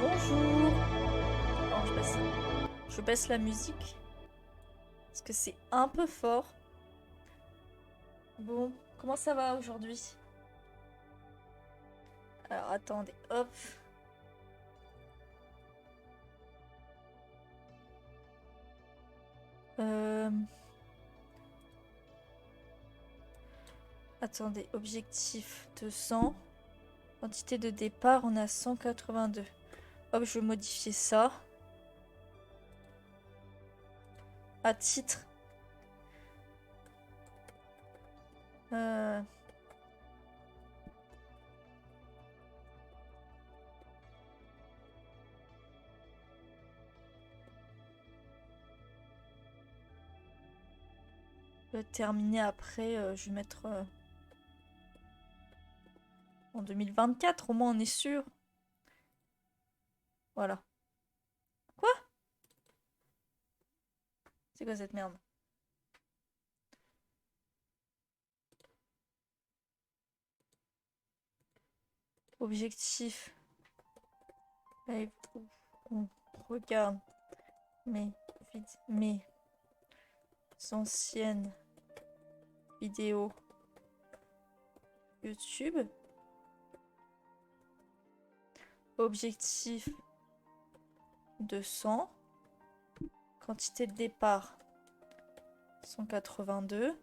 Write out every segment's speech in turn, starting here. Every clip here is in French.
Bonjour. Alors, je baisse la musique parce que c'est un peu fort. Bon, comment ça va aujourd'hui? Alors attendez, hop. Attendez, objectif 200. Quantité de départ, on a 182. Hop, je vais modifier ça. À titre Euh... Terminer après, je vais mettre en 2024, au moins on est sûr. Voilà. Quoi? C'est quoi cette merde? Objectif. Live où on regarde mes anciennes vidéos YouTube. Objectif 200. Quantité de départ 182.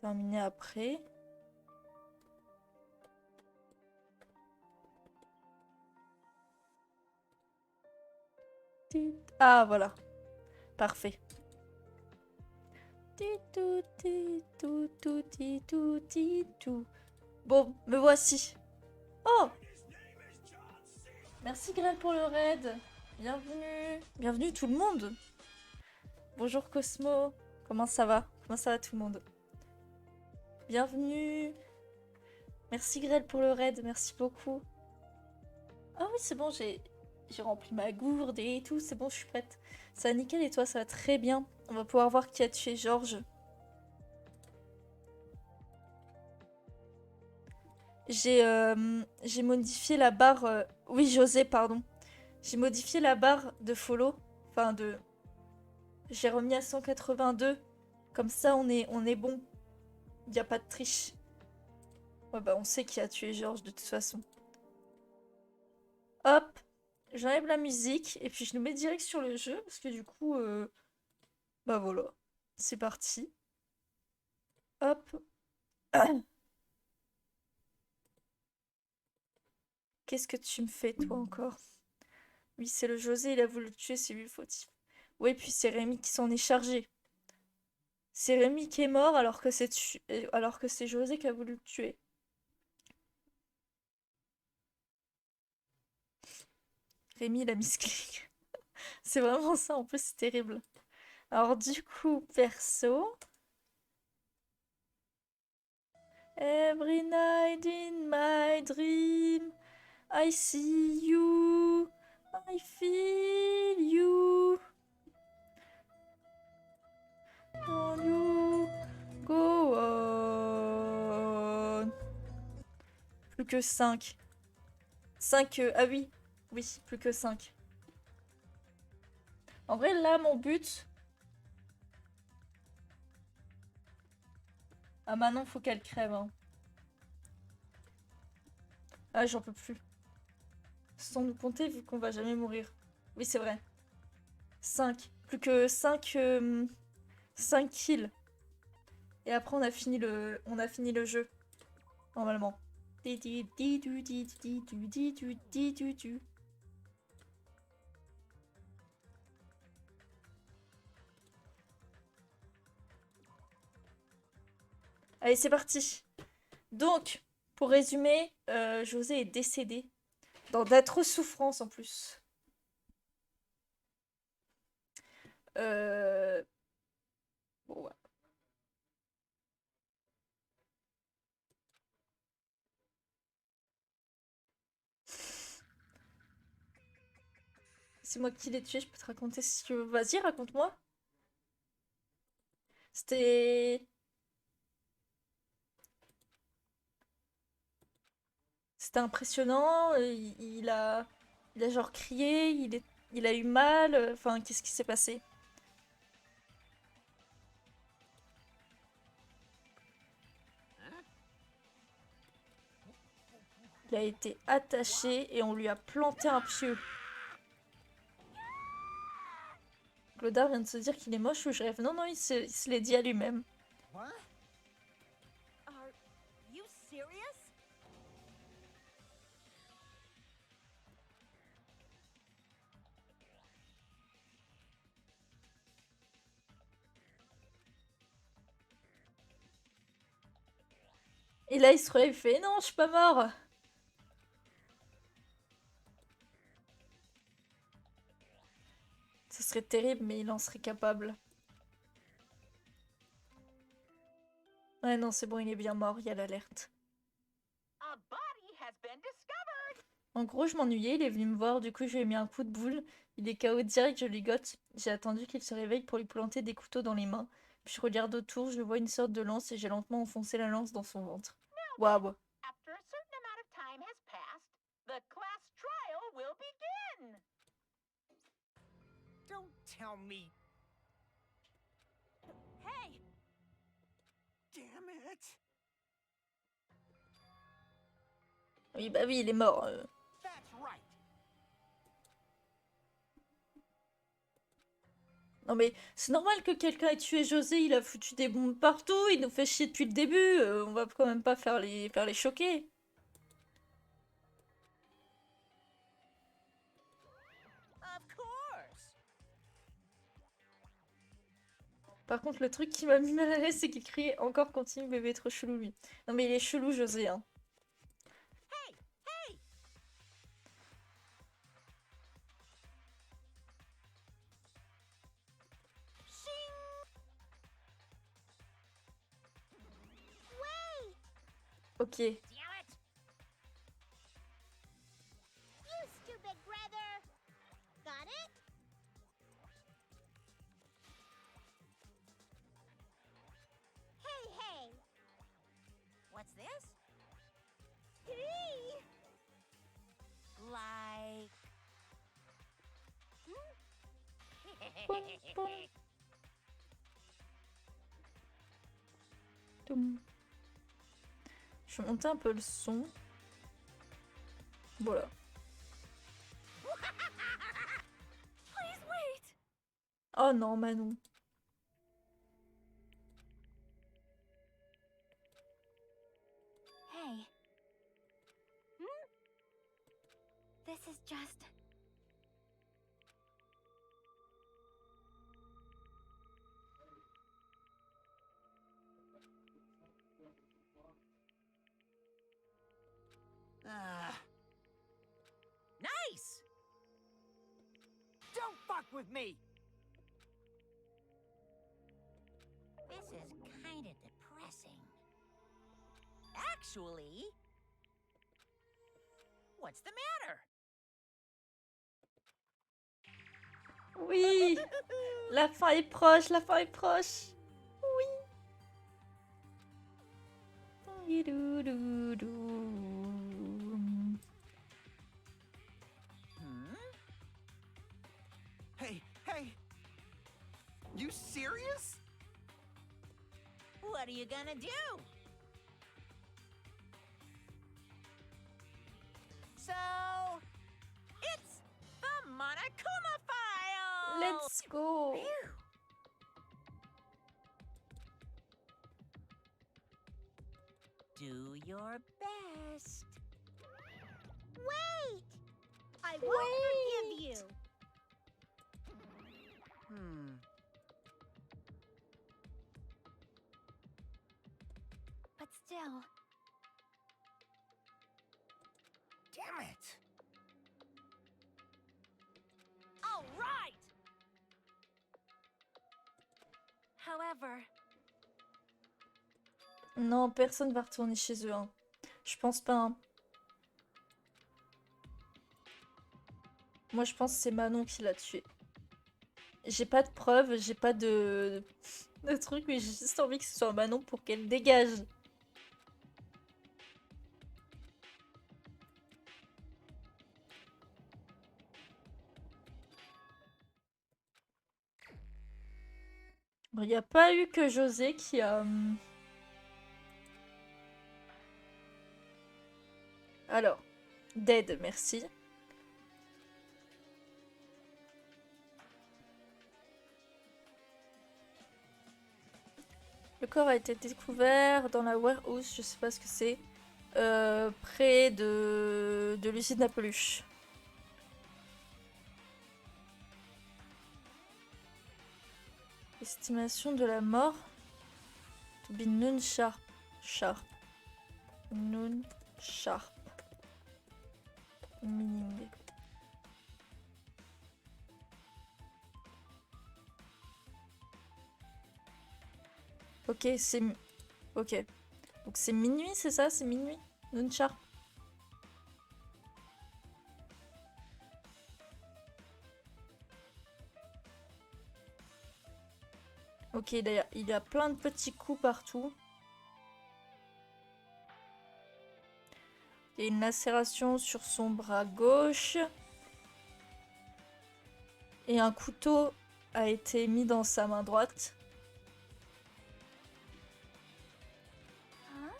Terminé après. Ah voilà. Parfait. Bon, me voici. Oh! Merci Grêle pour le raid. Bienvenue. Bienvenue tout le monde. Bonjour Cosmo. Comment ça va? Comment ça va tout le monde? Bienvenue. Merci Grêle pour le raid. Merci beaucoup. Ah oui, c'est bon, j'ai rempli ma gourde et tout. C'est bon, je suis prête. Ça va nickel et toi, ça va très bien. On va pouvoir voir qui a tué Georges. J'ai modifié la barre... Oui, José, pardon. J'ai modifié la barre de follow. Enfin, de... J'ai remis à 182. Comme ça, on est bon. Il n'y a pas de triche. Ouais, bah, on sait qui a tué Georges, de toute façon. Hop. J'enlève la musique. Et puis, je nous mets direct sur le jeu. Parce que du coup... Bah, voilà. C'est parti. Hop. Qu'est-ce que tu me fais, toi, encore? Oui, c'est le José, il a voulu le tuer, c'est lui le fautif. Oui, puis c'est Rémi qui s'en est chargé. C'est Rémi qui est mort alors que c'est José qui a voulu le tuer. Rémi, il a mis ce clic. C'est vraiment ça, en plus, c'est terrible. Alors, du coup, perso. Every night in my dream, I see you, I feel you. Don't you go on. Plus que 5. 5, ah oui. Oui, plus que 5. En vrai, là, mon but... Ah, Manon, faut qu'elle crève, hein. Ah, j'en peux plus. Sans nous compter, vu qu'on va jamais mourir. Oui, c'est vrai. 5. Plus que 5... 5 kills. Et après, on a fini le jeu. Normalement. Allez, c'est parti. Donc, pour résumer, José est décédé. Dans d'atroces souffrances, en plus. Bon, ouais. C'est moi qui l'ai tué, je peux te raconter si tu veux. Vas-y, raconte-moi. C'était... C'était impressionnant. Il a genre crié, il a eu mal. Enfin, qu'est-ce qui s'est passé? Il a été attaché et on lui a planté un pieu. Claudard vient de se dire qu'il est moche ou je rêve. Non, non, il se l'est dit à lui-même. Et là, il se relève, il fait non, je suis pas mort. Ce serait terrible, mais il en serait capable. Ouais, non, c'est bon, il est bien mort, il y a l'alerte. En gros, je m'ennuyais, il est venu me voir, du coup, je lui ai mis un coup de boule. Il est KO direct, je ligote. J'ai attendu qu'il se réveille pour lui planter des couteaux dans les mains. Puis je regarde autour, je vois une sorte de lance et j'ai lentement enfoncé la lance dans son ventre. Waouh. Don't tell me. Hey! Damn it! Oui, bah oui, il est mort. That's right. Non mais c'est normal que quelqu'un ait tué José, il a foutu des bombes partout, il nous fait chier depuis le début, on va quand même pas faire les choquer. Of course. Par contre, le truc qui m'a mis mal à l'aise, c'est qu'il criait encore continue bébé trop chelou lui. Non mais il est chelou José, hein. Hey! Hey! Ok. Damn it! You stupid brother! Got it? Hey, hey! What's this? Hey! Like... Pom. Toum. Je vais monter un peu le son. Voilà. Please wait! Oh non, Manon. Hey. This is just... Nice! Don't fuck with me! This is kind of depressing. Actually... What's the matter? Oui. La fin est proche, la fin est proche. Oui. Hey, hey! You serious? What are you gonna do? So, it's the Monokuma file! Let's go. Phew. Do your best. Wait! I won't forgive you! But still... Damn it! All right! However... Non, personne va retourner chez eux. Hein. Je pense pas. Hein. Moi, je pense que c'est Manon qui l'a tué. J'ai pas de preuves, j'ai pas de truc, mais j'ai juste envie que ce soit Manon pour qu'elle dégage. Il n'y a pas eu que José qui a... Alors, dead, merci. Le corps a été découvert dans la warehouse, je sais pas ce que c'est, près de l'usine à peluche. Estimation de la mort. To be noon sharp. Sharp. Noon sharp. Meaning. Ok, c'est... Ok. Donc c'est minuit, c'est ça? C'est minuit? Noon sharp. Ok, d'ailleurs, il y a plein de petits coups partout. Il y a une lacération sur son bras gauche. Et un couteau a été mis dans sa main droite. Huh?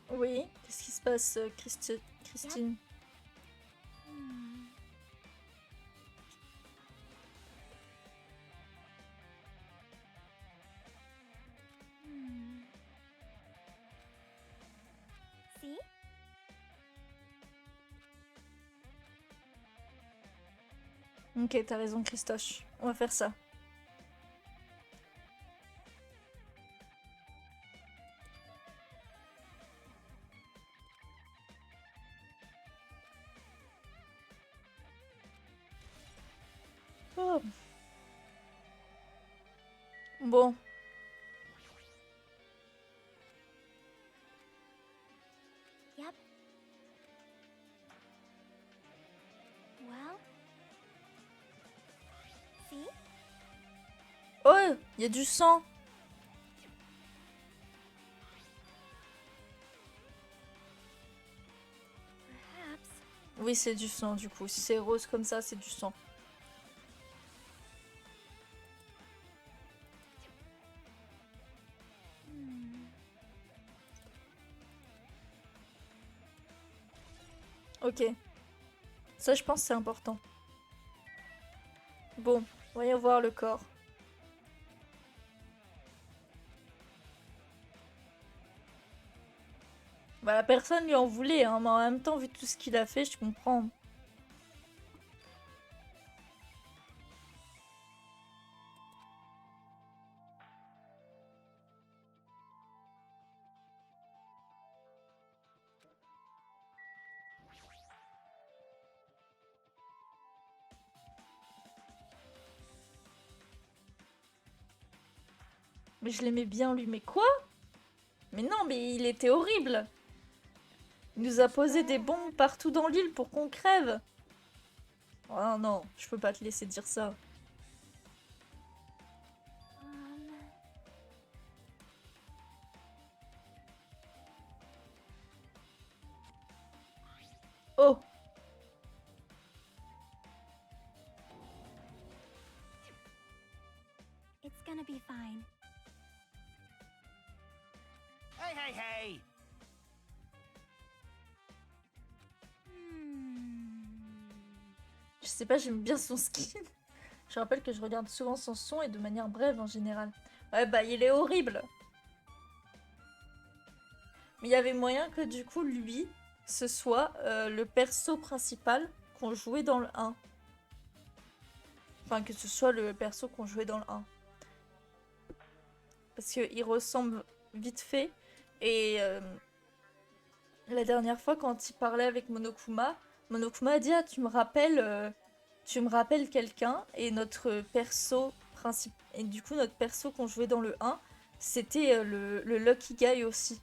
Oui, qu'est-ce qui se passe, Christine? Hmm. Hmm. See? Ok, t'as raison, Christophe. On va faire ça. Oh. Bon. Yep. Well. See? Oh, il y a du sang. Perhaps. Oui, c'est du sang, du coup. Si c'est rose comme ça, c'est du sang. Hmm. Ok. Ça, je pense, c'est important. Bon, voyons voir le corps. Bah, la personne lui en voulait, hein, mais en même temps, vu tout ce qu'il a fait, je comprends. Mais je l'aimais bien, lui. Mais quoi? Mais non, mais il était horrible. Il nous a posé des bombes partout dans l'île pour qu'on crève. Oh non, je peux pas te laisser dire ça. Um. Oh, It's gonna be fine. Hey, hey, hey! Hmm. je sais pas, j'aime bien son skin. Je rappelle que je regarde souvent son son et de manière brève en général. Ouais, bah il est horrible. Mais il y avait moyen que du coup, lui, ce soit le perso principal qu'on jouait dans le 1. Enfin, que ce soit le perso qu'on jouait dans le 1. Parce qu'il ressemble vite fait. Et la dernière fois, quand il parlait avec Monokuma, Monokuma a dit « Ah, tu me rappelles quelqu'un ?» Et notre perso principal... Et du coup, notre perso qu'on jouait dans le 1, c'était le Lucky Guy aussi.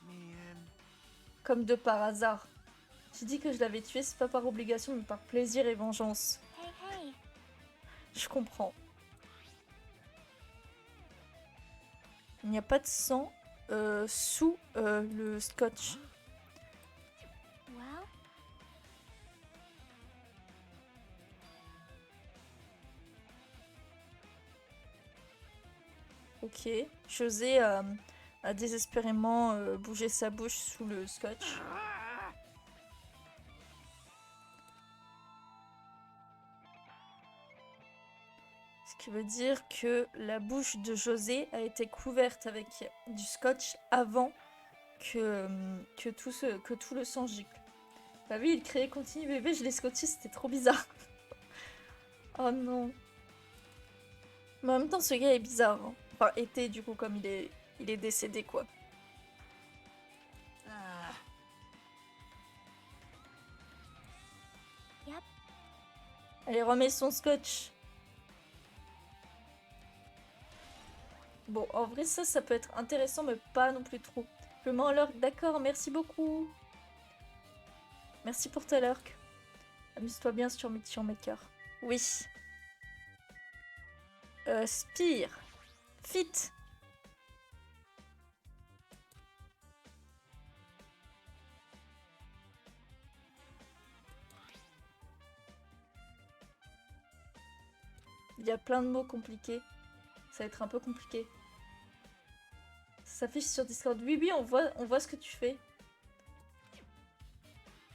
Man. Comme de par hasard. J'ai dit que je l'avais tué, c'est pas par obligation, mais par plaisir et vengeance. Hey, hey. Je comprends. Il n'y a pas de sang sous le scotch. Well. Ok. José a désespérément bougé sa bouche sous le scotch. Ce qui veut dire que la bouche de José a été couverte avec du scotch avant que tout le sang gicle. Bah oui, il criait continue bébé, je l'ai scotché, c'était trop bizarre. Oh non. Mais en même temps, ce gars est bizarre. Hein. Enfin, était du coup, comme il est décédé, quoi. Ah, Yep. Allez, remets son scotch. Bon, en vrai, ça peut être intéressant, mais pas non plus trop. Je mets en lurk, d'accord, merci beaucoup. Merci pour ta lurk. Amuse-toi bien sur Mission Maker. Oui. Spire. Fit. Il y a plein de mots compliqués. Ça va être un peu compliqué. Ça s'affiche sur Discord. Oui, oui, on voit ce que tu fais.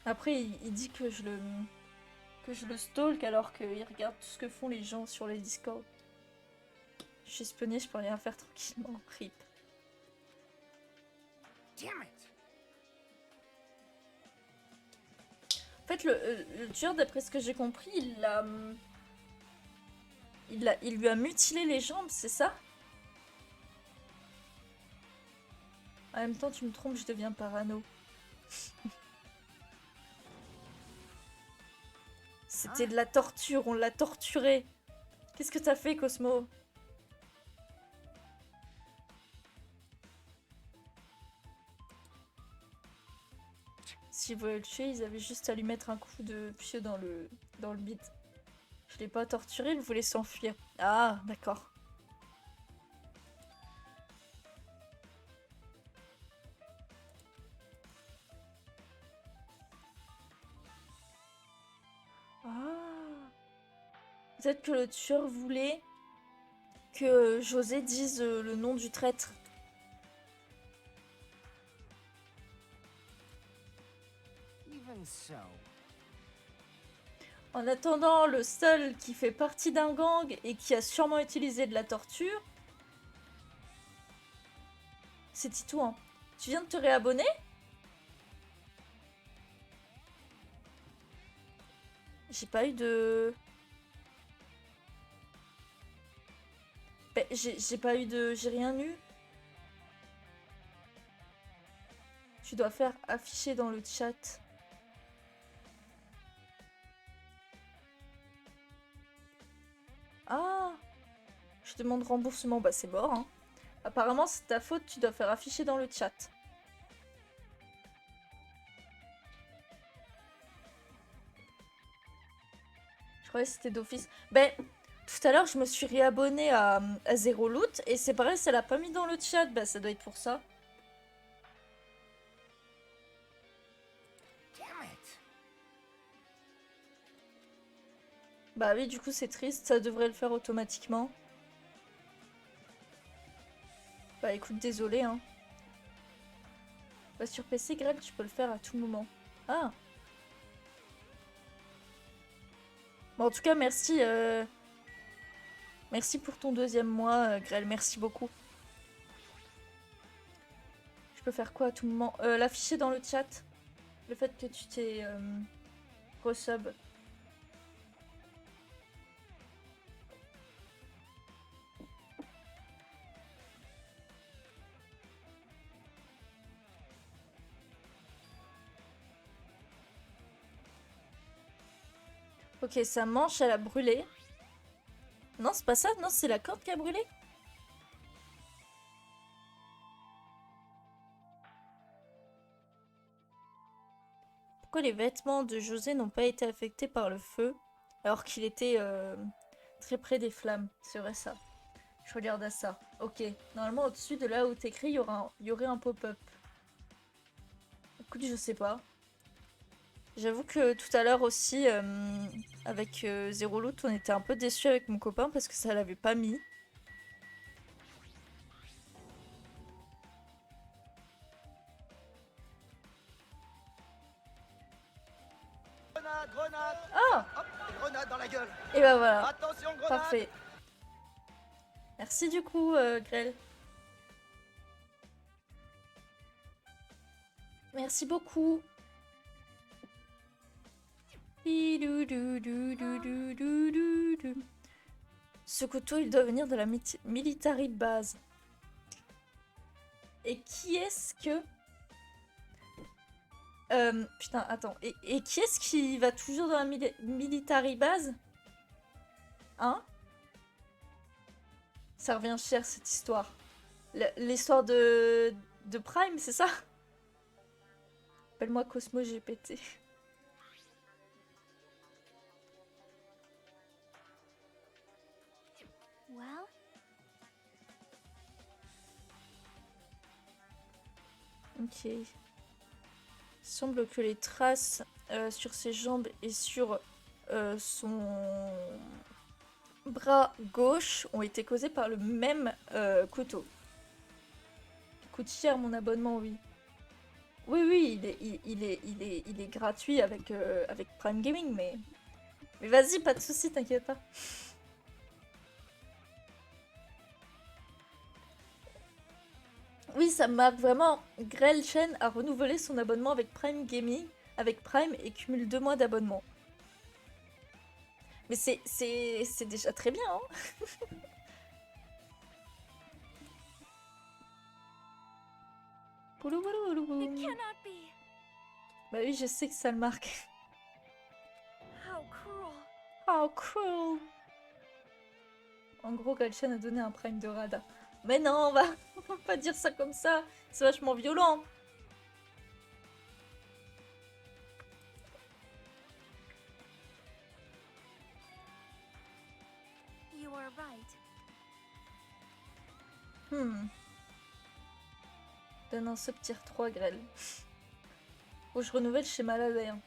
Après, il dit que je le stalk alors qu'il regarde tout ce que font les gens sur les Discord. Je suis espionnée, je peux rien faire tranquillement. Rip. damn it! En fait, le tueur, d'après ce que j'ai compris, il lui a mutilé les jambes, c'est ça? En même temps, tu me trompes, je deviens parano. C'était de la torture, on l'a torturé. Qu'est-ce que t'as fait, Cosmo? S'ils voulaient le tuer, ils avaient juste à lui mettre un coup de pieu dans le bide. Je l'ai pas torturé, il voulait s'enfuir. Ah, d'accord. Ah. Peut-être que le tueur voulait que José dise le nom du traître. Even so. En attendant, le seul qui fait partie d'un gang et qui a sûrement utilisé de la torture, c'est Titouan. Tu viens de te réabonner? J'ai pas eu de... Ben, j'ai pas eu de... J'ai rien eu. Tu dois faire afficher dans le chat. Ah! Je demande remboursement. Bah c'est mort, hein. Apparemment c'est ta faute, tu dois faire afficher dans le chat. Je croyais que c'était d'office. Ben, tout à l'heure je me suis réabonnée à Zero Loot et c'est pareil, ça l'a pas mis dans le chat. Bah ça doit être pour ça. Damn it! Bah oui, du coup c'est triste, ça devrait le faire automatiquement. Bah écoute, désolé hein. Bah sur PC, Greg, tu peux le faire à tout moment. Ah! Bon, en tout cas, merci. Merci pour ton 2e mois, Grel. Merci beaucoup. Je peux faire quoi à tout moment? L'afficher dans le chat. Le fait que tu t'es resub. Ok, sa manche, elle a brûlé. Non, c'est pas ça. Non, c'est la corde qui a brûlé. Pourquoi les vêtements de José n'ont pas été affectés par le feu alors qu'il était très près des flammes? C'est vrai ça. Je regarde à ça. Ok. Normalement, au-dessus de là où t'écris, il y aurait un pop-up. Écoute, je sais pas. J'avoue que tout à l'heure aussi, avec Zero Loot, on était un peu déçus avec mon copain parce que ça l'avait pas mis. Grenade, grenade! Ah! Hop, grenade dans la gueule! Et bah voilà. Attention, grenade! Parfait. Merci du coup, Grel. Merci beaucoup. Ce couteau, il doit venir de la military base. Et qui est-ce que... putain, attends. Et qui est-ce qui va toujours dans la military base? Hein? Ça revient cher, cette histoire. L'histoire de Prime, c'est ça? Appelle-moi Cosmo GPT. Well, Ok. Il semble que les traces sur ses jambes et sur son bras gauche ont été causées par le même couteau. Il coûte cher mon abonnement, oui. Oui, oui, il est gratuit avec Prime Gaming, mais vas-y, pas de soucis, t'inquiète pas. Oui, ça me marque vraiment. Grell Chen a renouvelé son abonnement avec Prime Gaming, avec Prime et cumule 2 mois d'abonnement. Mais c'est déjà très bien, hein. Boulou, boulou, boulou, boulou. it cannot be. Bah oui, je sais que ça le marque. How cruel. Oh, cool. En gros, Galchen a donné un prime de Rada. Mais non, on va pas dire ça comme ça. C'est vachement violent. You are right. Donne un sub tier 3, Grell. Faut que je renouvelle chez Mala d'ailleurs.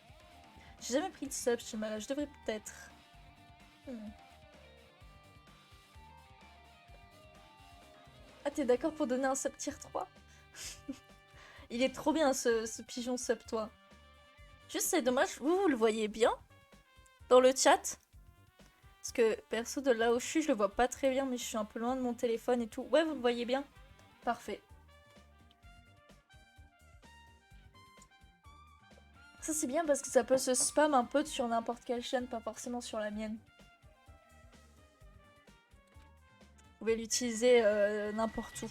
J'ai jamais pris de sub chez Mala, je devrais peut-être. Ah, t'es d'accord pour donner un sub tier 3? Il est trop bien ce pigeon sub, toi. Juste, c'est dommage, vous le voyez bien dans le chat? Parce que perso, de là où je suis, je le vois pas très bien, mais je suis un peu loin de mon téléphone et tout. Ouais, vous le voyez bien? Parfait. Ça, c'est bien parce que ça peut se spam un peu sur n'importe quelle chaîne, pas forcément sur la mienne. Vous pouvez l'utiliser n'importe où.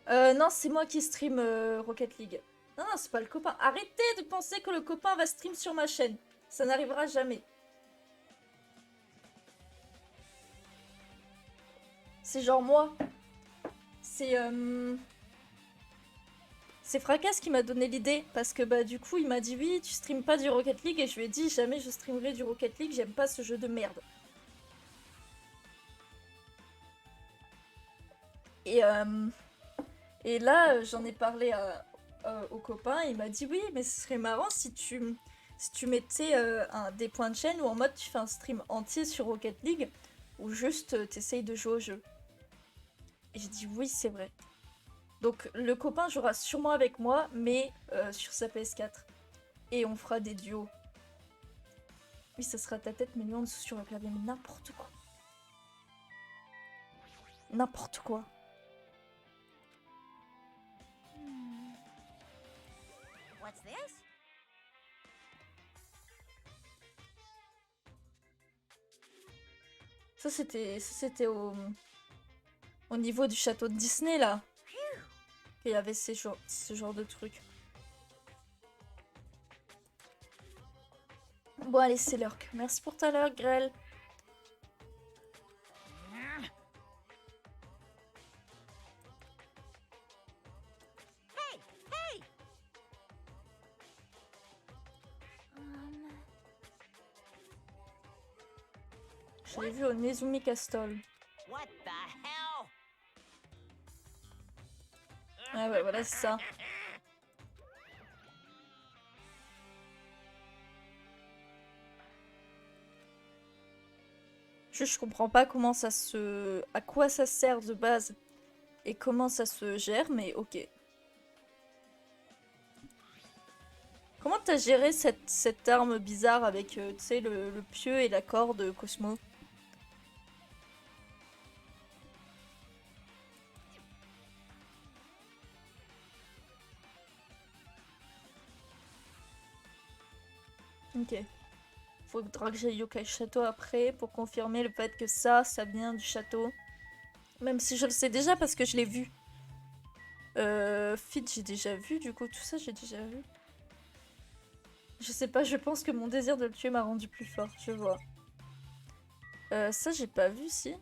Non, c'est moi qui stream Rocket League. Non, non, c'est pas le copain. Arrêtez de penser que le copain va stream sur ma chaîne. Ça n'arrivera jamais. C'est genre moi. C'est Fracas qui m'a donné l'idée. Parce que bah du coup, il m'a dit oui, tu streames pas du Rocket League. Et je lui ai dit jamais je streamerai du Rocket League. J'aime pas ce jeu de merde. Et là, j'en ai parlé au copain, il m'a dit oui, mais ce serait marrant si tu mettais des points de chaîne ou en mode tu fais un stream entier sur Rocket League ou juste t'essayes de jouer au jeu. Et j'ai dit oui, c'est vrai. Donc le copain jouera sûrement avec moi, mais sur sa PS4. Et on fera des duos. Oui, ça sera ta tête, mais lui en dessous sur le clavier, mais n'importe quoi. N'importe quoi. What's this? Ça c'était au niveau du château de Disney là. Il y avait ce genre de trucs. Bon allez, c'est l'heure. Merci pour ta l'heure, Grell. Je l'ai vu au Nezumi Castle. What the hell? Ah ouais, voilà, c'est ça. Je comprends pas comment ça se... à quoi ça sert de base et comment ça se gère, mais ok. Comment t'as géré cette arme bizarre avec, tu sais, le pieu et la corde, Cosmo? Ok. Faudra que j'aille au château après pour confirmer le fait que ça vient du château. Même si je le sais déjà parce que je l'ai vu. Fit, j'ai déjà vu, du coup, tout ça, j'ai déjà vu. Je sais pas, je pense que mon désir de le tuer m'a rendu plus fort, je vois. Ça, j'ai pas vu, si.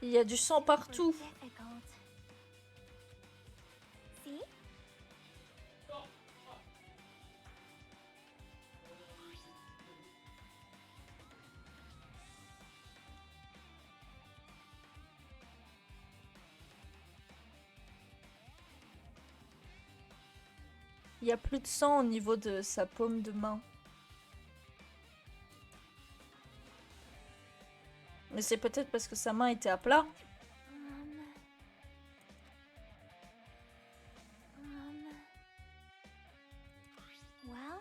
Il y a du sang partout. Difficult. See? Il y a plus de sang au niveau de sa paume de main. Mais c'est peut-être parce que sa main était à plat. Well,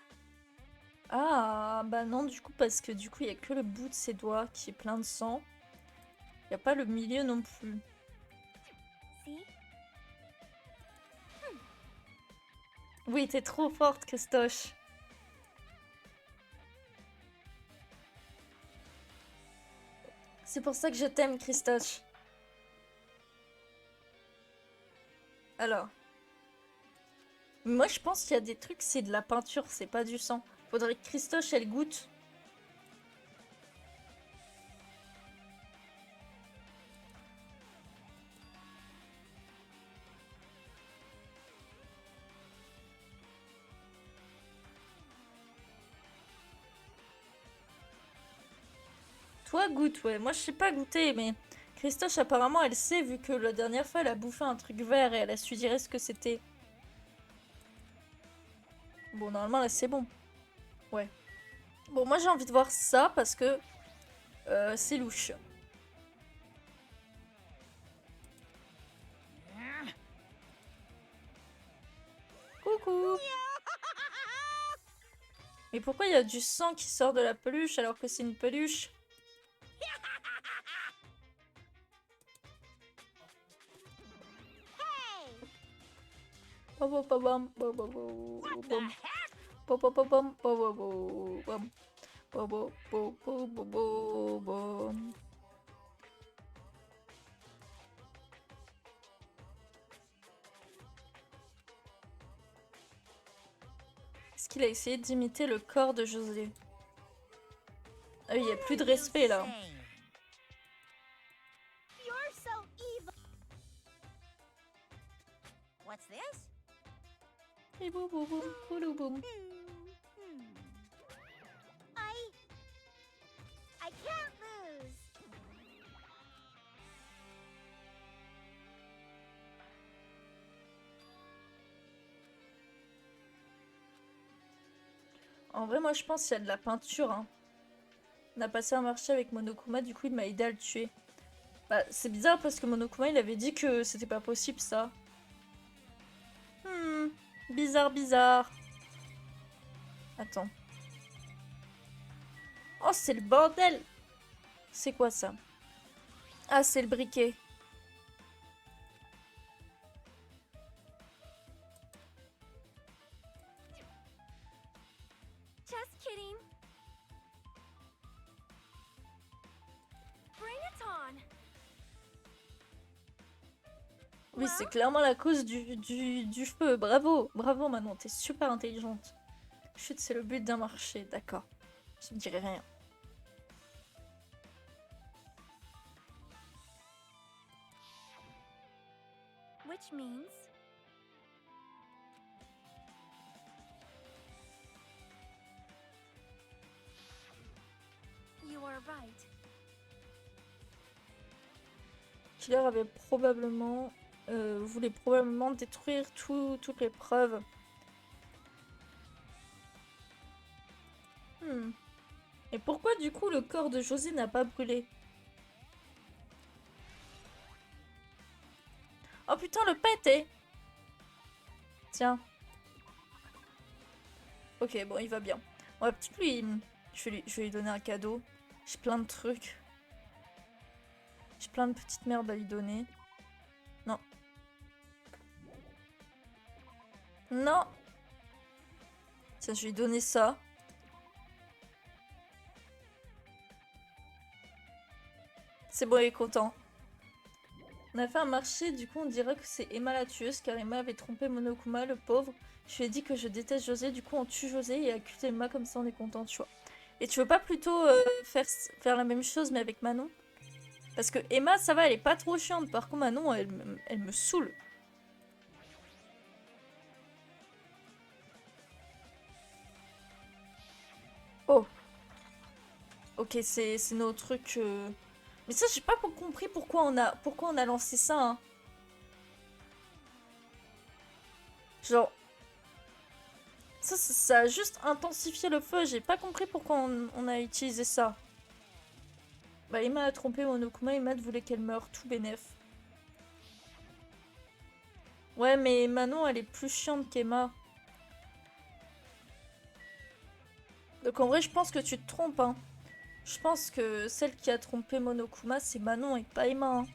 Ah, bah non, du coup, parce que du coup, il y a que le bout de ses doigts qui est plein de sang. Il y a pas le milieu non plus. see? Oui, t'es trop forte, Christoche. C'est pour ça que je t'aime, Christoche. Alors. Moi, je pense qu'il y a des trucs, c'est de la peinture, c'est pas du sang. Faudrait que Christoche, elle goûte. Toi, goûte, ouais. Moi, je sais pas goûter, mais Christoche, apparemment, elle sait, vu que la dernière fois, elle a bouffé un truc vert et elle a su dire ce que c'était. Bon, normalement, là, c'est bon. Ouais. Bon, moi, j'ai envie de voir ça parce que c'est louche. Coucou. Mais pourquoi il y a du sang qui sort de la peluche alors que c'est une peluche? Hey! Bam, bam, bam, bam, bam, What the bam. heck? Bam, bam, bam, bam, bam, bam, bam. Bam, bam, bam, bam, bam, bam, bam. Est-ce qu'il a essayé d'imiter le corps de José? Ah oui, il n'y a plus de respect là. You're so evil. What's this? Et boum, boum, boum, boulou, boum. I can't lose. En vrai, moi je pense qu'il y a de la peinture. Hein. On a passé un marché avec Monokuma, du coup il m'a aidé à le tuer. Bah, c'est bizarre parce que Monokuma il avait dit que c'était pas possible ça. Bizarre, bizarre. Attends. Oh, c'est le bordel! C'est quoi ça? Ah, c'est le briquet. Just kidding. Bring it on. Oui, c'est clairement la cause du feu. Bravo, bravo Manon, t'es super intelligente. Chut, c'est le but d'un marché, d'accord. Je ne dirai rien. Which means you are right. Killer avait probablement... voulait probablement détruire toutes les preuves. Et pourquoi du coup le corps de José n'a pas brûlé? Oh putain, le pet est... Tiens. Ok, bon, il va bien. On va peut-être lui... Je vais lui donner un cadeau. J'ai plein de trucs. J'ai plein de petites merdes à lui donner. Non. Non. Tiens, je vais lui donner ça. C'est bon, il est content. On a fait un marché, du coup on dirait que c'est Emma la tueuse, car Emma avait trompé Monokuma, le pauvre. Je lui ai dit que je déteste José, du coup on tue José et accuse Emma, comme ça on est content, tu vois. Et tu veux pas plutôt faire la même chose mais avec Manon? Parce que Emma, ça va, elle est pas trop chiante, par contre Manon, elle me saoule. Oh. Ok, c'est nos trucs... Mais ça, j'ai pas compris pourquoi on a lancé ça, hein. Genre... Ça a juste intensifié le feu, j'ai pas compris pourquoi on a utilisé ça. Bah, Emma a trompé Monokuma et Matt voulait qu'elle meure, tout bénef. Ouais, mais Manon, elle est plus chiante qu'Emma. Donc en vrai, je pense que tu te trompes, hein. Je pense que celle qui a trompé Monokuma, c'est Manon et pas Emma, hein.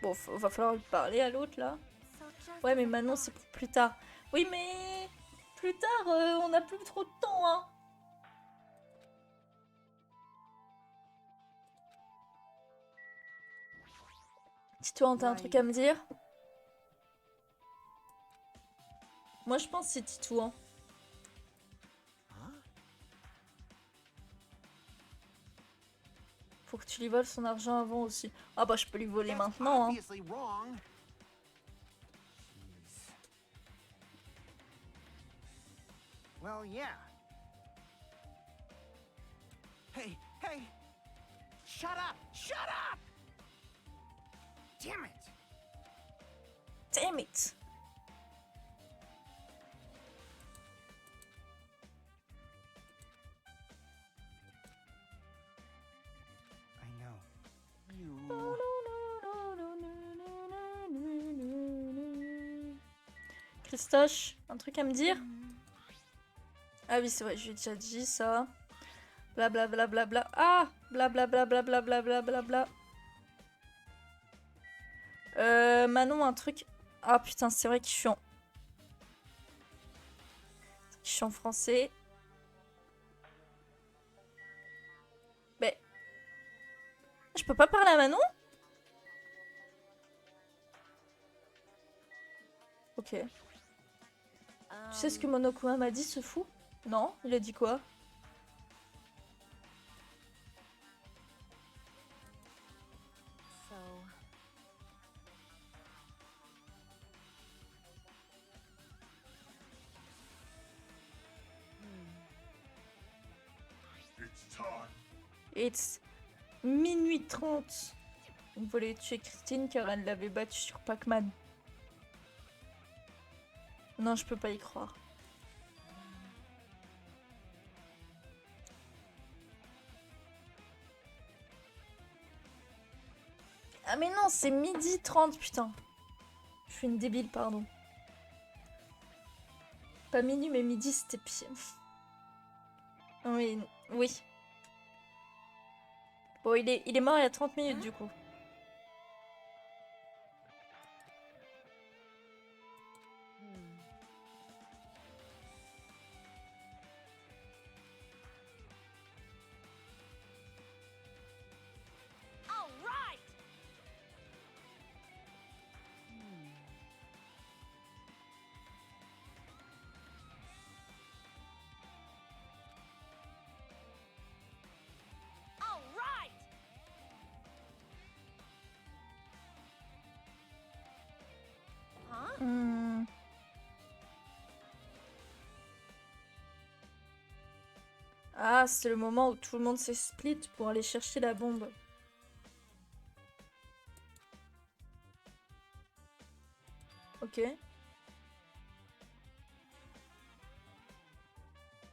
Bon, va falloir lui parler à l'autre, là. So just Ouais, as mais I Manon, c'est thought. pour plus tard. Oui, mais... Plus tard, on a plus trop de temps, hein. Titouan, t'as un truc à me dire? Moi, je pense que c'est Titouan. Faut que tu lui voles son argent avant aussi. Ah bah, je peux lui voler That's maintenant, hein. obviously wrong. Well, yeah. Hey, hey! Shut up! Shut up! Damn it! Damn it. I know. You. Christoche, un truc à me dire? Ah oui, c'est vrai, je lui ai déjà dit ça. Blablabla. Bla, bla, bla. Ah! Blablabla. Bla. Manon, un truc. Ah putain, c'est vrai que je suis en français. Mais. Je peux pas parler à Manon? Ok. Tu sais ce que Monokuma m'a dit, ce fou? Non? Il a dit quoi? So, It's minuit 30. Il voulait tuer Christine car elle l'avait battue sur Pac-Man. Non, je peux pas y croire. Ah mais non, c'est midi 30, putain. Je suis une débile, pardon. Pas minuit, mais midi, c'était pire. Oui, oui. Bon, il est mort il y a 30 minutes, du coup. all right. All right. Huh? Hmm. Ah, c'est le moment où tout le monde s'est split pour aller chercher la bombe. Ok.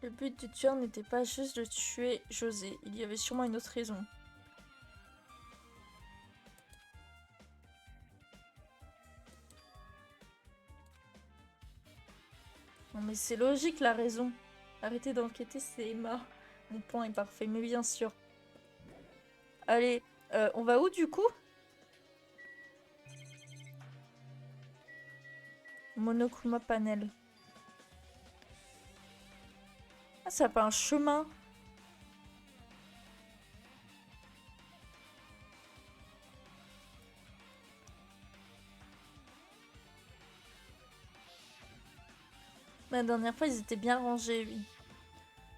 Le but du tueur n'était pas juste de tuer José. Il y avait sûrement une autre raison. Non mais c'est logique la raison. Arrêtez d'enquêter, c'est Emma. Mon plan est parfait, mais bien sûr. Allez, on va où du coup? Monokuma panel. Ah, ça n'a pas un chemin. La dernière fois, ils étaient bien rangés, oui.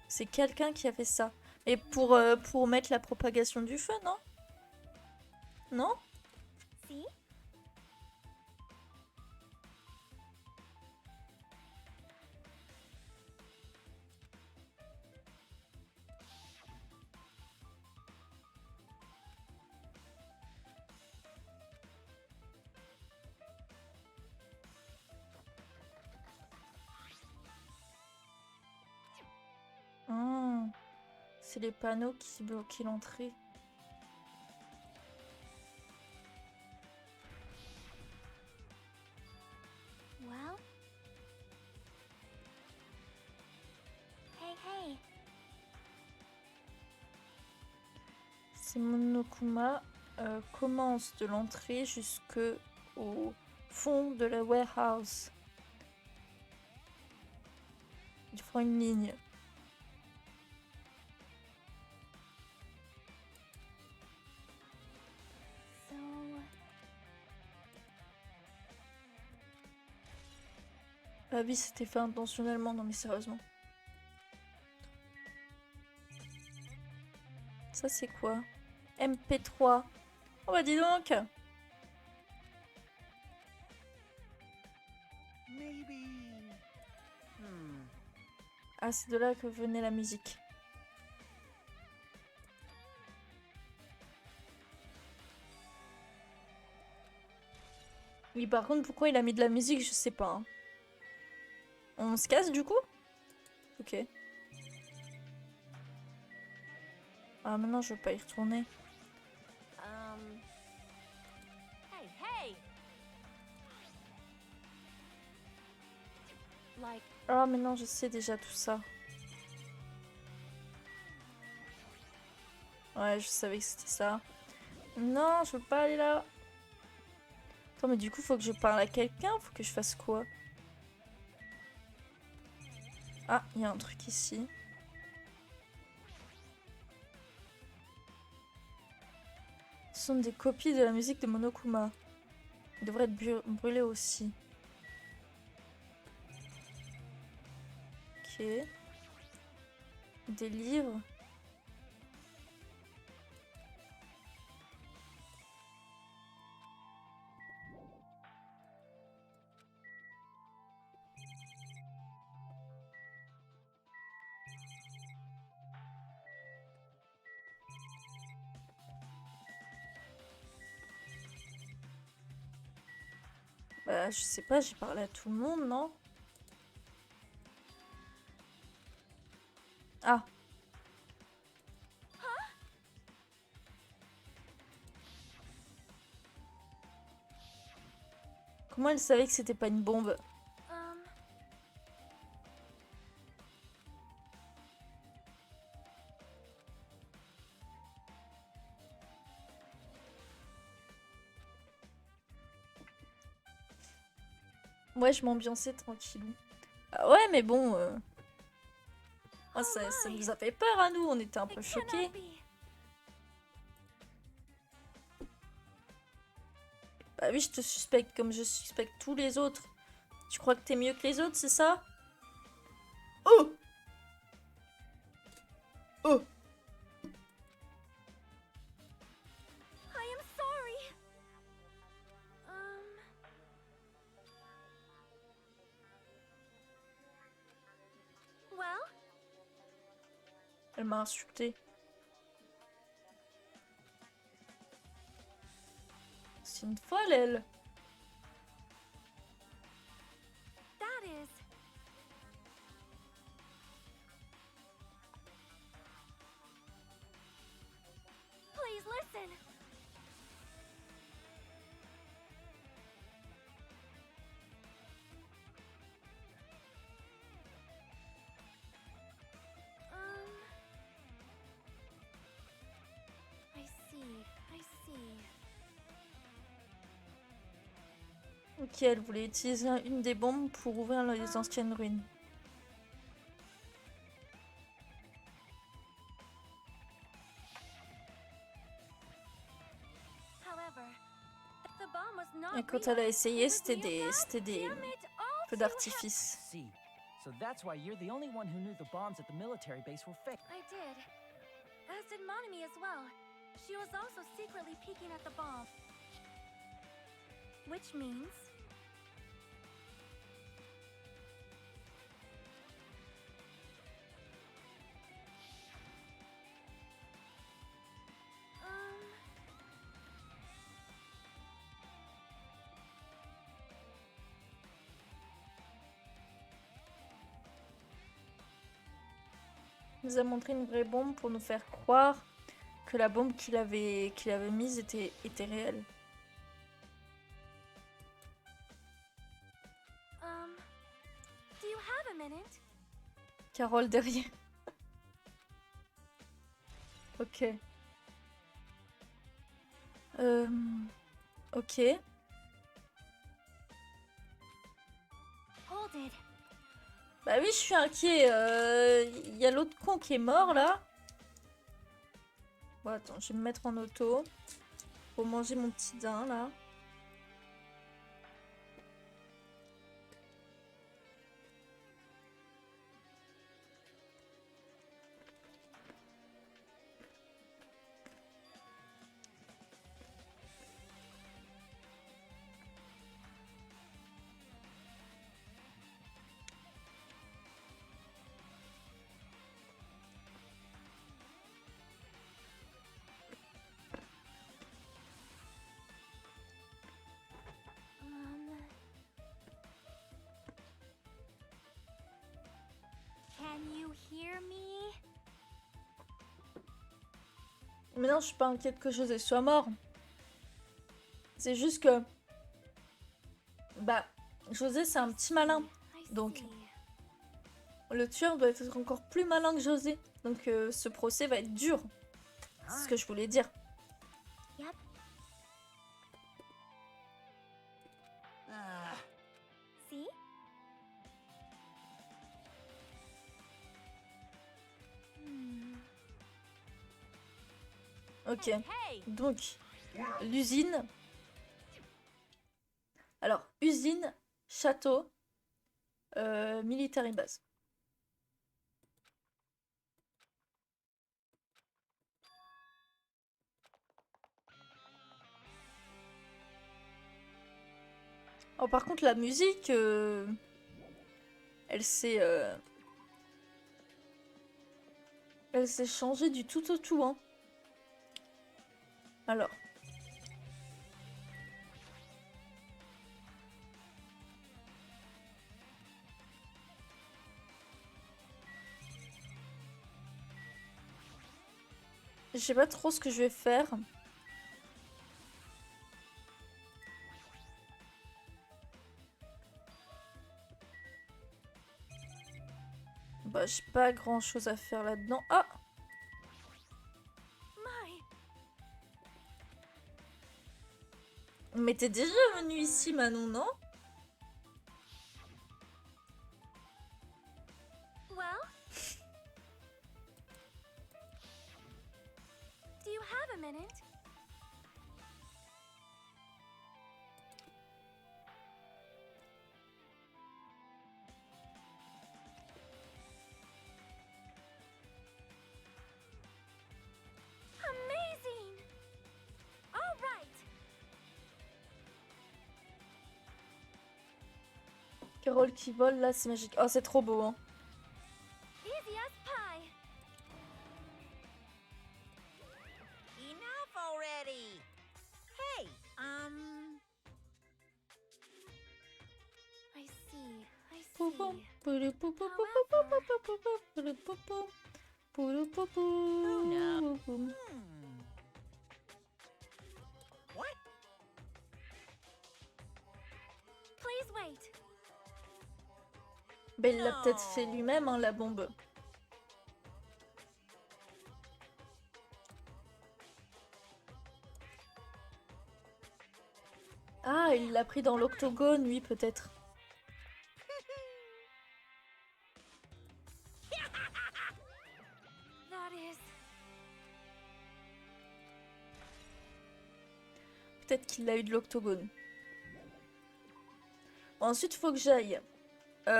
C'est quelqu'un qui a fait ça. Et pour mettre la propagation du feu, non? Non? See? Ah, c'est les panneaux qui bloquaient l'entrée. Well? Hey, hey. Ces Monokuma commencent de l'entrée jusqu'au fond de la warehouse. Ils font une ligne. So, Ah oui, c'était fait intentionnellement, non mais sérieusement. Ça c'est quoi? MP3. Oh bah dis donc! Maybe. Ah, c'est de là que venait la musique. Oui, par contre, pourquoi il a mis de la musique, je sais pas. Hein. On se casse du coup? Ok. Ah, maintenant je veux pas y retourner. Hey, hey. Like, Ah, maintenant je sais déjà tout ça. Ouais, je savais que c'était ça. Non, je veux pas aller là. Attends, mais du coup, faut que je parle à quelqu'un? Faut que je fasse quoi? Ah, il y a un truc ici. Ce sont des copies de la musique de Monokuma. Ils devraient être brûlés aussi. Ok. Des livres. Bah, je sais pas, j'ai parlé à tout le monde, non? Ah. Comment elle savait que c'était pas une bombe? Moi, je m'ambiançais tranquillou. Ah ouais, mais bon... oh, ça nous a fait peur à nous, on était un peu it choqués. cannot be. Bah oui, je te suspecte comme je suspecte tous les autres. Tu crois que t'es mieux que les autres, c'est ça? Oh! Oh! I am sorry. Well? Elle m'a insulté. C'est une folle, elle. That is. Please listen. Ok, elle voulait utiliser une des bombes pour ouvrir les anciennes ruines. However, the bomb was not Et quand elle a real. essayé, It was c'était real, des, God c'était des damn it, all feux too d'artifice. See, so that's why you're the only one who knew the bombs at the military base were fake. I did. As did Monami as well. She was also secretly peeking at the bomb. Which means... Il nous a montré une vraie bombe pour nous faire croire que la bombe qu'il avait mise était réelle. Do you have a minute? Carole derrière. Ok. Ok. Hold it. Bah oui, je suis inquiet. Il y a l'autre con qui est mort là. Bon, attends, je vais me mettre en auto. Pour manger mon petit daim là. Can you hear me? Mais non, je suis pas inquiète que José soit mort. C'est juste que... Bah, José c'est un petit malin. I Donc. see. Le tueur doit être encore plus malin que José. Donc ce procès va être dur. C'est ce que je voulais dire. Yep. Ah, See? Ok. Hey! Donc, l'usine. Alors, usine, château, military base. Oh, par contre, la musique, elle s'est changée du tout au tout, hein. Alors. Je sais pas trop ce que je vais faire. Bah, j'ai pas grand chose à faire là-dedans. Ah! My. Mais t'es déjà venu ici, Manon, non? Well? Do you have a minute? Amazing! All right. Carole qui vole, là, c'est magique. Oh, c'est trop beau, hein. Easy as pie. Enough already! Hey, I see. I Poupou, see. poulou, poupou, poupou, poupou, poupou, poulou, poupou, poulou, poupou. What? Please wait. Ben, il l'a peut-être fait lui-même, hein, la bombe. Ah, Ah, il l'a pris dans l'octogone, oui, peut-être. That is. Peut-être qu'il l'a eu de l'octogone. Bon, ensuite, faut que j'aille. Faut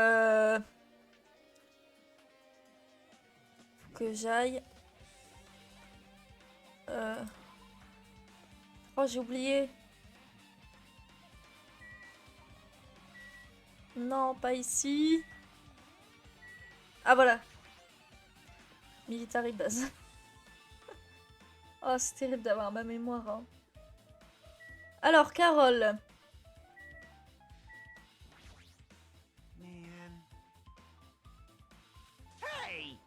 que j'aille. Oh, j'ai oublié. Non, pas ici. Ah, voilà. Military base. Oh, c'est terrible d'avoir ma mémoire. Hein. Alors, Carole. Man. Hey!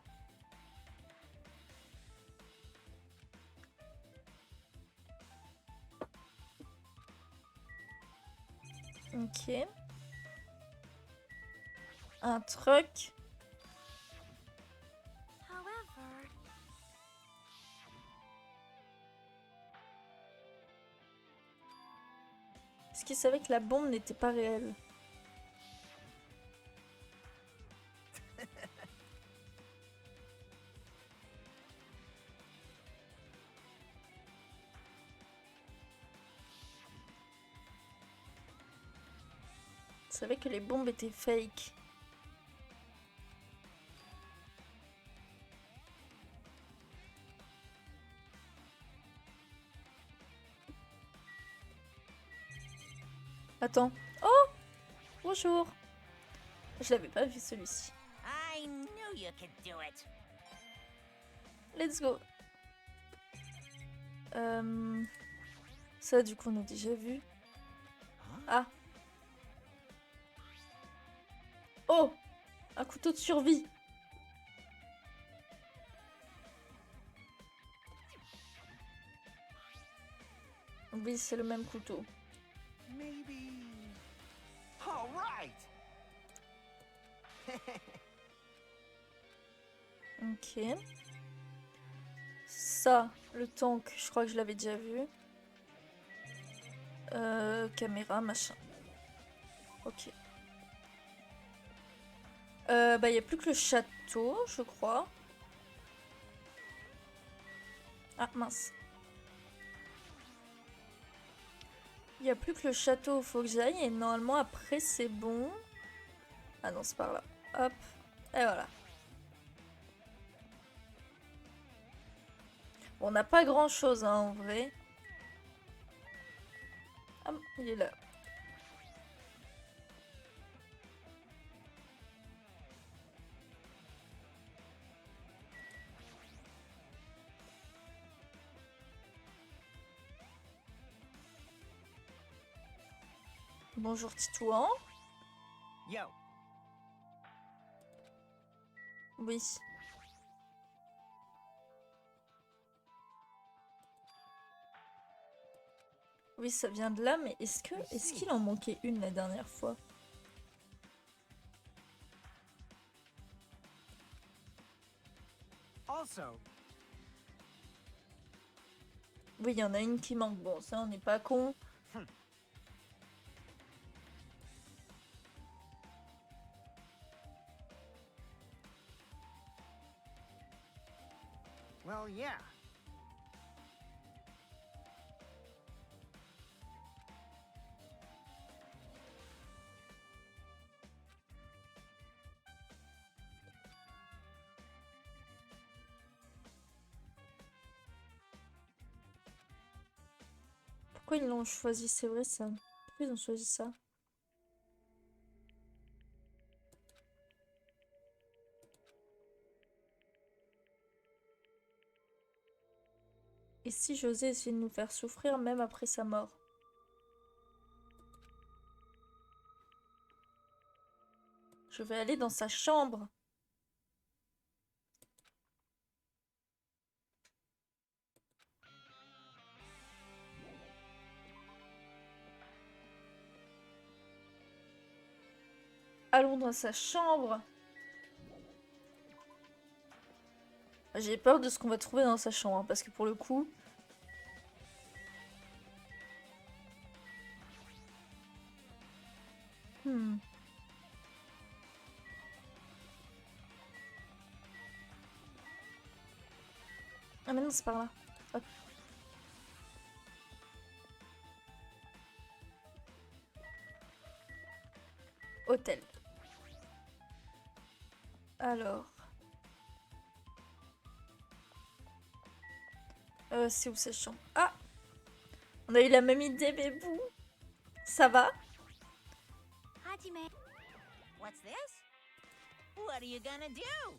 Ok. Un truc. However. Est-ce qu'il savait que la bombe n'était pas réelle? Il savait que les bombes étaient fake. Attends. Oh! Bonjour. Je l'avais pas vu celui-ci. I knew you could do it. Let's go. Ça, du coup, on a déjà vu. Ah. Oh! Un couteau de survie. Oui, c'est le même couteau. Maybe. All right. Ok. Ça, le tank, je crois que je l'avais déjà vu. Caméra, machin. Ok. Bah, il n'y a plus que le château, je crois. Ah, mince. Il n'y a plus que le château, faut que j'aille. Et normalement, après, c'est bon. Ah non, c'est par là. Hop. Et voilà. Bon, on n'a pas grand-chose, hein, en vrai. Ah, il est là. Bonjour Titouan. Yo. Oui. Oui, ça vient de là, mais est-ce qu'il en manquait une la dernière fois? Also. Oui, il y en a une qui manque. Bon, ça, on n'est pas con. Well, yeah. Pourquoi ils l'ont choisi? C'est vrai ça. Pourquoi ils ont choisi ça? Et si j'osais essayer de nous faire souffrir même après sa mort? Je vais aller dans sa chambre. Allons dans sa chambre. J'ai peur de ce qu'on va trouver dans sa chambre, hein, parce que pour le coup... Ah mais non, c'est par là. Hop. Hôtel. Alors. C'est où cette chambre? Ah! On a eu la même idée, mais bouh! Ça va? Hajime. What's this? What are you gonna do?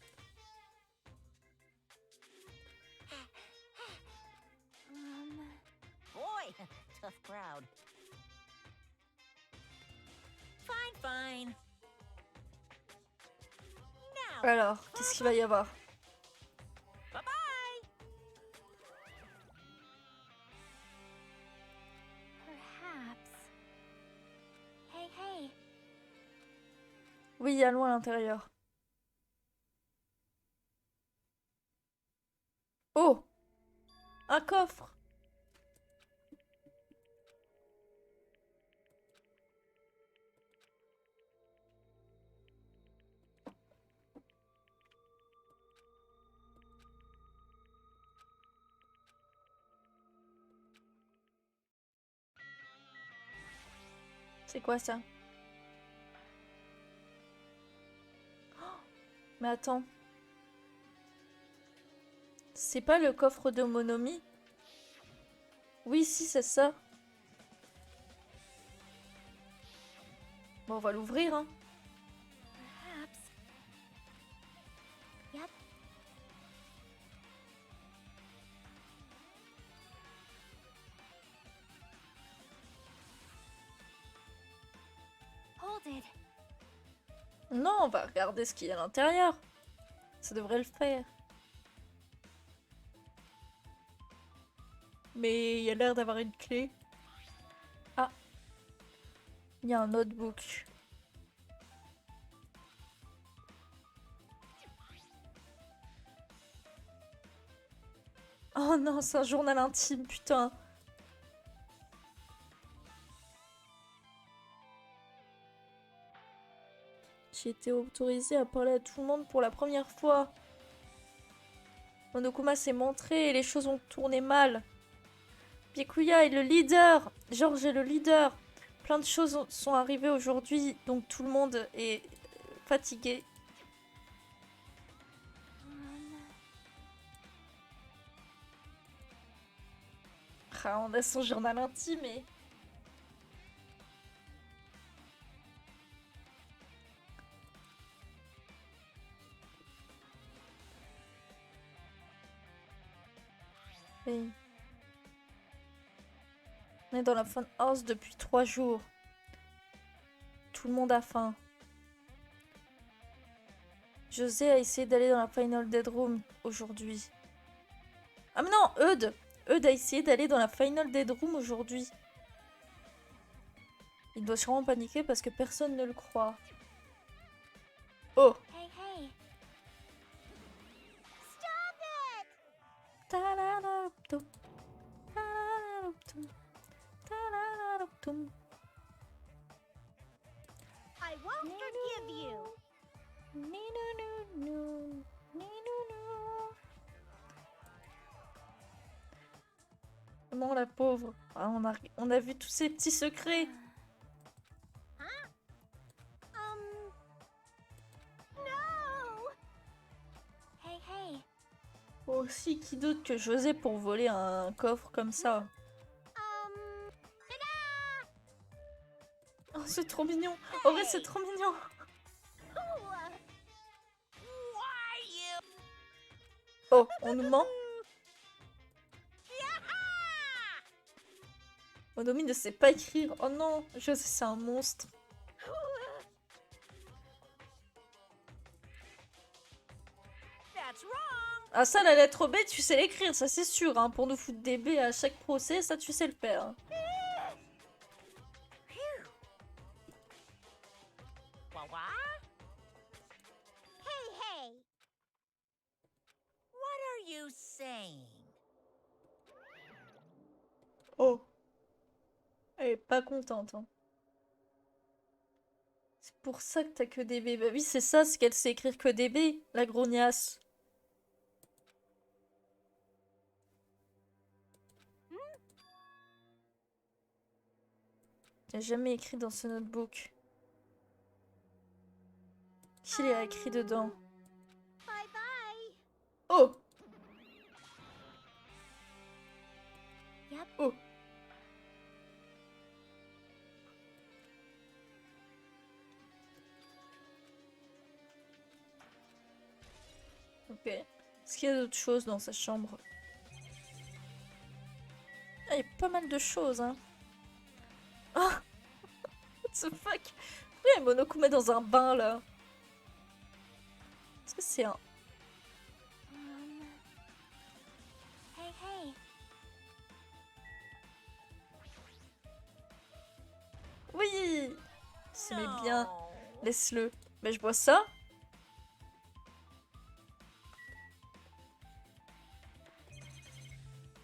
Boy, tough crowd. Fine, fine. Now, Alors, qu'est-ce qu'il va y avoir? bye-bye. Perhaps. Hey, hey. Oui, allons à l'intérieur. Oh! Un coffre! C'est quoi ça? Oh, mais attends. C'est pas le coffre de Monomi? Oui, si, c'est ça. Bon, on va l'ouvrir, hein. Perhaps. Yep. Hold it. Non, on va regarder ce qu'il y a à l'intérieur. Ça devrait le faire. Mais il y a l'air d'avoir une clé. Ah. Il y a un notebook. Oh non, c'est un journal intime, putain. J'ai été autorisée à parler à tout le monde pour la première fois. Monokuma s'est montré et les choses ont tourné mal. Byakuya est le leader. George est le leader. Plein de choses sont arrivées aujourd'hui, donc tout le monde est fatigué. Ah, on a son journal intime et... Oui. On est dans la fun house depuis 3 jours. Tout le monde a faim. José a essayé d'aller dans la Final Dead Room aujourd'hui. Ah mais non, Eudes! Eudes a essayé d'aller dans la Final Dead Room aujourd'hui. Il doit sûrement paniquer parce que personne ne le croit. Oh! Hey, hey. Ta-la-la-tum. Ta-la-la-tum. Ta-la-la-tum. I won't forgive you. Ni-nou-nou-nou. Ni-nou-nou. Non, la pauvre. Ah, on a vu tous ces petits secrets. No. Hey, hey. Aussi, qui doute que José pour voler un coffre comme ça. Oh, c'est trop mignon. En vrai, c'est trop mignon. Why you? Oh, on nous ment. Monomi ne sait pas écrire. Oh non, José, c'est un monstre. That's wrong. Ah ça, la lettre B, tu sais l'écrire, ça c'est sûr. Hein. Pour nous foutre des B à chaque procès, ça tu sais le faire. Hein. What? Hey, hey. What are you saying? Oh. Elle est pas contente. Hein. C'est pour ça que t'as que des B. Bah oui, c'est ça, c'est qu'elle sait écrire que des B, la grognasse. Il n'y a jamais écrit dans ce notebook. Qui l'a écrit dedans? Bye bye. Oh! Yep. Oh! Ok. Est-ce qu'il y a d'autres choses dans sa chambre? Ah, il y a pas mal de choses, hein. Ah! What the fuck? Pourquoi il y a Monokuma dans un bain, là? Est-ce que c'est un... Hey, hey. Oui! Se met bien. Laisse-le. Mais je bois ça.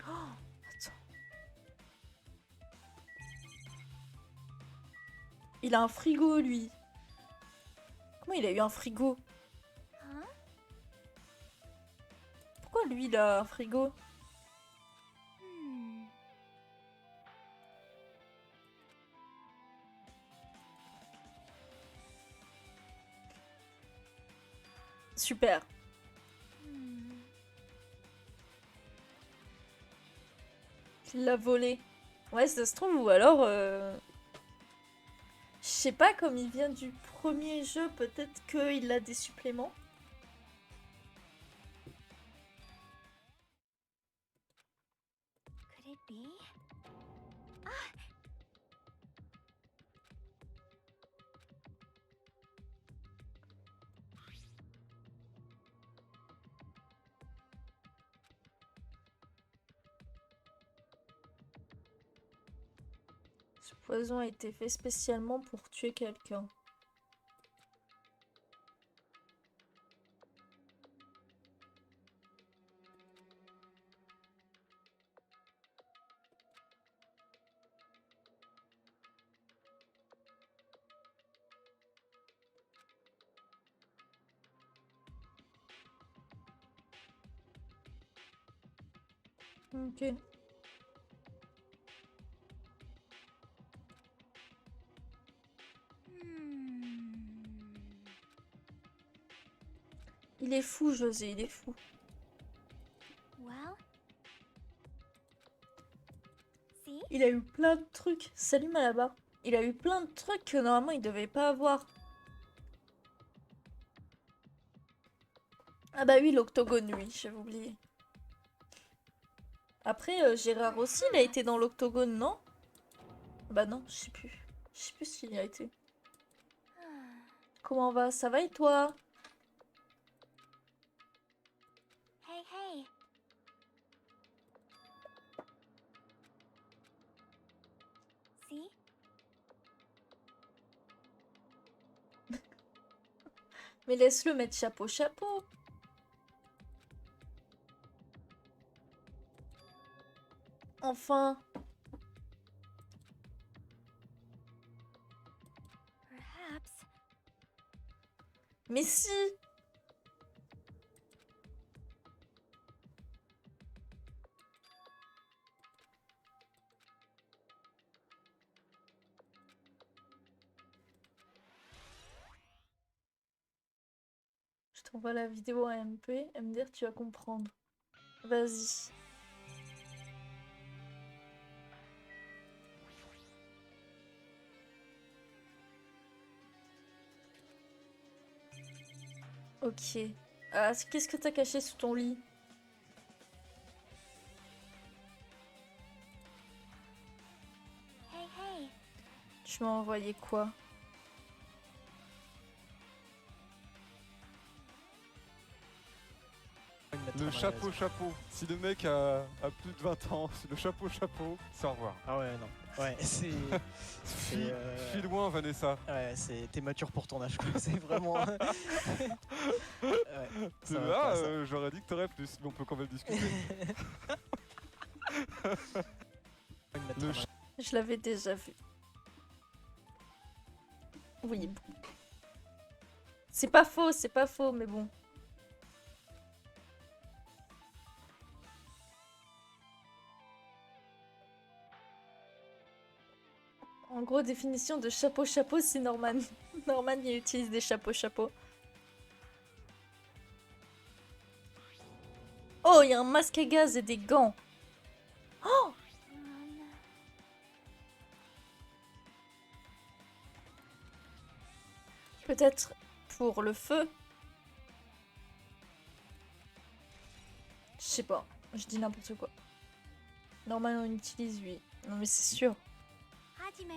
Oh, attends. Il a un frigo, lui. Comment il a eu un frigo? Huh? Pourquoi lui, il a un frigo? Hmm. Super. Hmm. Il l'a volé. Ouais, ça se trouve, ou alors... Je sais pas, comme il vient du premier jeu, peut-être qu'il a des suppléments. Could it be? Ce poison a été fait spécialement pour tuer quelqu'un. Ok. Hmm. Il est fou, José, il est fou. Well. See? Il a eu plein de trucs. Salut Malabar. Il a eu plein de trucs que normalement il devait pas avoir. Ah bah oui, l'octogone, oui, j'avais oublié. Après, Gérard aussi, il a été dans l'octogone, non? Bah non, je sais plus. Je sais plus s'il y a été. Comment va? Ça va et toi? Hey, hey. See? Mais laisse-le mettre chapeau, chapeau. Enfin. Perhaps. Mais si. Je t'envoie la vidéo à MP, MDR, tu vas comprendre. Vas-y. Ok. Ah, qu'est-ce que t'as caché sous ton lit? Hey, hey. Tu m'as envoyé quoi? Le chapeau chapeau. Si le mec a plus de 20 ans, le chapeau chapeau, c'est au revoir. Ah ouais, non. Ouais, c'est. Fuis loin, Vanessa. Ouais, t'es mature pour ton âge, quoi. C'est vraiment. Ouais, ça va Là, pas, ça. j'aurais dit que t'aurais plus, mais on peut quand même discuter. Le Je l'avais déjà vu. Oui, bon. C'est pas faux, mais bon. En gros, définition de chapeau, c'est Norman. Norman, il utilise des chapeaux. Oh, il y a un masque à gaz et des gants. Oh! Peut-être pour le feu. Je sais pas, je dis n'importe quoi. Normalement, on utilise lui. Non, mais c'est sûr. Hajime.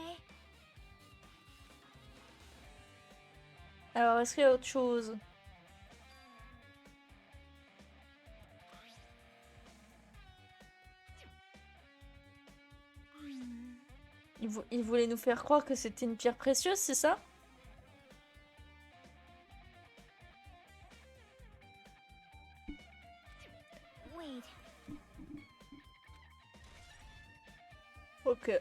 Alors, est-ce qu'il y a autre chose? Il voulait nous faire croire que c'était une pierre précieuse, c'est ça? Wait. Ok.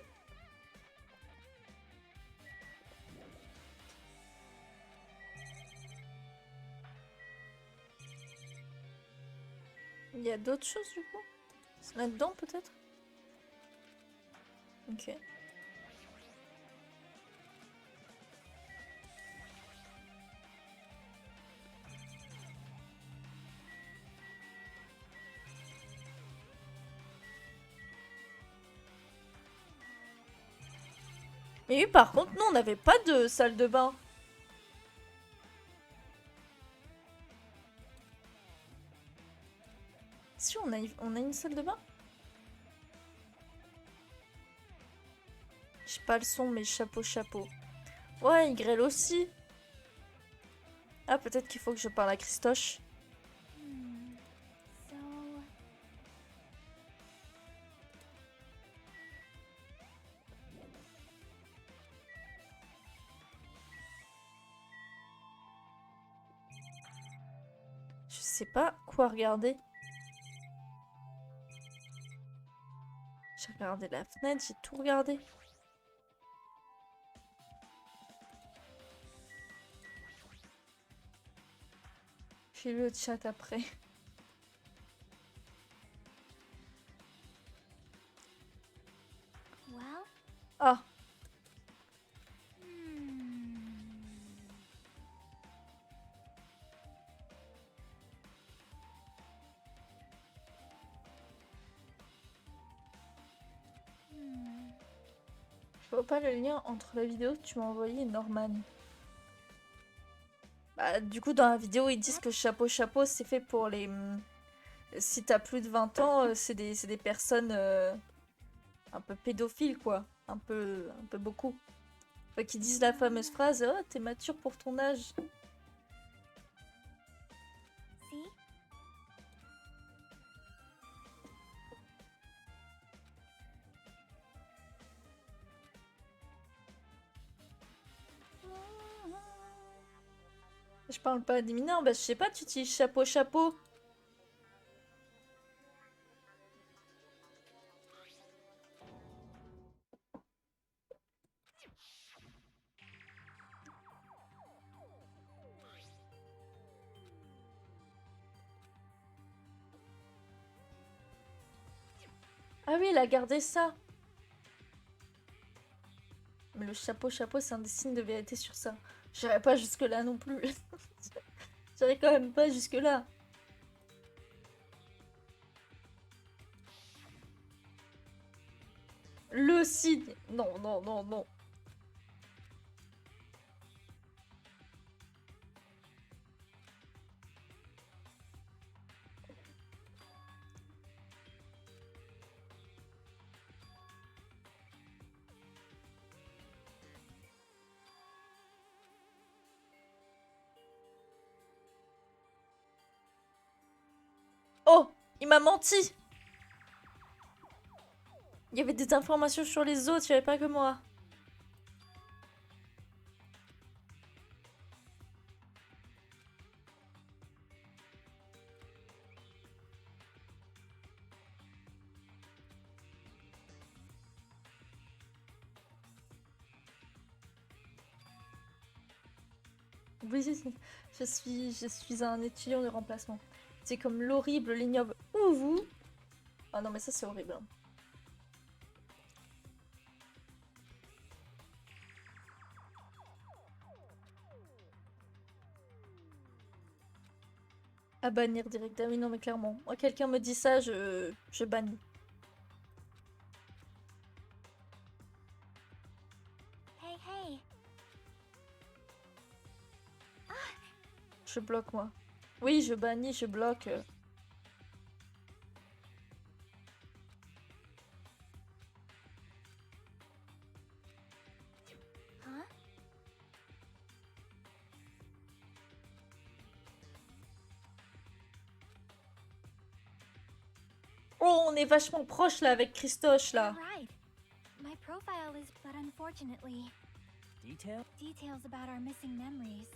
Il y a d'autres choses du coup? C'est là-dedans peut-être? Ok. Mais oui, par contre, nous, on n'avait pas de salle de bain. Si, on a une salle de bain. J'ai pas le son, mais chapeau. Ouais, il grêle aussi. Ah, peut-être qu'il faut que je parle à Christoche. So. Je sais pas quoi regarder. J'ai regardé la fenêtre, j'ai tout regardé. J'ai lu le chat après. Well. Ah, je vois pas le lien entre la vidéo que tu m'as envoyée et Norman. Bah, du coup, dans la vidéo, ils disent que chapeau, c'est fait pour les... Si t'as plus de 20 ans, c'est des personnes un peu pédophiles, quoi. Un peu beaucoup. Enfin, qui disent la fameuse phrase « Oh, t'es mature pour ton âge ». See? Je parle pas des mineurs, bah je sais pas, tu utilises chapeau. Ah oui, il a gardé ça. Mais le chapeau, c'est un des signes de vérité sur ça. J'irai pas jusque-là non plus. J'irai quand même pas jusque-là. Le signe. Non. Oh, il m'a menti. Il y avait des informations sur les autres, il n'y avait pas que moi. Oui, je suis un étudiant de remplacement. C'est comme l'horrible, l'ignoble ou vous. Ah non, mais ça c'est horrible. À bannir direct. Ah oui, non, mais clairement. Moi, quelqu'un me dit ça, je bannis. Hey, hey. Je bloque, moi. Oui, je bannis, je bloque. Huh? Oh, on est vachement proche, là, avec Christoche, là. You're right. My profile is, but unfortunately, Detail? details about our missing memories.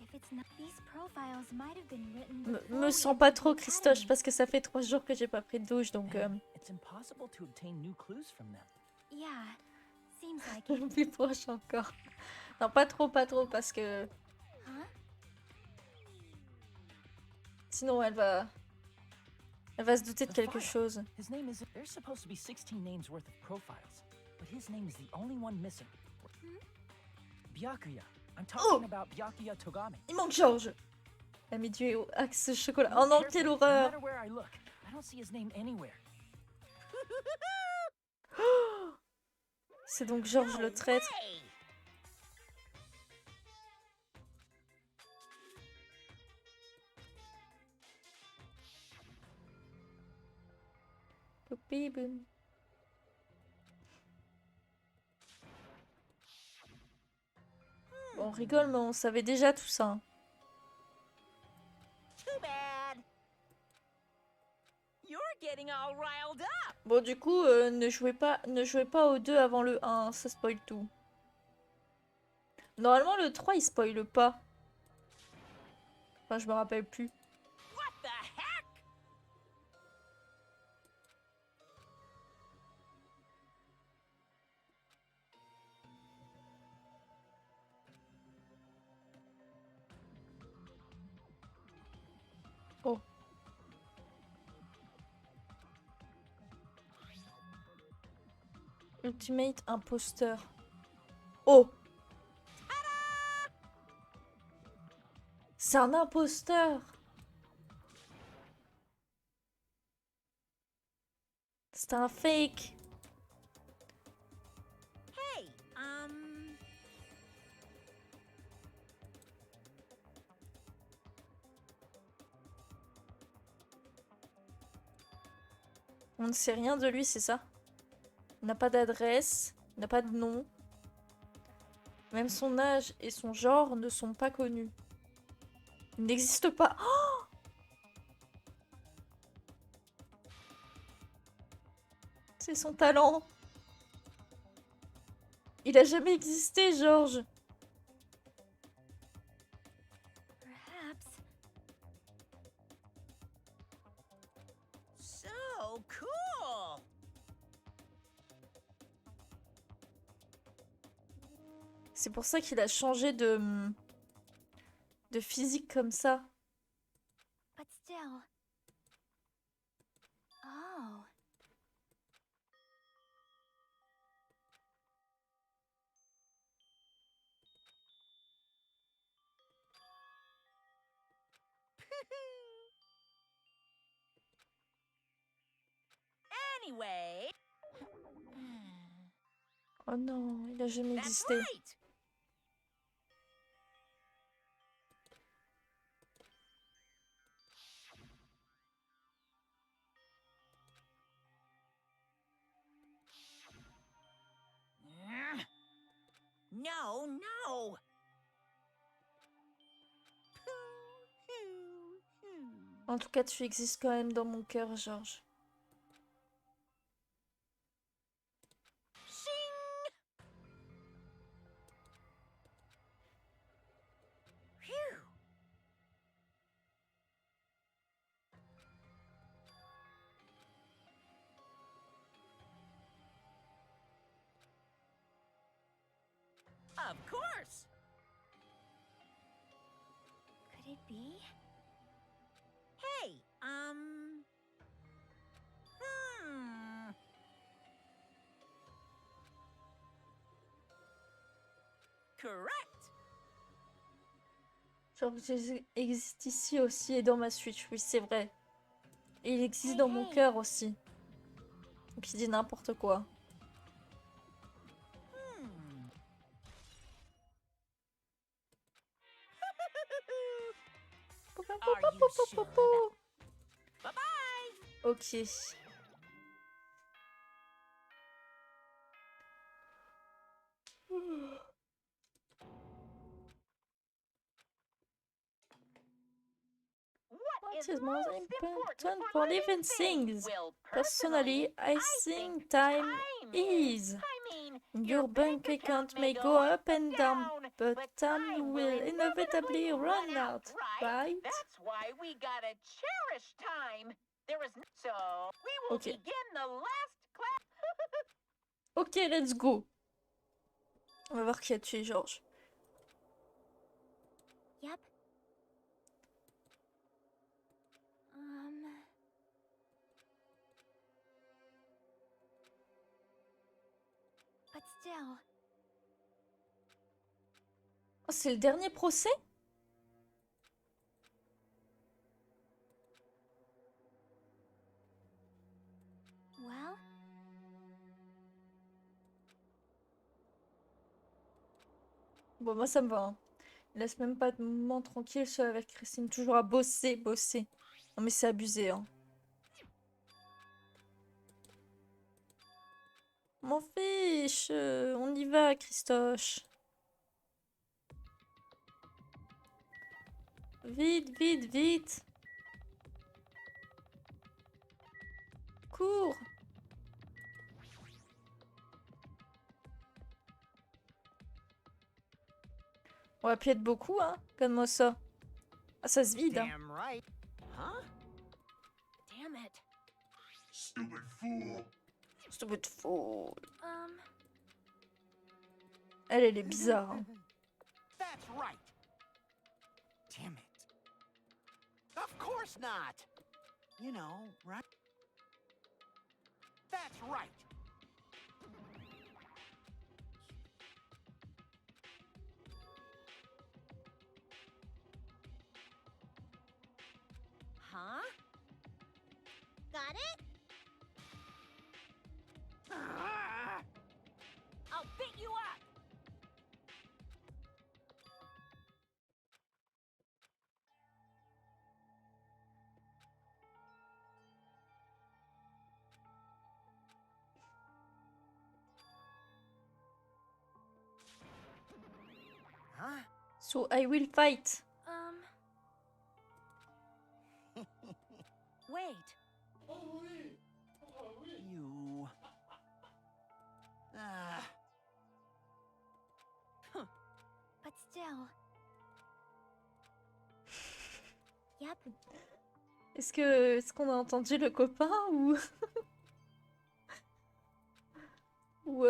If it's not, these profiles might have been written Me before we sens pas entered trop the Christoche, academy. parce que ça fait 3 jours que j'ai pas pris de douche, donc... And it's impossible to obtain new clues from them. Yeah, seems like it. plus proche encore. Non, pas trop, parce que... Huh? Sinon, elle va se douter de The quelque file. chose. His name is. There's supposed to be 16 names worth of profiles, but his name is the only one missing. Byakuya. I'm talking about Byakuya Togami. Il manque Georges. La mis du axe chocolat. Look Oh non, carefully. quelle No horreur. matter where I look, I don't see his name anywhere. C'est donc Georges le traître. Hey! Poupi boum. Bon, on rigole, mais on savait déjà tout ça. Hein. Too bad. You're getting all riled up. Bon, du coup, ne jouez pas au 2 avant le 1, ça spoil tout. Normalement, le 3, il spoil pas. Enfin, je me rappelle plus. What the heck? Oh. Ultimate imposteur. Oh. C'est un imposteur. C'est un fake. Hey, On ne sait rien de lui, c'est ça? Il n'a pas d'adresse, il n'a pas de nom. Même son âge et son genre ne sont pas connus. Il n'existe pas. Oh, c'est son talent. Il a jamais existé, Georges. Perhaps. so cool. C'est pour ça qu'il a changé de physique comme ça. But still. Oh. Anyway, Oh non, il a jamais that's existé. right. No, no. En tout cas, tu existes quand même dans mon cœur, Georges. Shing. Phew. Of course. Could it be? Hey, Correct. Genre, il existe ici aussi et dans ma Switch, oui, c'est vrai. Et il existe dans mon cœur aussi. Donc il dit n'importe quoi. Are you sure? Ok. What is most important for living things? Personally, I think time is. Your bank account may go up and down, but time will inevitably run out, right? That's why we gotta cherish time. There is so we will Okay. begin the last class. Ok, let's go. On va voir qui a tué Georges. Yep. But still. Oh, c'est le dernier procès? Well, Bon, moi ça me va. Hein. Il laisse même pas de moment tranquille seul avec Christine. Toujours à bosser, bosser. Non mais c'est abusé. Hein. M'en fiche. On y va, Christoche. Vite, vite, vite. Cours. On va pied de beaucoup, hein, comme ça. Ah, ça se vide, hein. Damn right. Huh? Damn it. Stupid fool. Elle est bizarre. Hein. That's right. Damn it. Of course not. You know, right? That's right. Huh? Got it? Ah! I'll beat you up. Huh? So I will fight. Wait. You. Ah. but still. Yep. Est-ce qu'on a entendu le copain ou ou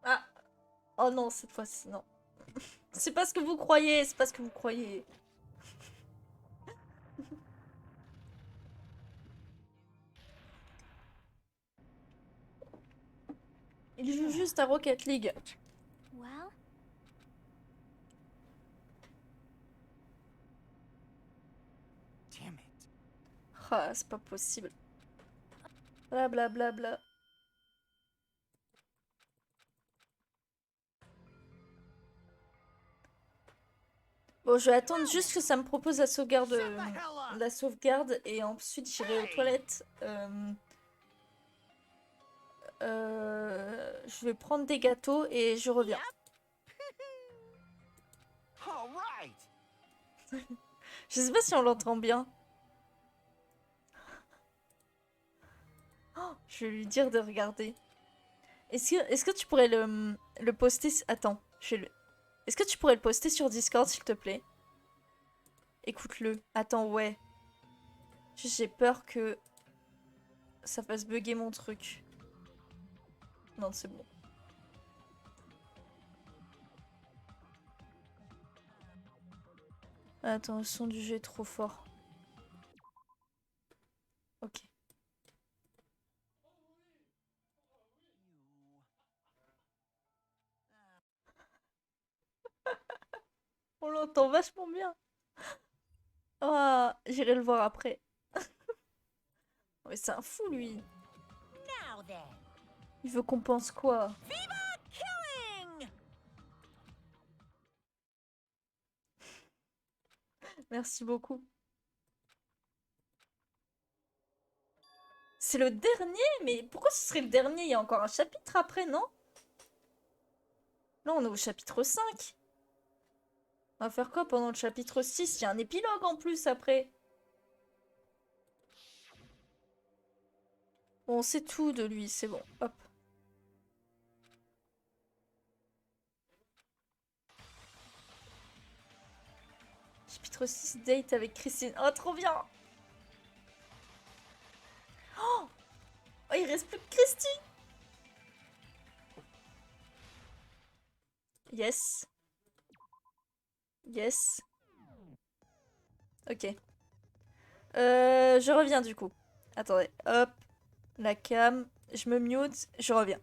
Ah. Oh non, cette fois-ci non. C'est pas ce que vous croyez, c'est pas ce que vous croyez. Il joue juste à Rocket League. Well, Damn it. Ah, c'est pas possible. Bla bla bla bla. Bon, je vais attendre juste que ça me propose la sauvegarde, Shut the hell up. la sauvegarde et ensuite j'irai aux toilettes. Je vais prendre des gâteaux et je reviens. All right. Je sais pas si on l'entend bien. Oh, je vais lui dire de regarder. Est-ce que tu pourrais le poster... Attends, est-ce que tu pourrais le poster sur Discord, s'il te plaît? Écoute-le. Attends, ouais. J'ai peur que ça fasse bugger mon truc. Non, c'est bon. Attends, le son du jeu est trop fort. Ok. On l'entend vachement bien. Oh, j'irai le voir après. Ouais, c'est un fou, lui. Now then, Il veut qu'on pense quoi? killing! Merci beaucoup. C'est le dernier? Mais pourquoi ce serait le dernier? Il y a encore un chapitre après, non? Là, on est au chapitre 5. On va faire quoi pendant le chapitre 6? Il y a un épilogue en plus après. Bon, on sait tout de lui, c'est bon. Hop. Chapitre 6, date avec Christine. Oh, trop bien! Oh, oh, il reste plus que Christine! Yes. Yes. Ok. Je reviens du coup. Attendez, hop. La cam. Je me mute, je reviens.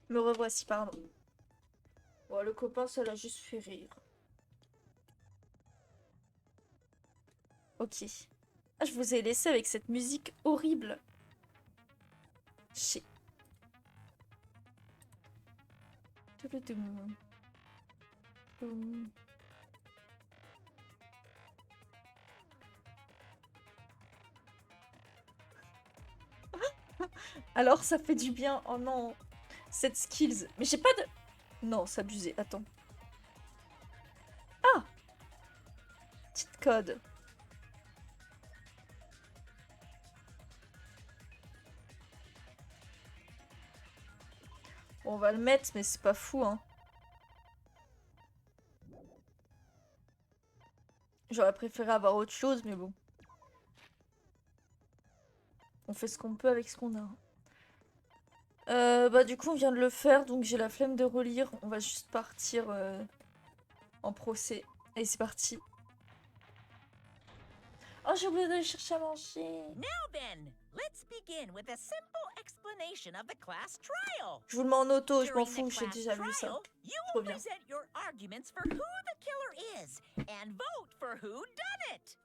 Me revoici, pardon. Bon, le copain, ça l'a juste fait rire. Ok. Ah, je vous ai laissé avec cette musique horrible. Chier. Touloudoum. Boum. Alors, ça fait du bien. Oh non. Cette skills. Mais j'ai pas de... Non, c'est abusé. Attends. Ah! Petite code. Bon, on va le mettre, mais c'est pas fou, hein. J'aurais préféré avoir autre chose, mais bon. On fait ce qu'on peut avec ce qu'on a. Bah du coup on vient de le faire, donc j'ai la flemme de relire. On va juste partir en procès. Allez, c'est parti. Oh, j'ai oublié d'aller chercher à manger. Now then, let's begin with a simple explanation of the class trial. Je vous le mets en auto, je m'en During fous, the j'ai class déjà vu ça. trial, you Trop will bien. present your arguments for who the killer is and vote for who done it.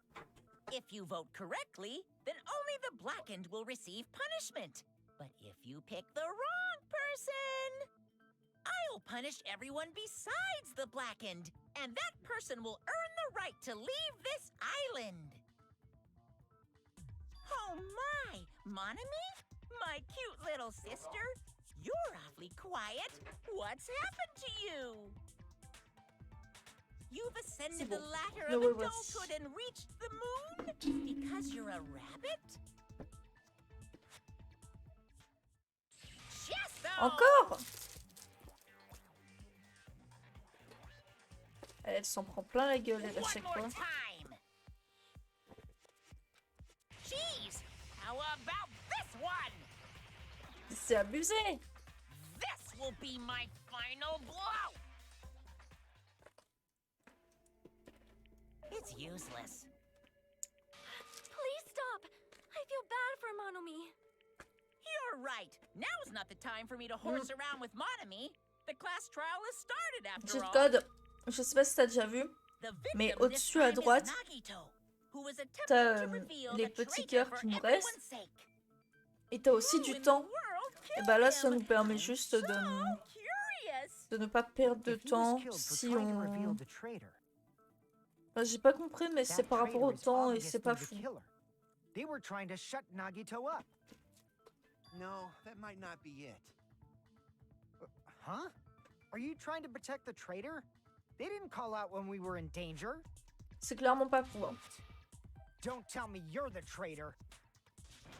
If you vote correctly, then only the blackened will receive punishment. But if you pick the wrong person, I'll punish everyone besides the blackened, and that person will earn the right to leave this island. Oh my, Monami? My cute little sister? You're awfully quiet. What's happened to you? You've ascended bon. the ladder Le of revoici. adulthood and reached the moon? Because you're a rabbit? Encore? Elle s'en prend plein la gueule, elle, à chaque fois. Time. Jeez, how about this one? C'est abusé! This will be my final blow. It's useless. Please stop. I feel bad for Monomi. You're right. Now's not the time for me to horse around with Monomi. The class trial has started after Cheat all. code, je sais pas si t'as déjà vu, The mais victim this au-dessus à time is droite, Nagito, who was attempting t'as to reveal les the petits traitor cœurs for qui nous everyone's restent, sake. et t'as aussi Who du in the temps. world Et killed bah là, ça him? nous permet I'm juste so de curious. ne pas perdre de If he was temps killed for si trying to on... reveal the traitor, Bah, j'ai pas compris, mais c'est that par rapport traitor au is temps et c'est obviously pas the fou. killer. They were trying to shut Nagito up. No, that might not be it. Huh? Are you trying to protect the traitor? They didn't call out when we were in danger. C'est clairement pas fou. Hein. Don't tell me you're the traitor.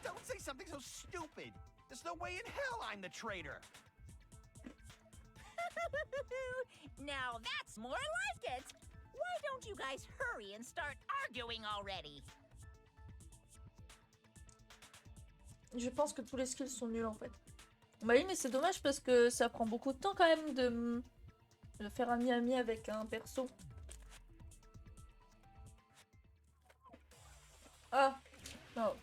Don't say something so stupid. There's no way in hell I'm the traitor. Now that's more like it. Why don't you guys hurry and start arguing already? Je pense que tous les skills sont nuls en fait. Bah oui, mais c'est dommage parce que ça prend beaucoup de temps quand même de faire ami-ami avec un perso. Ah, non.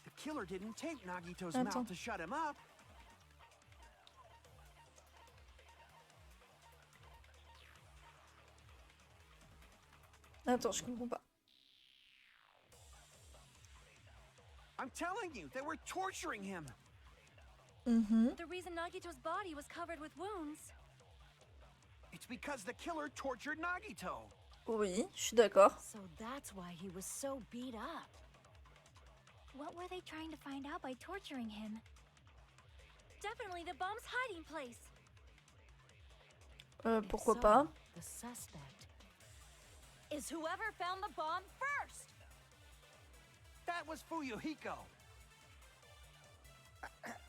The killer didn't take Nagito's Attends. mouth to shut him up. Attends, je comprends pas. I'm telling you, they were torturing him. The reason Nagito's body was covered with wounds. It's because the killer tortured Nagito. Oui, je suis d'accord. So that's why he was so beat up. What were they trying to find out by torturing him? Definitely the bomb's hiding place. Pourquoi So, pas? The suspect Is whoever found the bomb first. That was Fuyuhiko.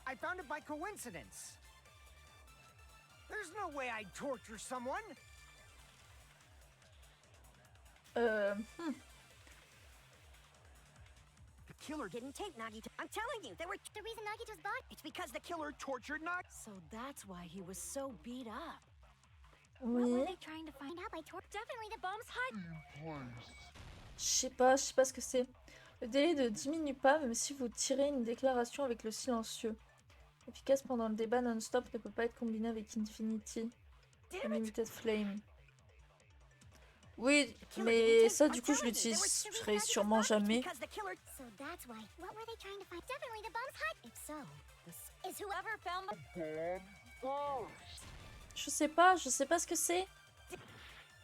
I found it by coincidence. There's no way I'd torture someone. The killer didn't take Nagito. I'm telling you, they were The reason Nagito's body. It's because the killer tortured Nagito. So that's why he was so beat up. What were Oui. they trying to find out by torture? Definitely the bomb's hiding. Je sais pas ce que c'est. Le délai ne diminue pas même si vous tirez une déclaration avec le silencieux. Efficace pendant le débat non-stop ne peut pas être combiné avec Infinity. Unlimited Flame. Oui, mais ça du coup je l'utiliserai sûrement jamais. Because the killer So that's why. What were they trying to find? Definitely the bomb's hiding. If so, is whoever found the. Je sais pas ce que c'est.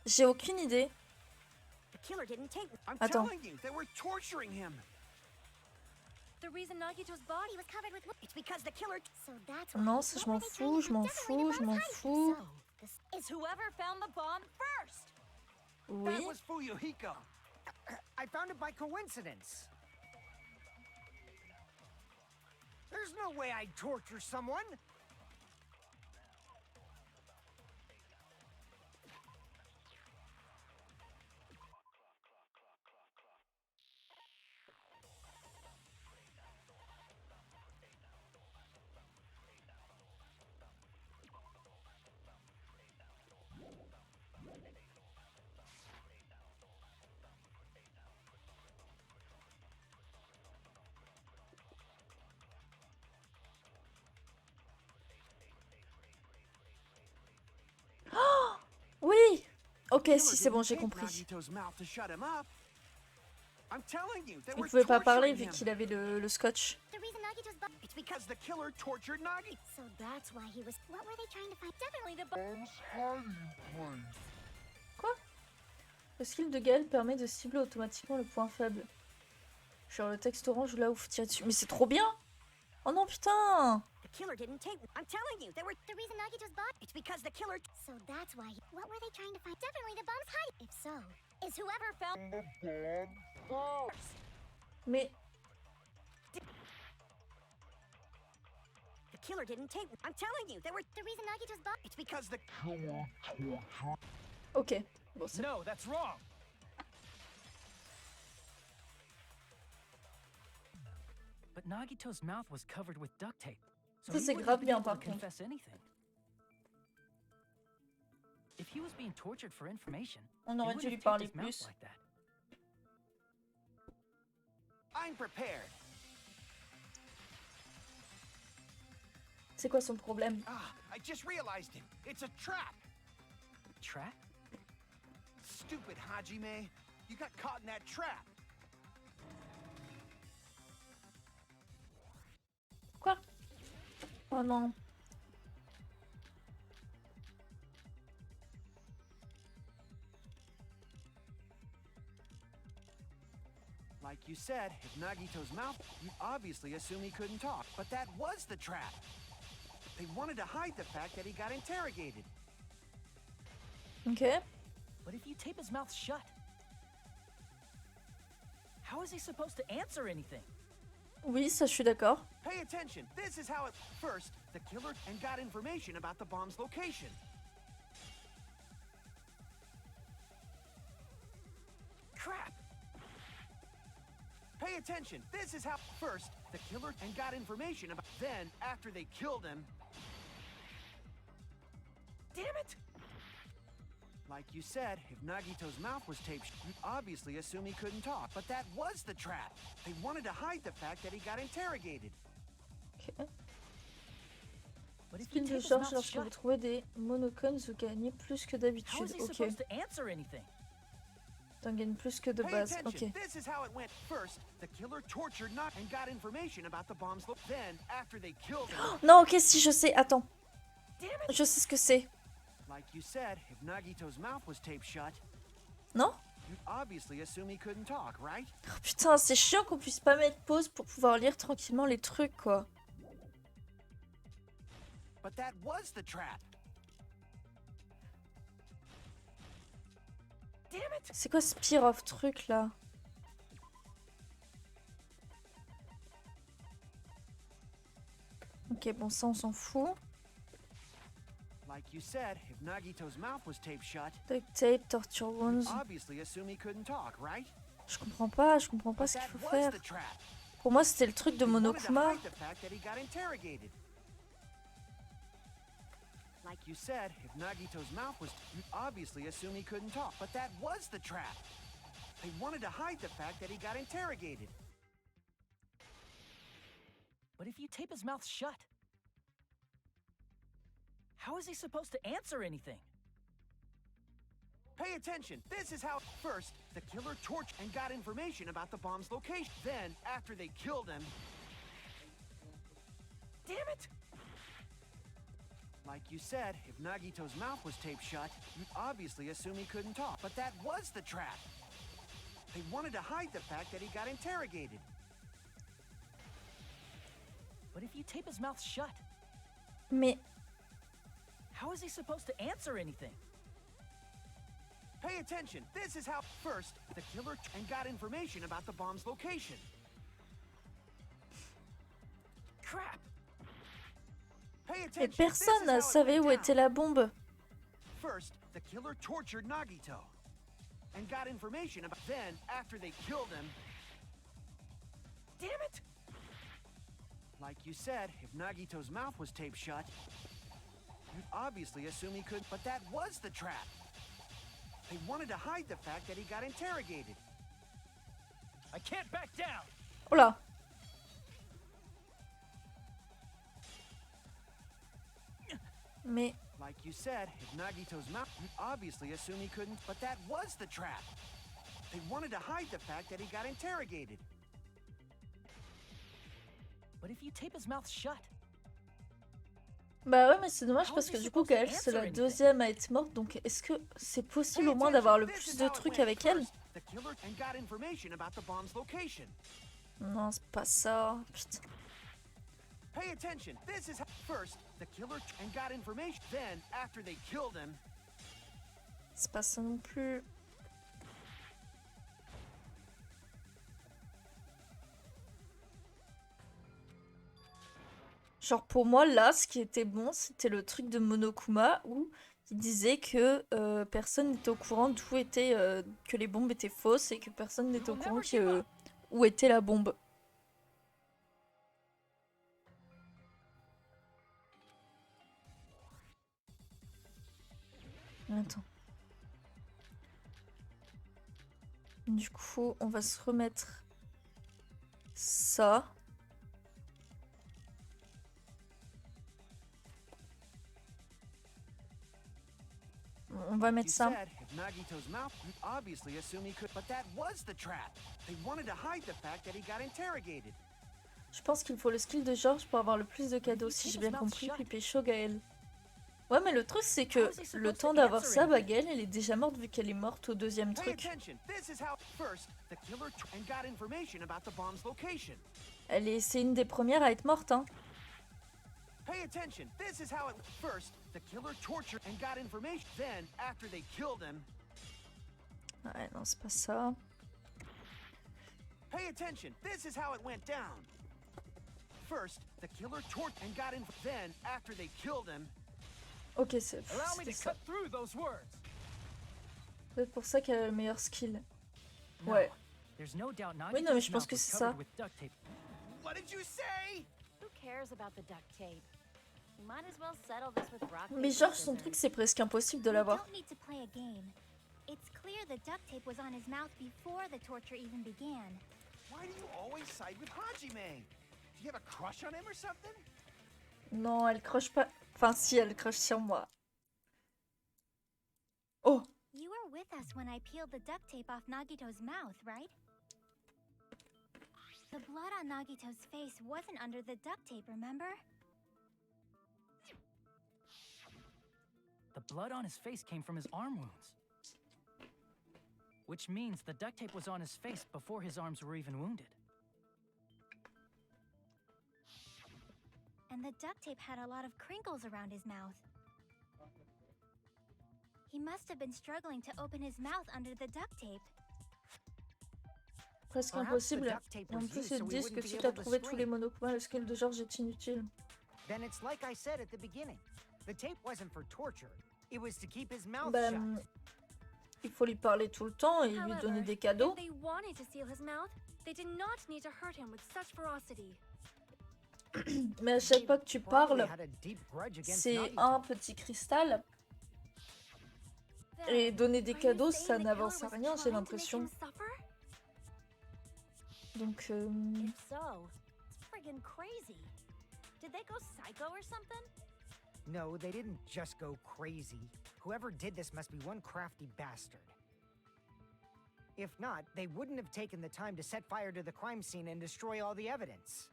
J'ai aucune idée. The killer didn't take I'm Attends. telling you, they were torturing him. The reason Nagito's body was covered with. It's because the killer So that's why. Non, ça je m'en fous, je m'en fous, je m'en fous. So, is whoever found the bomb first. Oui. That was Fuyuhiko. I found it by coincidence. There's no way I'd torture someone. Oui. Ok, Killer si c'est bon, didn't j'ai take compris. Nagito's mouth to shut him up. I'm telling you, they Il were pouvait pas parler torturing vu him. qu'il avait le scotch. The reason Nagito's body. It's because the killer tortured Nagito. So that's why he was. What were they trying to find? Definitely the bomb. Le skill de Gaël permet de cibler automatiquement le point faible. Genre le texte orange là où faut tirer dessus. Mais c'est trop bien! Oh non putain! The The killer didn't take. I'm telling you, they were. The reason Nagito's bought. It's because the killer. So that's why. What were they trying to find? Definitely the bomb's hiding. If so, is whoever found. Mais The killer didn't take. I'm telling you, they were. The reason Nagito's bought. It's because the. ok. Bon, c'est... No, that's wrong. But Nagito's mouth was covered with duct tape. So Ça, he c'est wouldn't grave have been bien, able to par contre. confess anything. If he was being tortured for information, On he aurait wouldn't dû lui have taped parler his mouth plus. like that. I'm prepared. C'est quoi son problème? Ah, I just realized it. It's a trap. Trap? Stupid Hajime. You got caught in that trap. Quoi? Oh non. Like you said, if Nagito's mouth, you'd obviously assume he couldn't talk. But that was the trap. They wanted to hide the fact that he got interrogated. Ok. But if you tape his mouth shut, how is he supposed to answer anything? Oui, ça je suis d'accord. Pay attention. This is how it... First, the killer and got information about the bomb's location. Crap! Pay attention. This is how... First, the killer and got information about... Then, after they killed him... Damn it! Like you said, if Nagito's mouth was taped, you'd obviously assume he couldn't talk. But that was the trap. They wanted to hide the fact that he got interrogated. Ok. But if you Spin tape de his charge mouth lorsque vous shut, trouvez des monocones, vous gagnez plus que how d'habitude. is he Ok. supposed to answer anything? T'en gagnes plus que de Pay base. attention. Ok. This is how it went. First, the killer tortured Nag and got information about the bomb's Then, after they killed him... Non, ok, si je sais. Attends. Damn it! Je sais ce que c'est. Like you said, if Nagito's mouth was taped shut, Non? you'd obviously assume he couldn't talk, right? Oh, putain, c'est chiant qu'on puisse pas mettre pause pour pouvoir lire tranquillement les trucs, quoi. But that was the trap. Damn it! C'est quoi ce pire of truc là? Ok, bon, ça on s'en fout. Like you said, if Nagito's mouth was taped shut, Duct tape, torture wounds. obviously assume he couldn't talk, right? Je comprends pas ce But qu'il that faut was faire. the trap. Pour moi, c'était le truc de They wanted to Monokuma. hide the fact that he got interrogated. Like you said, if Nagito's mouth was, you'd obviously assume he couldn't talk. But that was the trap. They wanted to hide the fact that he got interrogated. But if you tape his mouth shut, how is he supposed to answer anything? Pay attention. This is how... First, the killer tortured and got information about the bomb's location. Then, after they killed him... Damn it! Like you said, if Nagito's mouth was taped shut, you'd obviously assume he couldn't talk. But that was the trap. They wanted to hide the fact that he got interrogated. But if you tape his mouth shut, Mais how is he supposed to answer anything? Pay attention. This is how... First, the killer and got information about the bomb's location. Crap! Pay mais attention. personne This ne is how it savait went où down. était la bombe. First, the killer tortured Nagito and got information about... Then, after they killed him... Damn it! Like you said, if Nagito's mouth was taped shut, you'd obviously assume he could... But that was the trap. They wanted to hide the fact that he got interrogated. I can't back down! Oh là. Mais Like you said, if Nagito's mouth... You'd obviously assume he couldn't... But that was the trap. They wanted to hide the fact that he got interrogated. But if you tape his mouth shut, bah ouais, mais c'est dommage parce que du coup Gaëlle c'est la deuxième à être morte, donc est-ce que c'est possible au moins d'avoir le plus de trucs avec elle? The killer and got information about the bomb's location. Non, c'est pas ça. Putain. Pay attention. This is how first the killer and got information. Then after they killed him. C'est pas ça non plus. Genre pour moi là, ce qui était bon, c'était le truc de Monokuma où il disait que personne n'était au courant d'où était que les bombes étaient fausses et que personne n'était au courant où était la bombe. Attends. Du coup, on va se remettre ça. On va mettre ça. If Nagito's mouth, you'd obviously assume he could, but that was the trap. They wanted to hide the fact that he got interrogated. Je pense qu'il faut le skill de George pour avoir le plus de cadeaux, si j'ai bien compris, puis pécho Gaël. Ouais, mais le truc, c'est que le temps d'avoir ça, bah Gaël, elle est déjà morte vu qu'elle est morte au deuxième truc. C'est une des premières à être morte, hein. Pay attention. This is how it first the killer tortured and got information. Then after they killed him. Ouais, non, c'est pas ça. Pay attention. This is how it went down. First, the killer tortured and got in. Then after they killed him. Ok, c'était ça. C'est pour ça qu'elle a le meilleur skill. Ouais. Oui, non, mais je pense que c'est ça. What did you say? Who cares about the duct tape? We might as well settle this with rock. Mais George, son truc, c'est presque impossible de l'avoir. We don't need to play a game. It's clear the duct tape was on his mouth before the torture even began. Why do you always side with Hajime? Do you have a crush on him or something? Non, elle croche pas. Enfin, si, elle croche sur moi. Oh! You were with us when I peeled the duct tape off Nagito's mouth, right? The blood on Nagito's face wasn't under the duct tape, remember? The blood on his face came from his arm wounds. Which means the duct tape was on his face before his arms were even wounded. And the duct tape had a lot of crinkles around his mouth. He must have been struggling to open his mouth under the duct tape. Presque impossible. Et en plus, ils disent que si t'as trouvé tous les Monokuma, le skill de George est inutile. Then it's like I said at the beginning. The tape wasn't for torture. It was to keep his mouth Bah, shut. il faut lui parler tout le temps et lui donner des cadeaux. If they wanted to seal his mouth, they did not need to hurt him with such ferocity. Mais à chaque fois que tu parles, Had a deep grudge against c'est Nagito. un petit cristal. Et donner des cadeaux, ça n'avance à rien, j'ai l'impression. Donc, If so, it's friggin' crazy. Did they go psycho or something? No, they didn't just go crazy. Whoever did this must be one crafty bastard. If not, they wouldn't have taken the time to set fire to the crime scene and destroy all the evidence.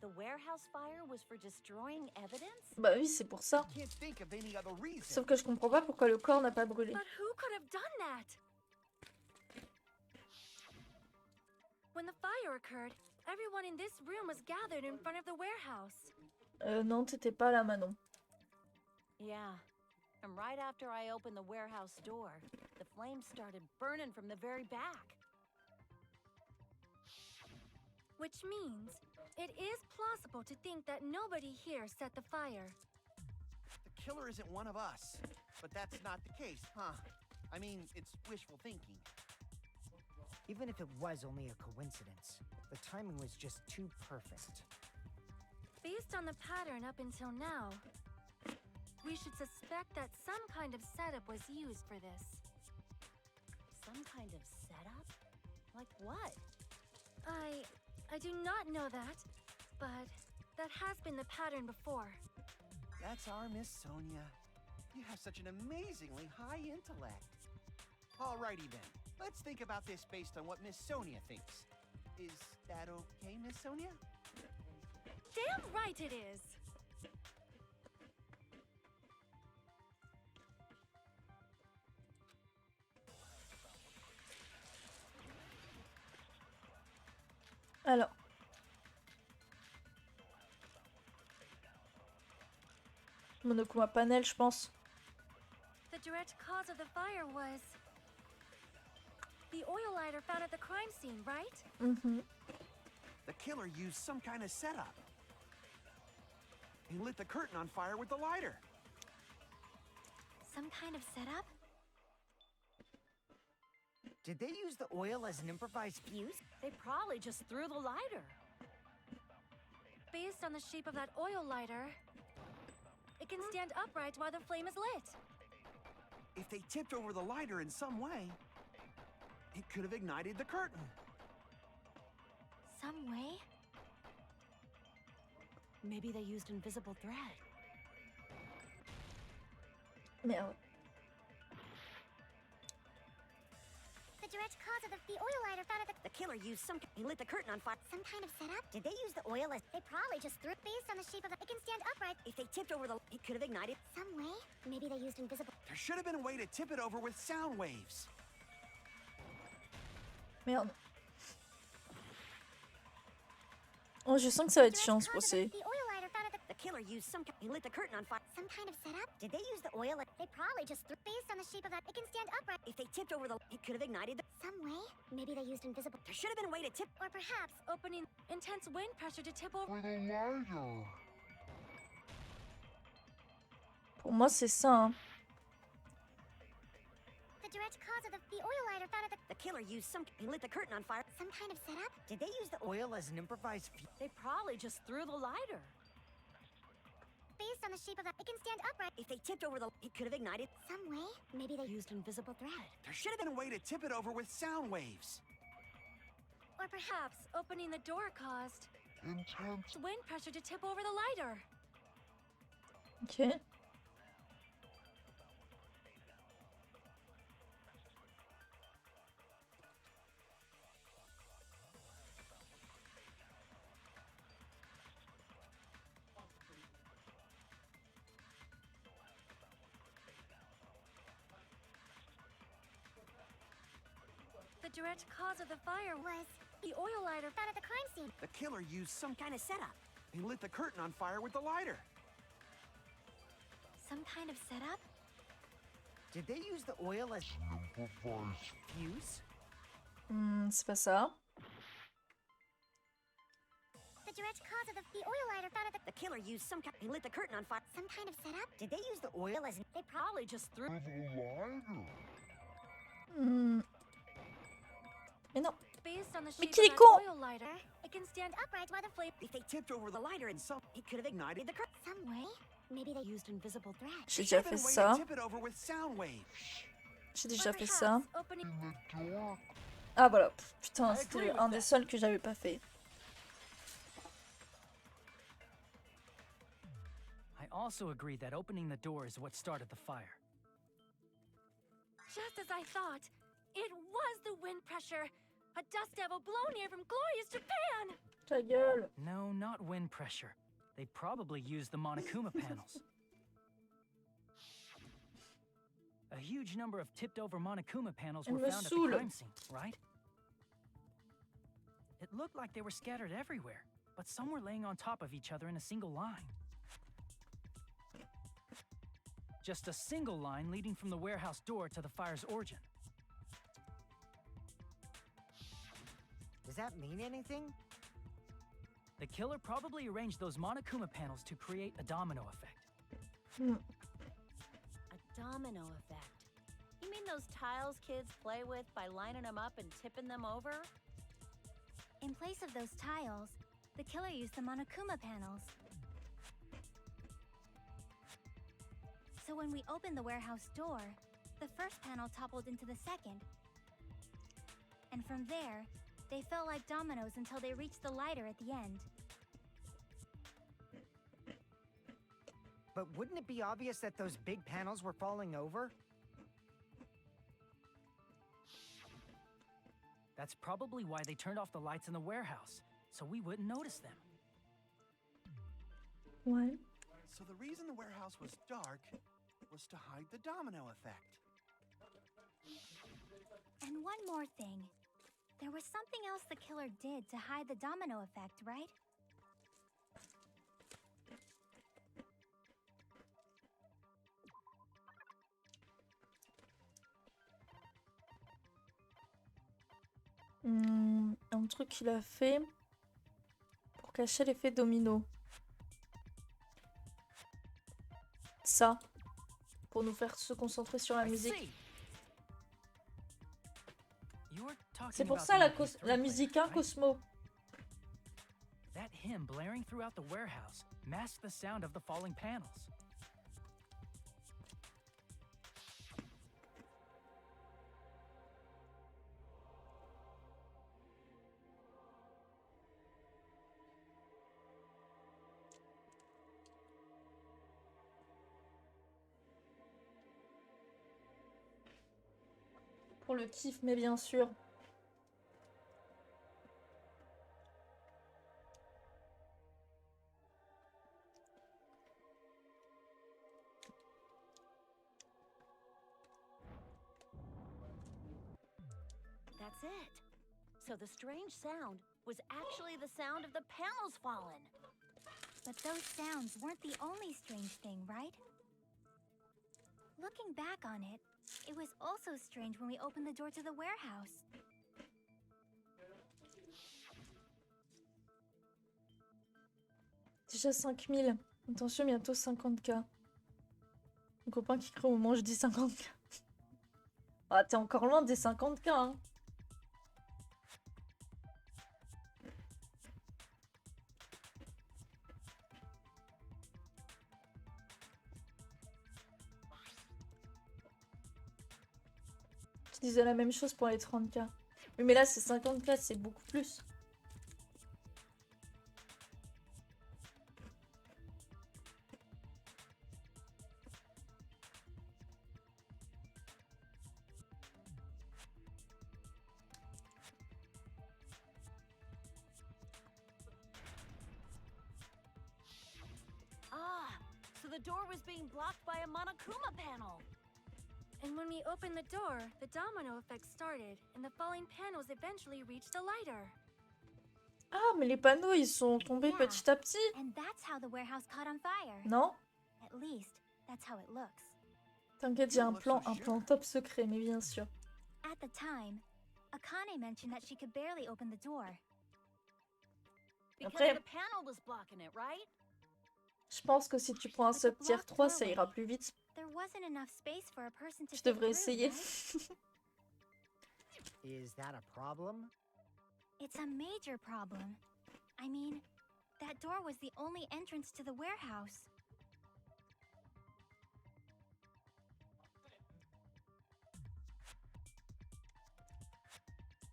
The warehouse fire was for destroying evidence? bah oui, c'est pour ça. Can't think of any other reason. Sauf que je comprends pas pourquoi le corps n'a pas brûlé. But who could have done that? When the fire occurred, everyone in this room was gathered in front of the warehouse. Non, t'étais pas là, Manon. Yeah. And right after I opened the warehouse door, the flames started burning from the very back. Which means it is plausible to think that nobody here set the fire. The killer isn't one of us. But that's not the case, huh? I mean, it's wishful thinking. Even if it was only a coincidence, the timing was just too perfect. Based on the pattern up until now, we should suspect that some kind of setup was used for this. Some kind of setup? Like what? I do not know that, but that has been the pattern before. That's our Miss Sonia. You have such an amazingly high intellect. Alrighty then. Let's think about this based on what Miss Sonia thinks. Is that okay, Miss Sonia? Damn right it is! Alors, Monokuma panel, je pense. The direct cause of the fire was the oil lighter found at the crime scene, right? Mhm. The killer used some kind of setup. He lit the curtain on fire with the lighter. Some kind of setup? Did they use the oil as an improvised fuse? They probably just threw the lighter. Based on the shape of that oil lighter, it can stand upright while the flame is lit. If they tipped over the lighter in some way, it could have ignited the curtain. Some way? Maybe they used invisible thread. Merde. The direct cause of the oil lighter found at The killer used some. He lit the curtain on fire. some kind of setup. Did they use the oil as they probably just threw it based on the shape of it can stand upright If they tipped over the, it could have ignited. some way? Maybe they used invisible. There should have been a way to tip it over with sound waves. Merde. Oh, je sens que ça va être chiant ce procès. The oil lighter found at The killer used some. He lit the curtain on fire. some kind of setup. Did they use the oil as they probably just threw based on the shape of it can stand upright If they tipped over the, it could have ignited. some way? Maybe they used invisible. There should have been a way to tip. Or perhaps opening intense wind pressure to tip over. Pour moi, c'est ça. Hein. The direct cause of the oil lighter found at The killer used some. He lit the curtain on fire. some kind of setup. Did they use the oil as an improvised fuse? They probably just threw the lighter. Based on the shape of it can stand upright If they tipped over the, it could have ignited. some way? Maybe they Used invisible thread. There should have been a way to tip it over with sound waves. Or perhaps opening the door caused intense wind pressure to tip over the lighter. Ok. The direct cause of the fire was the oil lighter found at the crime scene. The killer used some. Kind of setup. He lit the curtain on fire with the lighter. Some kind of setup? Did they use the oil as fuse? C'est pas ça. The direct cause of the oil lighter found at The killer used some. He lit the curtain on fire. some kind of setup. Did they use the oil as an They probably just threw. Hmm. Mais non. Based on the Mais shape qu'il of est that con! oil lighter, it can stand Upright while the flame If they tipped over the lighter in some, it could have ignited the curtain. some way? Maybe they Used invisible thread. J'ai There déjà should have fait been a way ça. to tip it over with sound waves. J'ai Or déjà fait perhaps ça. opening Ah voilà. Pff, putain, c'était un des seuls que j'avais pas fait. I also agree that opening the door is what started the fire. just as I thought. It was the wind pressure. A dust devil blown here from glorious Japan. Ta gueule. No, not wind pressure. They probably used the Monokuma panels. A huge number of tipped-over Monokuma panels were Elle me found at the saoule. crime scene, right? It looked like they were scattered everywhere, but some were laying on top of each other in a single line. Just a single line leading from the warehouse door to the fire's origin. Does that mean anything? The killer probably arranged those Monokuma panels to create a domino effect. Hmm. A domino effect. You mean those tiles kids play with by lining them up and tipping them over? In place of those tiles, the killer used the Monokuma panels. So when we opened the warehouse door, the first panel toppled into the second. And from there, they fell like dominoes until they reached the lighter at the end. But wouldn't it be obvious that those big panels were falling over? That's probably why they turned off the lights in the warehouse, so we wouldn't notice them. Ouais. So the reason the warehouse was dark was to hide the domino effect. And one more thing. There was something else the killer did to hide the domino effect, right? truc qu'il a fait pour cacher l'effet domino. Ça. Pour nous faire se concentrer sur la musique. C'est pour ça la musique, hein, Cosmo. That hymn blaring throughout the warehouse masked the sound of the falling panels. Pour le kiff, mais bien sûr. That's it. So the strange sound was actually the sound of the panels fallen. But those sounds weren't the only strange thing, right? Looking back on it, it was also strange when we opened the door to the warehouse. Déjà 5000. Attention, bientôt 50K. Mon copain qui crie au moment où je dis 50K. Ah, t'es encore loin des 50K, hein. Je disais la même chose pour les 30K. Oui, mais là, c'est 50K, c'est beaucoup plus. Ah, so the door was being blocked by a Monokuma panel. And when we opened the door, the domino effect started, and the falling panels eventually reached the lighter. Ah, mais les panneaux, ils sont tombés Yeah. petit à petit. And that's how the warehouse caught on fire. Non? At least, that's how it looks. T'inquiète, j'ai un plan top secret, mais bien sûr. At the time, Akane mentioned that she could barely open the door. Because Après- the panel was blocking it, right? Je pense que si tu prends un sub tier 3, ça ira plus vite. There wasn't enough space for a person to Je fit devrais through, essayer. right? Is that a problem? It's a major problem. I mean, that door was the only entrance to the warehouse.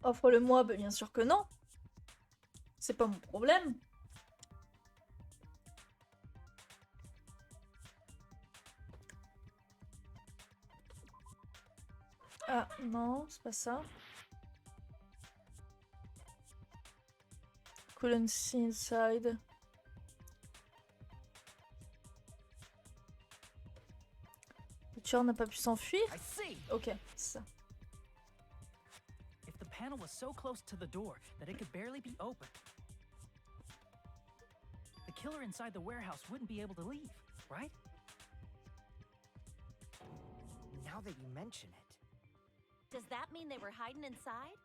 Offre-le-moi, bah, bien sûr que non. C'est pas mon problème. Ah, non, c'est pas ça. Couldn't see inside. Le tueur n'a pas pu s'enfuir? I see. Ok, c'est ça. If the panel was so close to the door that it could barely be opened, the killer inside the warehouse wouldn't be able to leave, right? Now that you mention it. Does that mean they were hiding inside?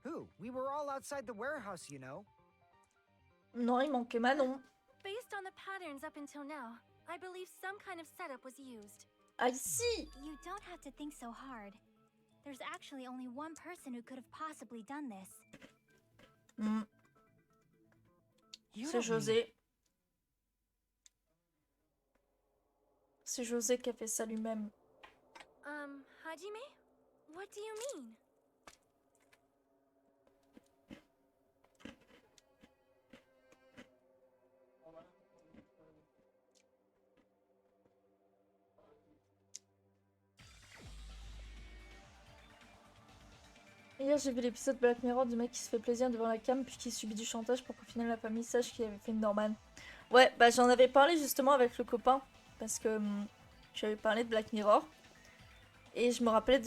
Who? We were all outside the warehouse, you know. Non, il manquait Manon. Based on the patterns up until now, I believe some kind of setup was used. Ah, ici! You don't have to think so hard. There's actually only one person who could have possibly done this. Hmm, You c'est don't mean- José. C'est José qui a fait ça lui-même. Hajime? What do you mean? Hier, j'ai vu l'épisode Black Mirror du mec qui se fait plaisir devant la cam puis qui subit du chantage pour qu'au final la famille sache qu'il avait fait une Norman. Ouais, bah j'en avais parlé justement avec le copain parce que j'avais parlé de Black Mirror et je me rappelais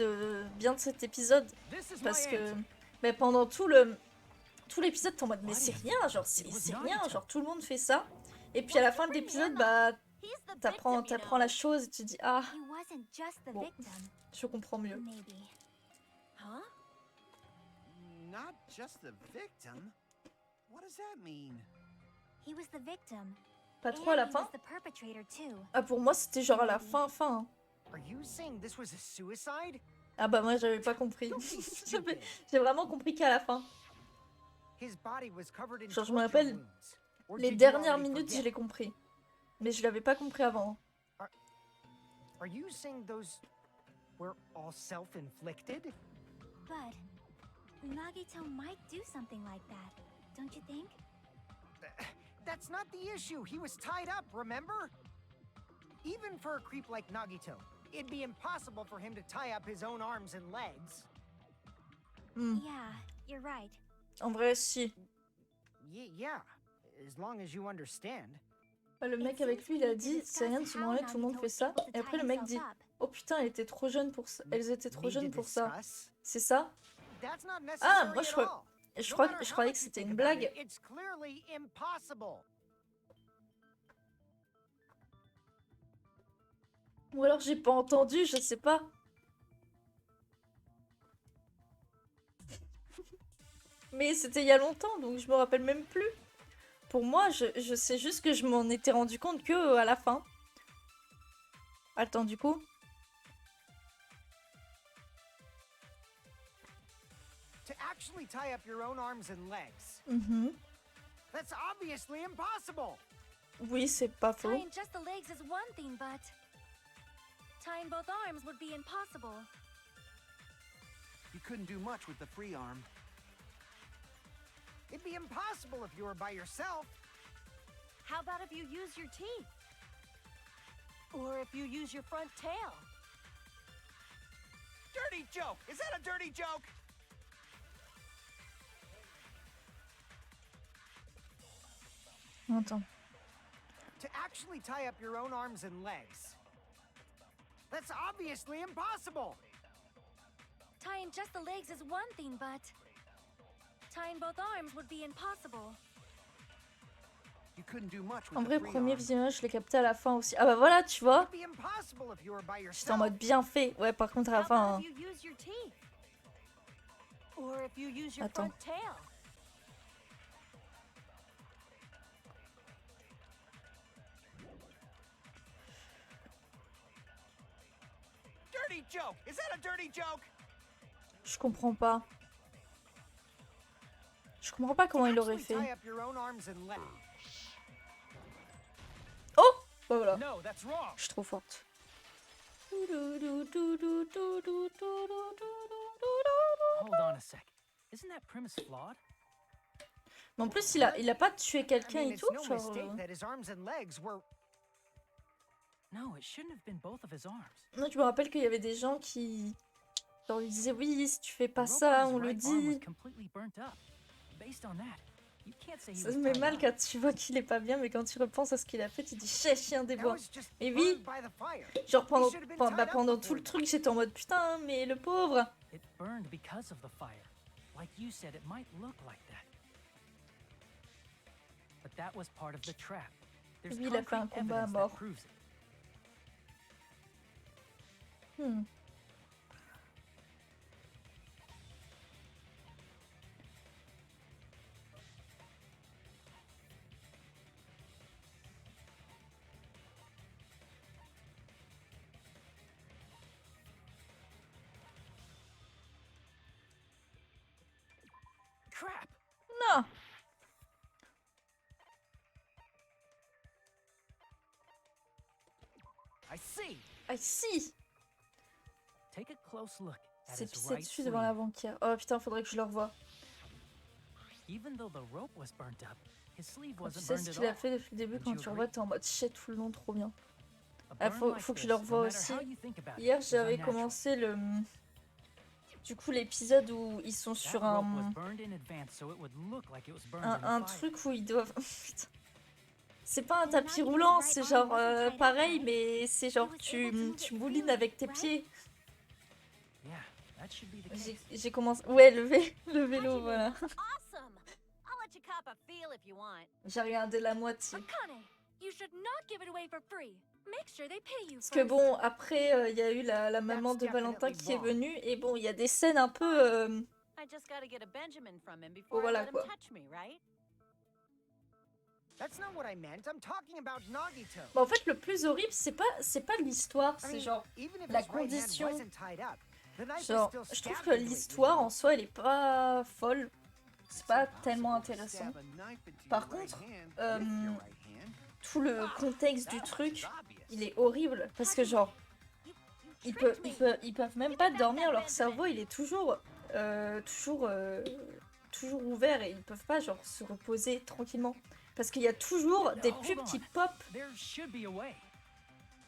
bien de cet épisode This is parce my que answer. mais pendant tout l'épisode t'es en mode mais c'est rien, genre c'est rien, genre tout le monde fait ça et puis à la fin de l'épisode bah He's the t'apprends victim, you t'apprends know. la chose et tu te dis ah He wasn't just the Bon. victim, je comprends mieux. maybe. Huh? Not just the victim? What does that mean? He was the victim. Pas trop à la And he fin? was the perpetrator too. Ah, pour moi, c'était genre à la fin. Are you saying this was a suicide? Ah bah moi, j'avais pas compris. J'ai vraiment compris qu'à la fin. His body was covered in Genre, je me torture rappelle, wounds. Or les did you dernières already minutes, je forget? l'ai compris. Mais je l'avais pas compris avant. Are you saying those were all self-inflicted? But Nagito might do something like that, don't you think? That's not the issue. He was tied up, remember? Even for a creep like Nagito, it'd be impossible for him to tie up his own arms and legs. Yeah, you're right. En vrai, si. Yeah, as long as you understand. Le mec avec lui, il a dit, c'est rien de se branler, tout le monde fait ça. Et après, le mec dit, oh putain, elle était trop jeune pour ça. Elles étaient trop jeunes pour ça. C'est ça? Ah, moi je croyais que c'était une blague. It's clearly impossible. Ou alors j'ai pas entendu, je sais pas. Mais c'était il y a longtemps, donc je me rappelle même plus. Pour moi, je sais juste que je m'en étais rendu compte que à la fin. Attends, du coup. To actually tie up your own arms and legs. That's obviously impossible. Oui, c'est pas faux. Tying just the legs is one thing, but tying both arms would be impossible. You couldn't do much with the free arm. It'd be impossible if you were by yourself. How about if you use your teeth? Or if you use your front tail? Dirty joke! Is that a dirty joke? Attends. To actually tie up your own arms and legs. That's obviously impossible. Tying just the legs is one thing, but tying both arms would be impossible. You couldn't do much En with vrai, the free premier arm. visionnage, je l'ai capté à la fin aussi. Ah bah voilà, tu vois. It'd be impossible if you were by J'étais en yourself. mode bien fait. Ouais, par contre, à la How fin. about if you use your teeth? Or if you use your Attends. front tail? Dirty joke! Is that a dirty joke? Je comprends pas. Je comprends pas comment il aurait Actually fait. tie up your own arms and legs. Oh bah voilà. No, that's wrong. Je suis trop forte. Hold on a sec. Isn't that premise flawed? Mais en plus, il a pas tué quelqu'un I mean, et it's tout. no Genre, mistake that his arms and legs were. No, it shouldn't have been both of his arms. Moi, je me rappelle qu'il y avait des gens qui. Genre, ils disaient oui, si tu fais pas The rope ça, on his on le right arm was dit. completely burnt up. Based on that, you can't say he Ça was me met tied mal up. quand tu vois qu'il est pas bien, mais quand tu repenses à ce qu'il a fait, tu dis chien des That bois. was just Mais oui, burned by the fire. genre pendant, He should have been tied up pendant before tout le that. truc, j'étais en mode putain, mais le pauvre. It burned because of the fire. Like you said, it might look like that. But that was part of the trap. There's Lui, il a fait un concrete combat à evidence mort. that proves it. Crap! Non. I see. Ah si. Take a close look at C'est his pissé right dessus devant la sleeve. banquière. Oh putain, faudrait que je le revoie. Even though the rope was burnt up, his sleeve Quand tu wasn't sais burned ce at qu'il a all. fait depuis le début, Don't quand you tu agree? revois, t'es en mode shit tout le long, trop bien. A Ah, burn faut like que je le this, revoie no matter aussi. how you think about it, Hier, is j'avais unnatural. commencé le. Du coup, l'épisode où ils sont That sur rope un. was burned in advance so it would look like it was burned in Un the fire. truc où ils doivent. Putain. C'est pas un tapis roulant, c'est genre pareil, mais c'est genre tu moulines avec tes pieds. Yeah, that should be the case. J'ai commencé. Ouais, le vélo, voilà. Awesome! I'll let you cop a feel if you want. J'ai regardé la moitié. Akane, you should not give it away for free. Make sure they pay you Parce que first. bon, après, il y a eu la maman de Valentin qui est venue, et bon, il y a des scènes un peu I just gotta get a Benjamin from him before Voilà, I let him quoi. touch me, right? That's not what I meant. I'm talking about Nagito. Bah, en fait, le plus horrible, c'est pas l'histoire, I c'est mean, genre even if la his right hand condition. wasn't tied up, the knife Genre, was still je trouve stabbed que into it, l'histoire you en soi, elle est pas folle. C'est pas tellement intéressant. Par contre, tout le contexte du truc, il est horrible. Parce que genre, ils peuvent même pas dormir, leur cerveau, il est toujours ouvert et ils peuvent pas genre se reposer tranquillement. Parce qu'il y a toujours des pubs qui pop. There should be a way.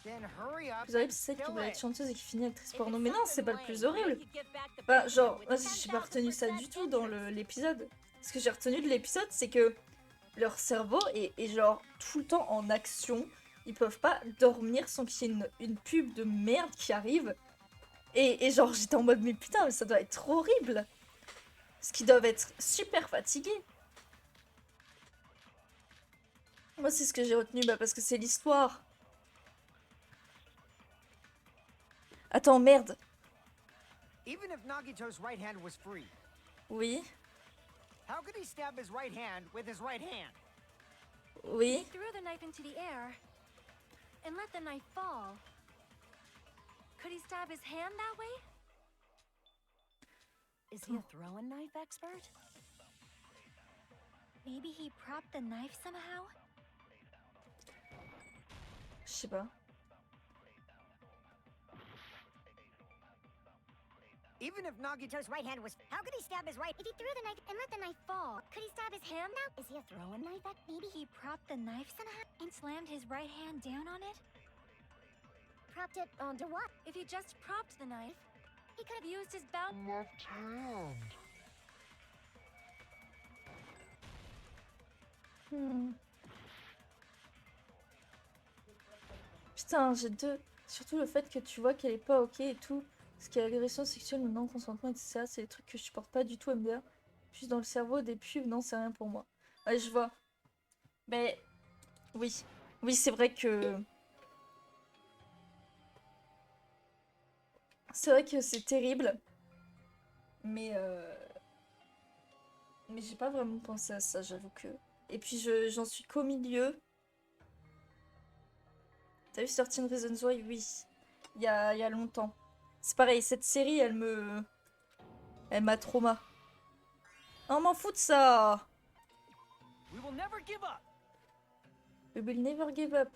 Then hurry up Plus horrible, and c'est celle qui kill voulait it. être chanteuse et qui finit actrice If porno. it's Mais non, c'est pas le something plus lame, we horrible. could get back the Bah, Benjamin genre, with moi, the j'ai pas retenu ça 10,000% du tout dans interest. l'épisode. Ce que j'ai retenu de l'épisode, c'est que leur cerveau est genre tout le temps en action. Ils peuvent pas dormir sans qu'il y ait une pub de merde qui arrive. Et genre, j'étais en mode, mais putain, mais ça doit être horrible. Parce qu'ils doivent être super fatigués. Moi, c'est ce que j'ai retenu, bah, parce que c'est l'histoire. Attends, merde. Even if Nagito's right hand was free, Oui, how could he stab his right hand with his right hand? oui. He threw the knife into the air and let the knife fall. Could he stab his hand that way? Is he a throwing knife expert? Maybe he propped the knife somehow? Je sais pas. Even if Nagito's right hand was, how could he stab his right? If he threw the knife and let the knife fall, could he stab his hand now? Is he a throwing knife? Maybe he propped the knife somehow and slammed his right hand down on it? Propped it onto what? If he just propped the knife, he could have used his left hand. Putain, j'ai deux. Surtout le fait que tu vois qu'elle est pas ok et tout. Ce qui est agression sexuelle, le non-consentement, etc. C'est des trucs que je supporte pas du tout, MDR. Puis dans le cerveau, des pubs, non, c'est rien pour moi. Ouais, je vois. Mais oui. Oui, c'est vrai que... C'est vrai que c'est terrible. Mais j'ai pas vraiment pensé à ça, j'avoue que... Et puis j'en suis qu'au milieu. T'as vu 13 Reasons Why? Oui. Il y a longtemps. C'est pareil, cette série, elle m'a trauma. On m'en fout de ça. We will never give up. We will never give up.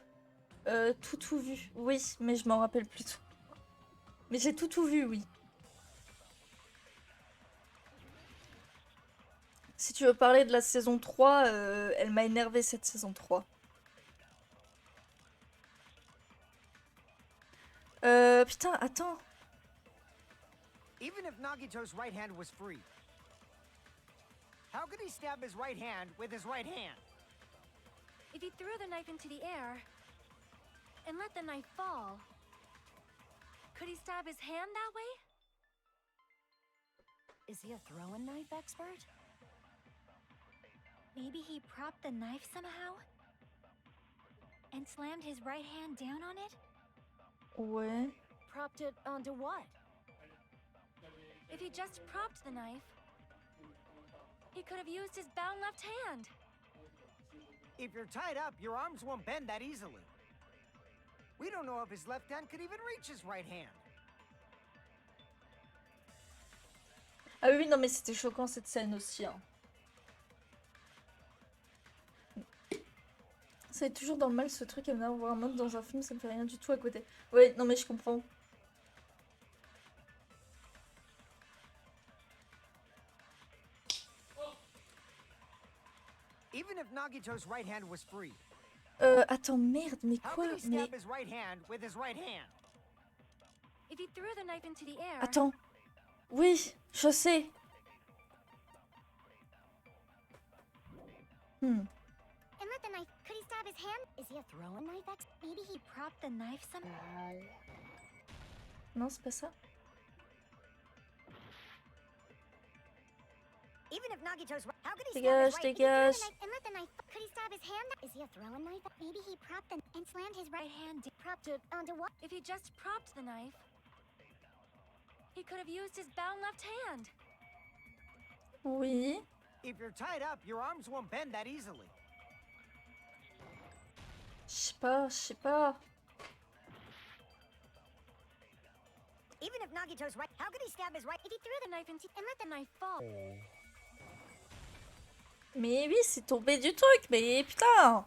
Tout vu. Oui, mais je m'en rappelle plus tout. Mais j'ai tout vu, oui. Si tu veux parler de la saison 3, elle m'a énervé cette saison 3. Putain, attends. Even if Nagito's right hand was free, how could he stab his right hand with his right hand? If he threw the knife into the air and let the knife fall, could he stab his hand that way? Is he a throwing knife expert? Maybe he propped the knife somehow and slammed his right hand down on it? Ouais. Propped it onto what? If he just propped the knife, he could have used his bound left hand. If you're tied up, your arms won't bend that easily. We don't know if his left hand could even reach his right hand. Ah oui, non mais c'était choquant cette scène aussi. Hein. Ça est toujours dans le mal ce truc, elle me voir un mode dans un film, ça me fait rien du tout à côté. Ouais, non mais je comprends. Even if Nagito's right hand was free, Attends, merde, mais how quoi? could he Mais... stab his right hand with his right hand? If he threw the knife into the air, Attends. Oui, je sais. And let the knife. Could he stab his hand? Is he a throwing knife expert? Maybe he propped the knife somehow. Non, c'est pas ça. Even if Nagito's right, how could he Dégage, stab his right? dégage. And let the knife. Could he stab his hand? Is he a throwing knife? Maybe he propped the and slammed his right hand. Propped it onto what? if he just propped the knife, he could have used his bound left hand. Oui. If you're tied up, your arms won't bend that easily. Je sais pas, je sais pas. Even if Nagito's right, how could he stab his right if he threw the knife into and let the knife fall? Mais oui, c'est tombé du truc, mais putain.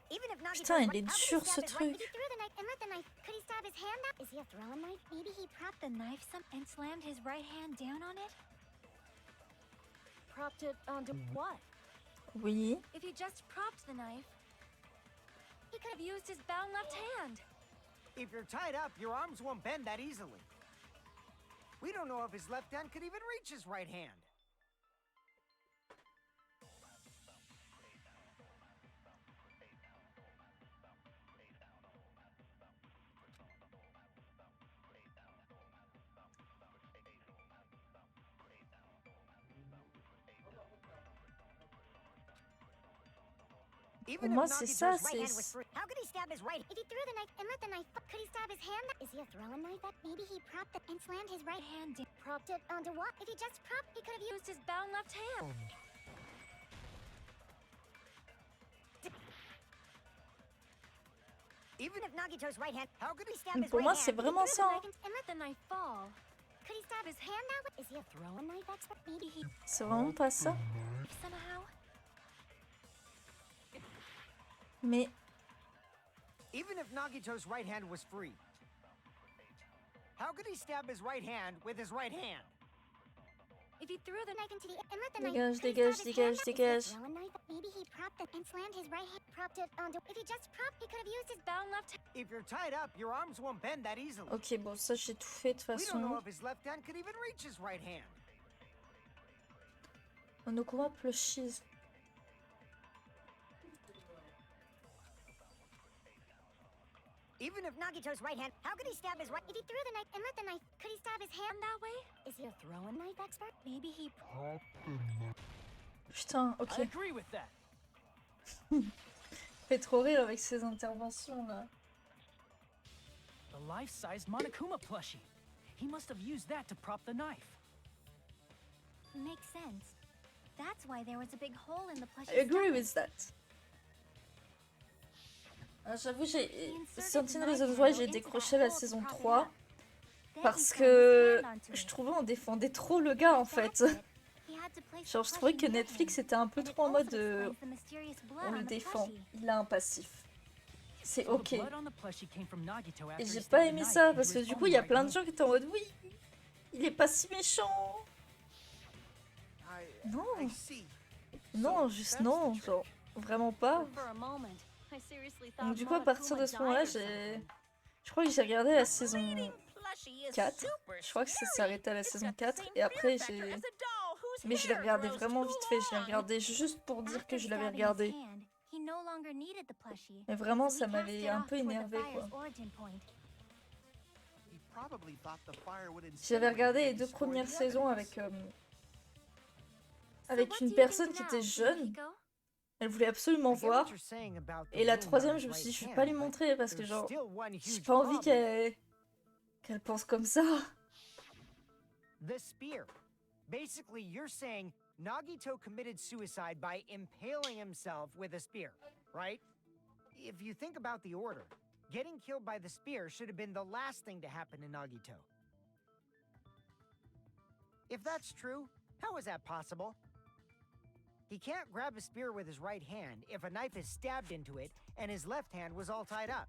Even if Nagito's Putain, il right, est how could he dur ce stab his right truc. if he threw the knife and let the knife? Could he stab his hand up? Is he a throwing knife? Maybe he propped the knife and slammed his right hand down on it? Propped it onto what? Oui. If he just propped the knife, he could have used his bound left hand. If you're tied up, your arms won't bend that easily. We don't know if his left hand could even reach his right hand. Pour moi, c'est ça, c'est... How could he stab his right if he threw the knife and let the knife? Could he stab his hand? Is he a throwing knife? That maybe he propped it and slammed his right hand down. Propped it onto what? If he just propped, he could have used his bound left hand. Even if Nagito's right hand, how could he stab his Pour right moi, hand? c'est vraiment ça. Hein. And let the knife fall. Could he stab his hand that way? Is he a throwing knife expert? Maybe he C'est vraiment pas ça. somehow. Mais... Even if Nagito's right hand was free, how could he stab his right hand with his right hand? If he threw the knife into the and let the Dégage, knife, could he dégage, stab his dégage, hand? dégage. Is he a throwing knife? Maybe he propped it and slammed his right hand. Propped it onto. If he just propped, he could have used his bound left hand. If you're tied up, your arms won't bend that easily. Ok, bon, ça, j'ai tout fait de toute We don't know façon. if his left hand could even reach his right hand. Donc, on va plushies. Even if Nagito's right hand, how could he stab his right? If he threw the knife and let the knife, could he stab his hand that way? Is he a throwing knife expert? Maybe he. Putain, I ok. agree with that. Fait trop rire avec ces interventions là. The life-sized Monokuma plushie. He must have used that to prop the knife. Makes sense. That's why there was a big hole in the plushie. I agree with that. J'avoue, j'ai Sentinel Reasons Why, j'ai décroché la saison 3 parce que je trouvais on défendait trop le gars en fait. Genre je trouvais que Netflix était un peu trop en mode on le défend, il a un passif. C'est ok. Et j'ai pas aimé ça parce que du coup il y a plein de gens qui étaient en mode oui, il est pas si méchant. Non, non, juste non, genre vraiment pas. Donc du coup à partir de ce moment-là, je crois que j'ai regardé la saison 4. Je crois que ça s'est arrêté à la saison 4 et après j'ai... Mais je l'ai regardé vraiment vite fait, je l'ai regardé juste pour dire que je l'avais regardé. Mais vraiment ça m'avait un peu énervé quoi. J'avais regardé les 2 premières saisons avec une personne qui était jeune. Elle voulait absolument voir. Et la 3e, je me suis dit, je vais pas lui montrer parce que genre, j'ai pas envie qu'elle pense comme ça. The spear. Basically, you're saying Nagito committed suicide by impaling himself with a spear, right? If you think about the order, getting killed by the spear should have been the last thing to happen to Nagito. If that's true, how is that possible? He can't grab a spear with his right hand if a knife is stabbed into it and his left hand was all tied up.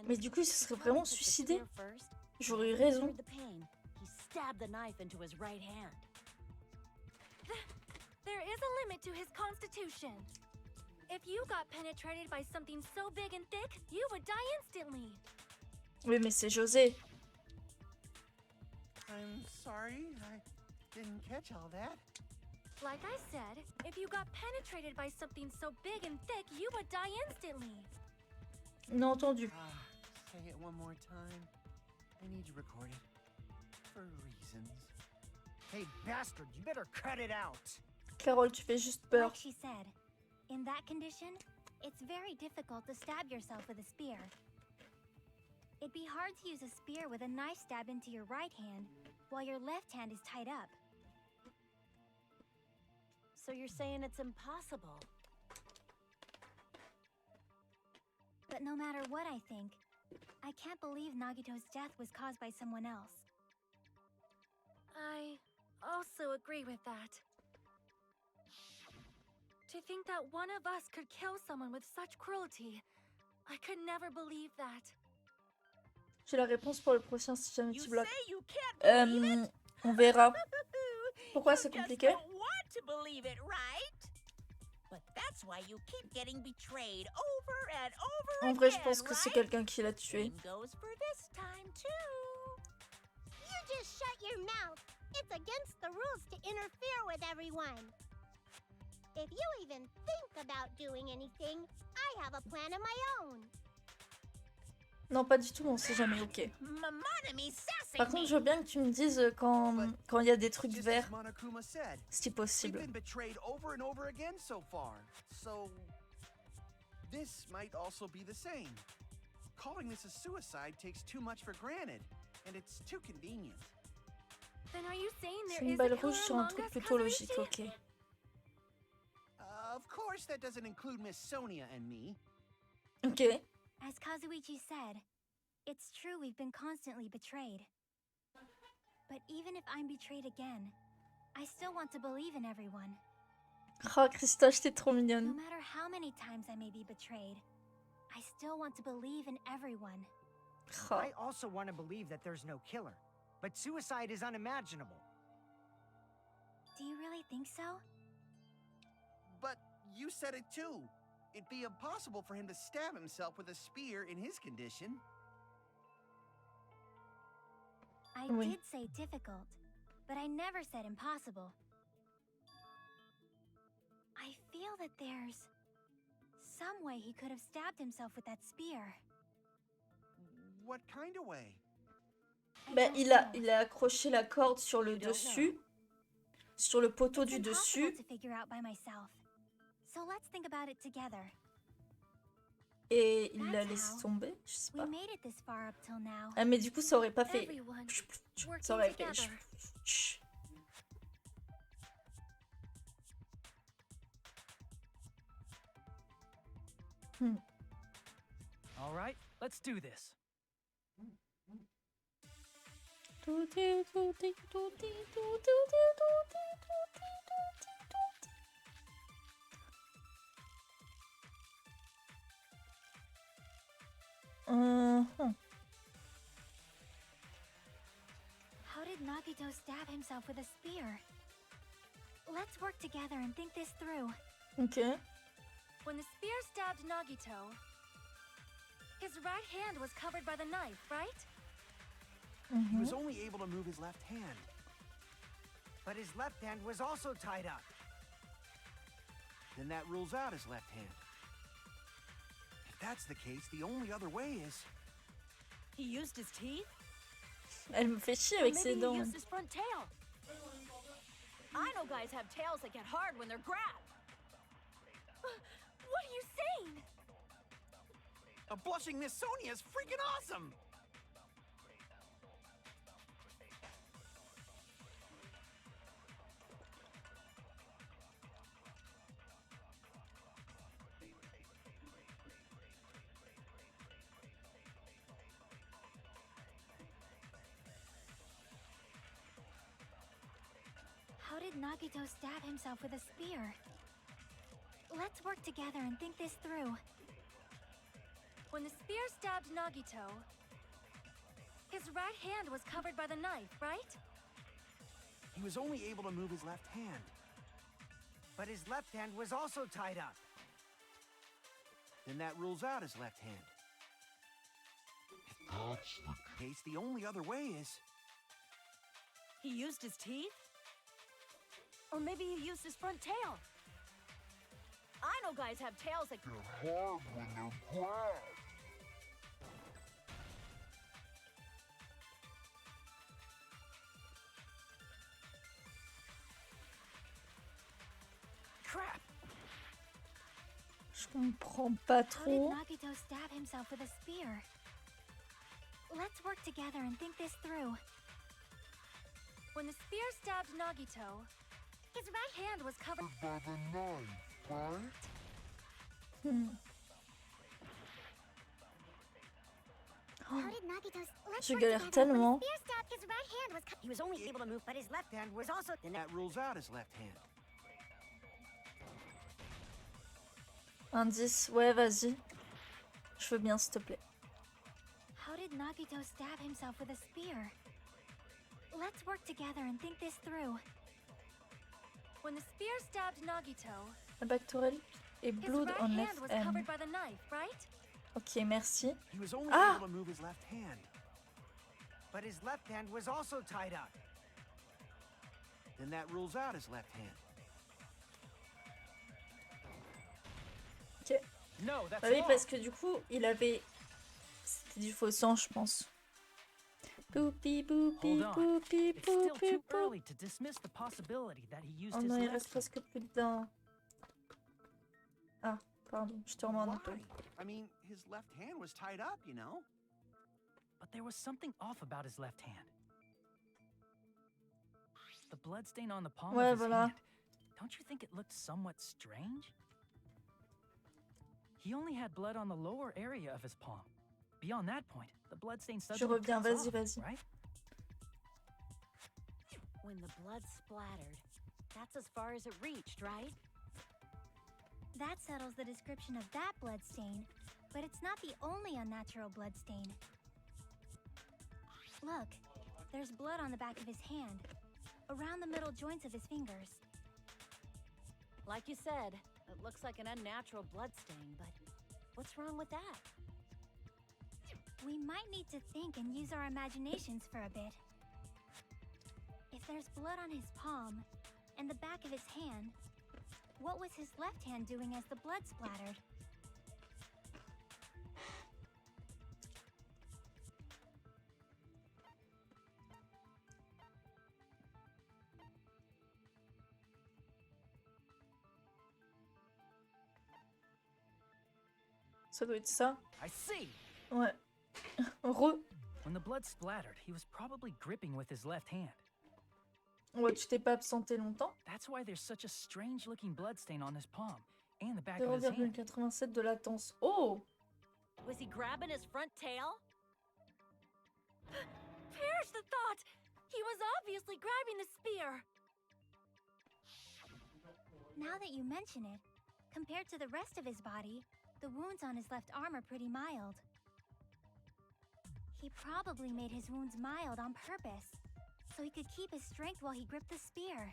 Mais du coup, il se serait vraiment suicidé. J'aurais eu raison. He stabbed the knife into his right hand. There is a limit to his constitution. If you got penetrated by something so big and thick, you would die instantly. Oui, mais c'est José. I'm sorry, I didn't catch all that. Like I said, if you got penetrated by something so big and thick, you would die instantly. Non entendu. Say it one more time. I need you recorded. For reasons. Hey, bastard, you better cut it out. Carole, tu fais juste peur. Like she said, in that condition, it's very difficult to stab yourself with a spear. It'd be hard to use a spear with a knife stab into your right hand, while your left hand is tied up. So you're saying it's impossible? But no matter what I think, I can't believe Nagito's death was caused by someone else. I also agree with that. To think that one of us could kill someone with such cruelty, I could never believe that. J'ai la réponse pour le prochain si jamais You tu bloques. say you can't believe it? On verra. Pourquoi You c'est just compliqué? don't want to believe it, right? But that's why you keep getting betrayed over and over En vrai, je again, pense que c'est right? quelqu'un qui l'a tué. Same goes for this time too. You just shut your mouth. It's against the rules to interfere with everyone. If you even think about doing anything, I have a plan of my own. Non, pas du tout, on sait jamais, ok. Monami sassing Par contre, me. je veux bien que tu me dises quand il y a des trucs Just as verts, Monokuma said, si we've possible. been betrayed over and over again so far. So this might also be the same. Calling this a suicide takes too much for granted, and it's too convenient. Then are you saying C'est there une is a balle killer rouge sur un among truc us, plutôt Kazuichi? logique, ok. Of course, that doesn't include Miss Sonia and me. Ok. As Kazuichi said, it's true we've been constantly betrayed. But even if I'm betrayed again, I still want to believe in everyone. Oh, Christophe, t'es trop No mignonne. matter how many times I may be betrayed, I still want to believe in everyone. Oh. I also want to believe that there's no killer, but suicide is unimaginable. Do you really think so? But you said it too. It'd be impossible for him to stab himself with a spear in his condition. I Oui. did say difficult, but I never said impossible. I feel that there's some way he could have stabbed himself with that spear. What kind of way? I Ben, don't il know. a accroché la corde sur le You don't dessus, sur le poteau It's du impossible dessus, to figure out by myself. So let's think about it together. et il l'a That's laissé how. tomber, je sais We pas. made it this far up till now. Ah, mais du coup, ça aurait pas fait... Everyone Ça working aurait fait... together. All right, let's do this. How did Nagito stab himself with a spear? Let's work together and think this through. Ok. When the spear stabbed Nagito, his right hand was covered by the knife, right? He was only able to move his left hand. But his left hand was also tied up. Then that rules out his left hand. If that's the case, the only other way is... He used his teeth? Elle me fait chier Or avec ses maybe he dents. used his front tail. I know guys have tails that get hard when they're grabbed. What are you saying? A blushing Miss Sonia is freaking awesome! How did Nagito stab himself with a spear? Let's work together and think this through. When the spear stabbed Nagito, his right hand was covered by the knife, right? He was only able to move his left hand. But his left hand was also tied up. Then that rules out his left hand. If that's the case, the only other way is... He used his teeth? Or maybe he used his front tail. I know guys have tails that get hard when they're grabbed. Crap! Je comprends pas How did trop. Nagito stab himself with a spear? Let's work together and think this through. When the spear stabbed Nagito, his right hand was covered by the knife, right? Oh, How did Nagito's left je work galère together? When tellement. the spear stabbed, his right hand was cut. He was only able to move, but his left hand was also... And that rules out his left hand. Indice, ouais, vas-y. Je veux bien, s'il te plaît. How did Nagito stab himself with a spear? Let's work together and think this through. when the spear stabbed Nagito. La bactérie et His blood right on hand was FM. covered by the knife, right? Ok, merci. He was only Ah! able to move his left hand. But his left hand was also tied up. Then that rules out his left hand. Ok. No, that's Ah oui, wrong. parce que du coup, il avait... C'était du faux sang, je pense. Poupi, poupi, Hold on. poupi, It's still poupi, too poupi. early to dismiss the possibility that he used Oh his non, il left reste hand. presque plus d'un... Ah, pardon, je te remets un peu. Why? I mean, his left hand was tied up, you know? But there was something off about his left hand. The bloodstain on the palm Ouais, of his voilà. hand. Don't you think it looked somewhat strange? He only had blood on the lower area of his palm. Beyond that point, the bloodstain Je suddenly reviens, cuts vas-y, off, vas-y. right? When the blood splattered, that's as far as it reached, right? That settles the description of that bloodstain, but it's not the only unnatural bloodstain. Look, there's blood on the back of his hand, around the middle joints of his fingers. Like you said, it looks like an unnatural bloodstain, but what's wrong with that? We might need to think and use our imaginations for a bit. If there's blood on his palm and the back of his hand, what was his left hand doing as the blood splattered? Ça doit être ça. I see. Ouais. Re. When the blood splattered, he was probably gripping with his left hand. Ouais, tu t'es pas absenté longtemps. That's why there's such a strange-looking bloodstain on his palm and the back of his hand. 0,87 de latence. Oh! Was he grabbing his front tail? Perish the thought! He was obviously grabbing the spear. Now that you mention it, compared to the rest of his body, the wounds on his left arm are pretty mild. He probably made his wounds mild on purpose, so he could keep his strength while he gripped the spear.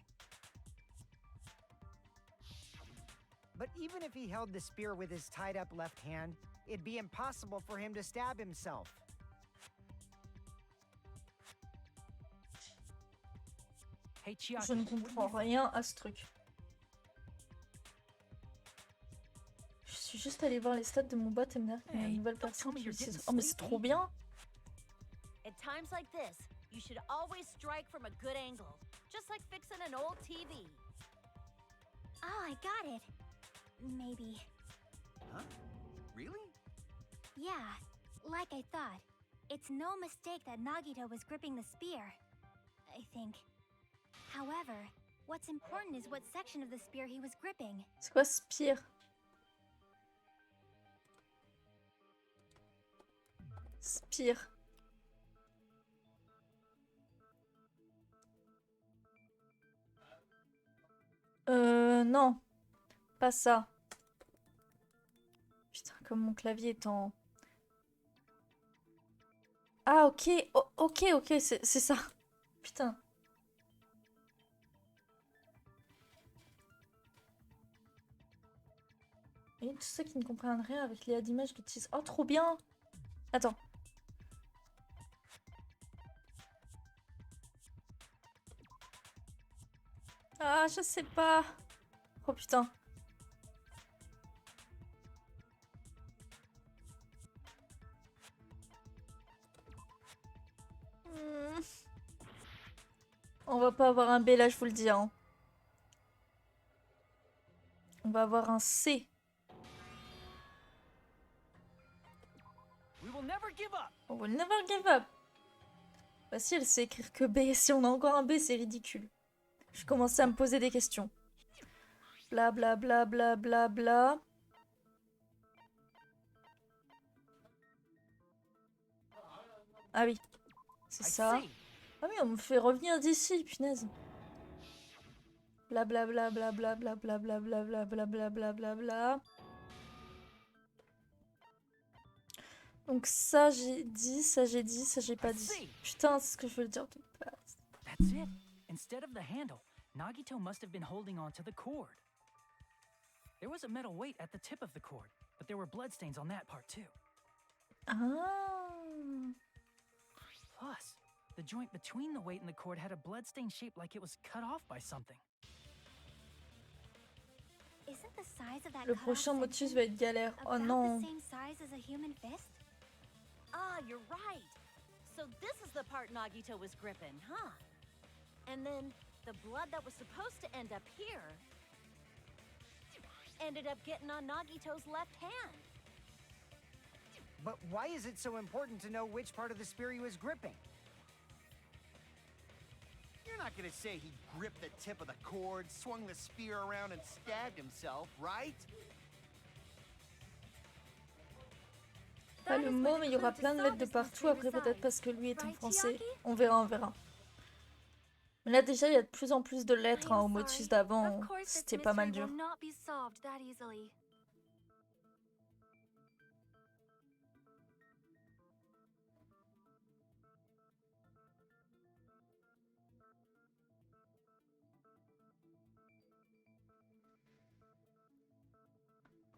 But even if he held the spear with his tied-up left hand, it'd be impossible for him to stab himself. Hey, Chiaki, Je ne what do you comprends think? rien à ce truc. Je suis juste allée voir les stats de mon bot et me dire qu'il y a une Hey, nouvelle don't personne tell me qui you're utilise. getting Oh, mais c'est sleepy. trop bien! At times like this, you should always strike from a good angle, just like fixing an old TV. Oh, I got it. Maybe. Huh? Really? Yeah, like I thought. It's no mistake that Nagito was gripping the spear. I think. However, what's important is what section of the spear he was gripping. C'est quoi Spire? Spire. Non. Pas ça. Putain, comme mon clavier est en... Ah, ok. Ok, c'est ça. Putain. Et tous ceux qui ne comprennent rien avec l'IA d'image qui utilisent... Oh, trop bien! Attends. Ah, je sais pas. Oh, putain. On va pas avoir un B là, je vous le dis. Hein. On va avoir un C. We will never give up. On will never give up. Bah si elle sait écrire que B, si on a encore un B, c'est ridicule. Je commençais à me poser des questions. Bla bla bla bla bla bla. Ah oui, c'est ça. Ah oui, on me fait revenir d'ici, punaise. Bla bla bla bla bla bla bla bla bla bla bla bla bla bla bla. Donc ça j'ai dit, ça j'ai dit, ça j'ai pas dit. Putain, c'est ce que je veux dire de base. That's it. Instead of the handle, Nagito must have been holding on to the cord. There was a metal weight at the tip of the cord, but there were bloodstains on that part too. Ah. Plus, the joint between the weight and the cord had a bloodstain shaped like it was cut off by something. Isn't the size of that Le cut-off prochain motus section va être galère. Oh about non. the same size as a human fist? Ah, you're right. So this is the part Nagito was gripping, huh? And then the blood that was supposed to end up here ended up getting on Nagito's left hand. But why is it so important to know which part of the spear he was gripping? You're not gonna say he gripped the tip of the cord, swung the spear around, and stabbed himself, right? Pas le mot, mais il y aura plein de lettres de partout. Après, peut-être parce que lui est en français. On verra, on verra. Mais là, déjà, il y a de plus en plus de lettres hein, au motus d'avant. C'était pas mal dur.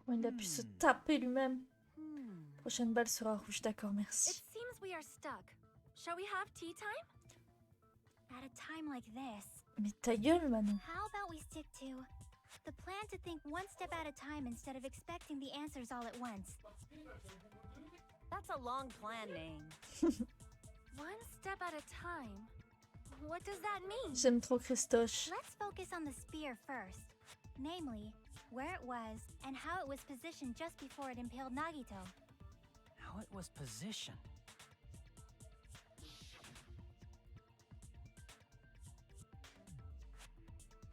Comment il a pu se taper lui-même. Prochaine balle sera rouge, d'accord, merci. It seems we are stuck. Shall we have tea time? At a time like this, Mais ta gueule, Manon. how about we stick to the plan to think one step at a time instead of expecting the answers all at once? That's a long plan name. One step at a time. What does that mean? J'aime trop Christoche. Let's focus on the spear first. Namely, where it was and how it was positioned just before it impaled Nagito. How it was positioned.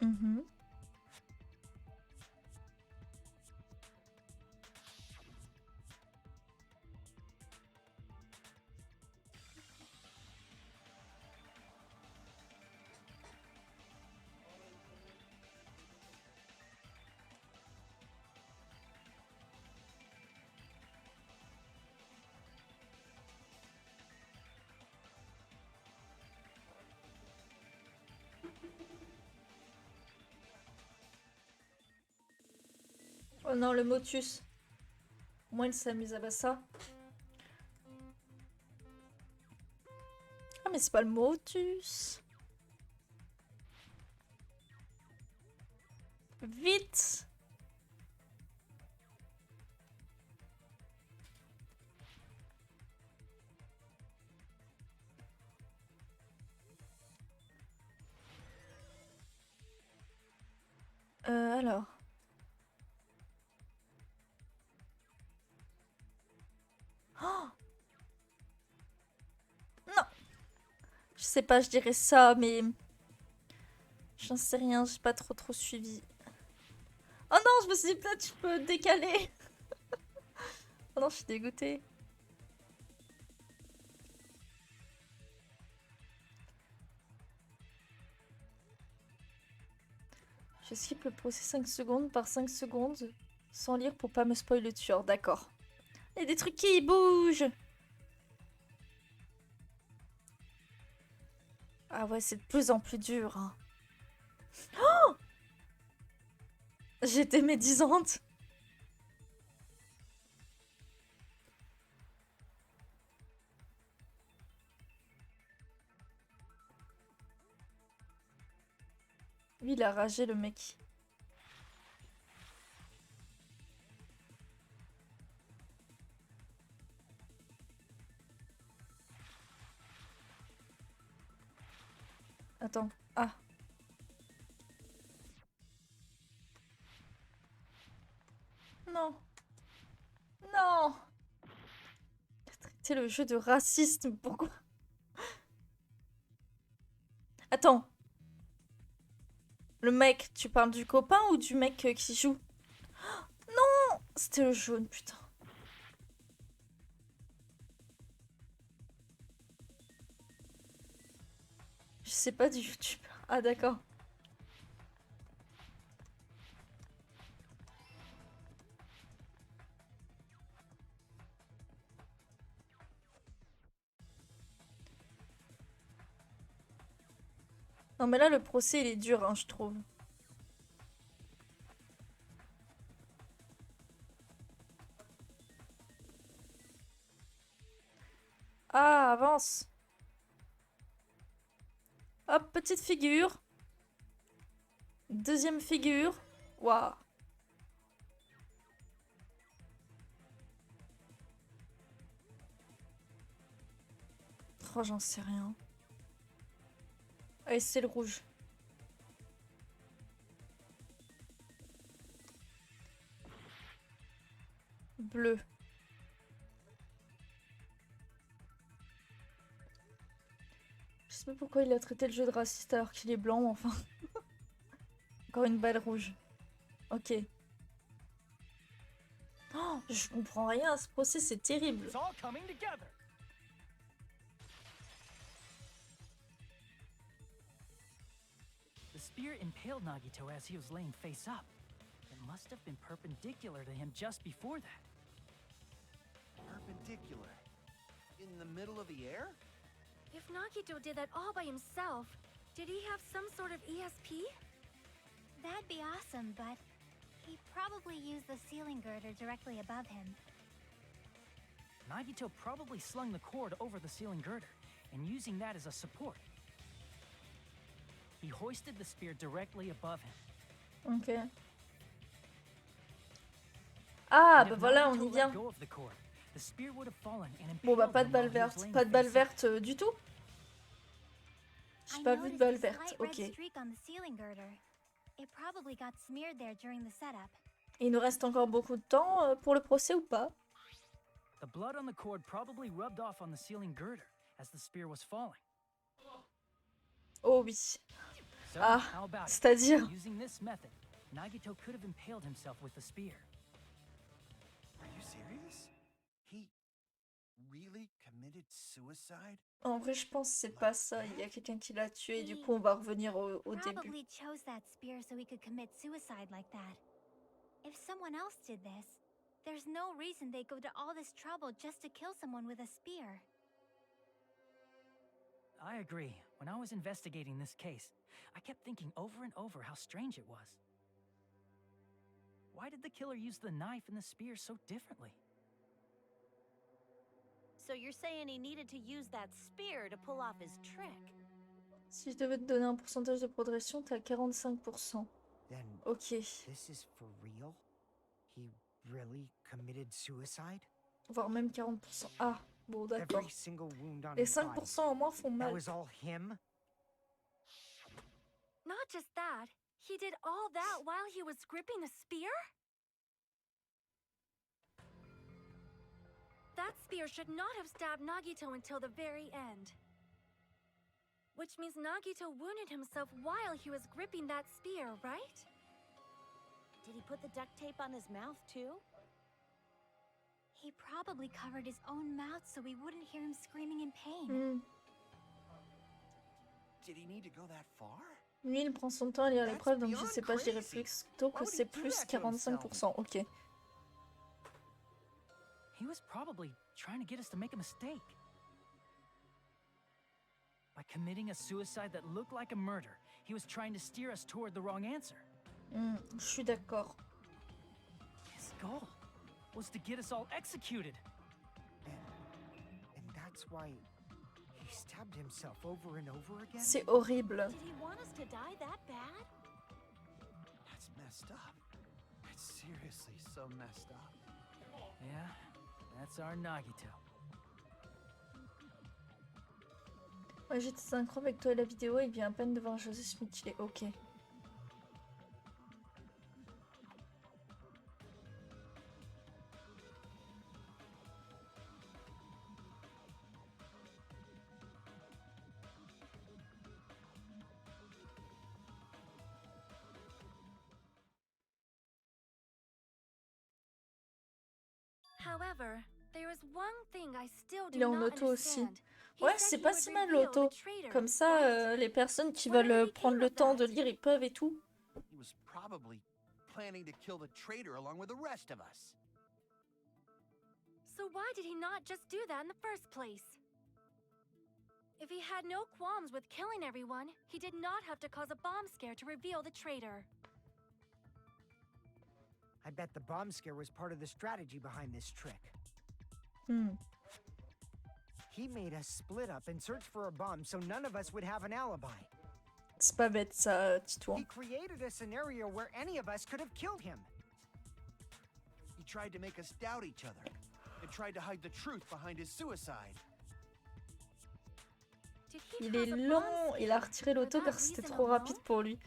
Mhm. Oh non, le motus. Au moins, il s'amuse à ça. Ah, mais c'est pas le motus. Vite. Alors. Oh non. Je sais pas, je dirais ça, mais... J'en sais rien, j'ai pas trop suivi. Oh non, je me suis dit peut-être je peux décaler. Oh non, je suis dégoûtée. Je skip le procès 5 secondes par 5 secondes sans lire pour pas me spoil le tueur, d'accord. Il y a des trucs qui bougent. Ah ouais, c'est de plus en plus dur. Hein. Oh, j'étais médisante. Lui, il a ragé, le mec. Attends. Ah. Non. Non. Il a traité le jeu de raciste. Pourquoi? attends. Le mec, tu parles du copain ou du mec qui joue? Non! C'était le jaune, putain. Je sais pas du youtubeur. Ah d'accord. Non mais là le procès il est dur hein, je trouve. Ah avance. Hop petite figure. Deuxième figure. Waouh. Oh j'en sais rien. Allez c'est le rouge. Bleu. Je sais pas pourquoi il a traité le jeu de raciste alors qu'il est blanc, mais enfin. Encore une balle rouge. Ok. Oh, je comprends rien à ce procès, c'est terrible. It's all coming together. The spear impaled Nagito as he was laying face up. It must have been perpendicular to him just before that. Perpendicular? In the middle of the air? If Nagito did that all by himself, did he have some sort of ESP? That'd be awesome, but he probably used the ceiling girder directly above him. Nagito probably slung the cord over the ceiling girder and using that as a support. He hoisted the spear directly above him. Ok. Ah, And bah if voilà, on Nagito y let vient. go of the cord, the spear would have fallen and Bon bah impaled pas de him balle while he was verte. laying Pas de balle face up. verte du tout. J'ai I pas vu de noticed balle a verte, slight ok. red streak on the ceiling girder. It probably got smeared there during the setup. Et il nous reste encore beaucoup de temps pour le procès ou pas? The blood on the cord probably rubbed off on the ceiling girder as the spear was falling. Oh oui. So, Ah, how about it? c'est-à-dire? Using this method, Nagito could have impaled himself with the spear. Are you serious? He really committed suicide? En vrai, je pense que c'est pas ça. Il y a quelqu'un qui l'a tué et du coup, on va revenir au début. Probably chose that spear so he could commit suicide like that. If someone else did this, there's no reason they go to all this trouble just to kill someone with a spear. I agree. When I was investigating this case, I kept thinking over and over how strange it was. Why did the killer use the knife and the spear so differently? So you're saying he needed to use that spear to pull off his trick? Si je devais te donner un pourcentage de progression, t'es à 45%. Then Ok. this is for real? He really committed suicide? Voire même 40%. Ah, bon d'accord. Every single wound on Les his body. 5% au moins font That mal. was all him? Not just that, he did all that while he was gripping the spear? That spear should not have stabbed Nagito until the very end. Which means Nagito wounded himself while he was gripping that spear, right? Did he put the duct tape on his mouth too? He probably covered his own mouth so we wouldn't hear him screaming in pain. Hmm. Did he need to go that far? Lui, il prend son temps à lire l'épreuve, donc je sais pas, je dirais plutôt que c'est plus 45%. Ok. He was probably trying to get us to make a mistake. By committing a suicide that looked like a murder, he was trying to steer us toward the wrong answer. Hmm, je suis d'accord. His goal was to get us all executed. And that's why he stabbed himself over and over again? C'est horrible. Did he want us to die that bad? That's messed up. That's seriously so messed up. Yeah, that's our Nagito. Ouais, j'étais synchro avec toi et la vidéo, il vient à peine de voir José Smith, il est ok. However, there is one thing I still do Il est en not auto aussi. understand. He Ouais, said c'est he pas would si mal reveal l'auto. the traitor, Comme ça, right? les personnes qui What veulent already prendre came le of temps de that? lire, ils peuvent et tout. He was probably planning to kill the traitor along with the rest of us. So why did he not just do that in the first place? If he had no qualms with killing everyone, he did not have to cause a bomb scare to reveal the traitor. I bet the bomb scare was part of the strategy behind this trick. Hmm. He made us split up and search for a bomb so none of us would have an alibi. C'est pas bête ça, Titouan. He created a scenario where any of us could have killed him. He tried to make us doubt each other and tried to hide the truth behind his suicide. Did he Il cause est a bomb long, il a scare retiré for l'auto that car c'était reason trop alone? rapide pour lui.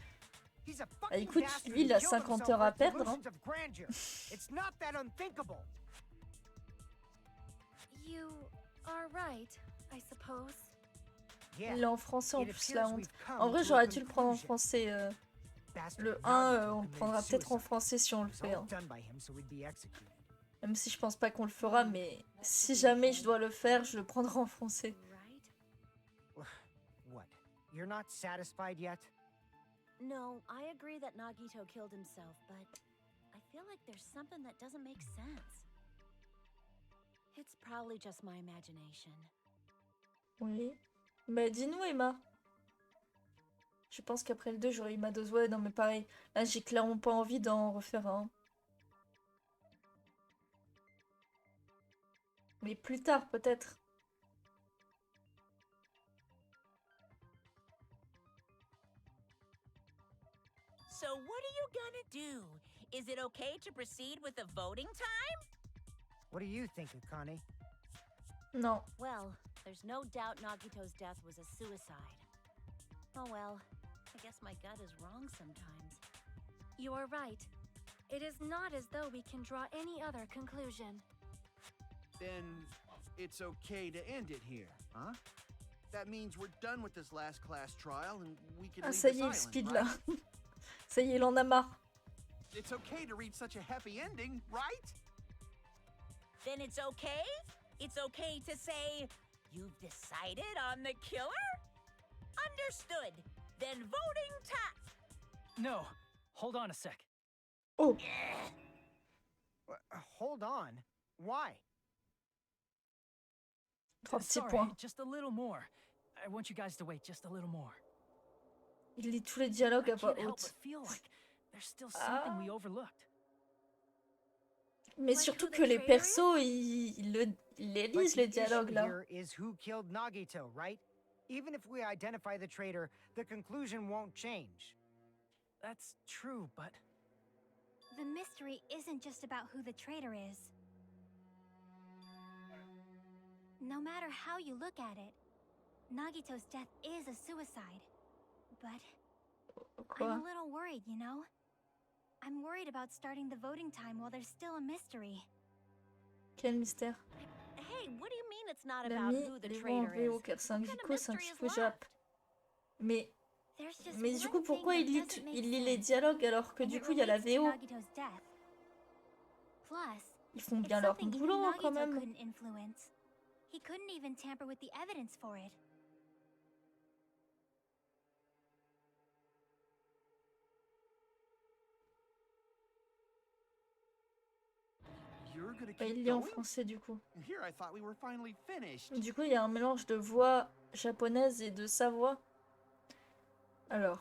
He's a Bah fucking écoute, bastard lui il a who killed 50 himself heures à for perdre. Hein. delusions of grandeur. It's not that unthinkable. You are right, I suppose. Yeah. Il est en français en It plus appears la honte. we've come En vrai to a j'aurais dû le prendre en conclusion. français. Bastard Le 1 Nagito on le committed prendra peut-être en suicide. français si on le It was fait. all Hein. done by him so he'd be executed. Même si je pense pas qu'on le fera, mais si jamais je dois le faire, je le prendrai en français. Right? What? You're not satisfied yet? No, I agree that Nagito killed himself, but I feel like there's something that doesn't make sense. It's probably just my imagination. Oui. Bah dis-nous Emma. Je pense qu'après le 2 j'aurai eu ma dose. Ouais non mais pareil. Là j'ai clairement pas envie d'en refaire un. Mais plus tard peut-être. So what are you gonna do? Is it okay to proceed with the voting time? What do you think, Akane? Non. Well, there's no doubt Nagito's death was a suicide. Oh well, I guess my gut is wrong sometimes. You are right. It is not as though we can draw any other conclusion. Then it's okay to end it here, huh? That means we're done with this last class trial and we can Ah leave ça this y est, il island, speed right? là. Ça y est, il en a marre. It's okay to reach such a happy ending, right? Then it's okay? It's okay to say, you've decided on the killer? Understood. Then voting time. No, hold on a sec. Oh. Hold on. Why? 3 petits Sorry, points. just a little more. I want you guys to wait just a little more. Il lit tous les dialogues I à voix can't help haute. but feel like there's still something we overlooked. Mais Like surtout who the que les traitor is? persos, ils les But lisent the les dialogues issue là. here is who killed Nagito, right? Even if we identify the traitor, the conclusion won't change. That's true, but The mystery isn't just about who the traitor is. No matter how you look at it, Nagito's death is a suicide. But Quoi? I'm a little worried, you know? I'm worried about starting the voting time while there's still a mystery. Quel mystère. Hey, what do you mean it's not Il a about mis who the les voix en traitor VO is? car c'est un What kind of geeko, c'est un mystery typo is jap. left? Mais, There's just mais du coup, one pourquoi thing il lit, that doesn't make il lit les sense, dialogues alors que and du it coup il y a la relates to VO? Nagito's death. Plus, Ils font it's bien leur something even boulot hein, quand Nagito même. couldn't influence. He couldn't even tamper with the evidence for it. You're gonna Bah, il keep lit en going? français du coup. Here I thought we were finally finished. Du coup, il y a un mélange de voix japonaise et de sa voix. Alors.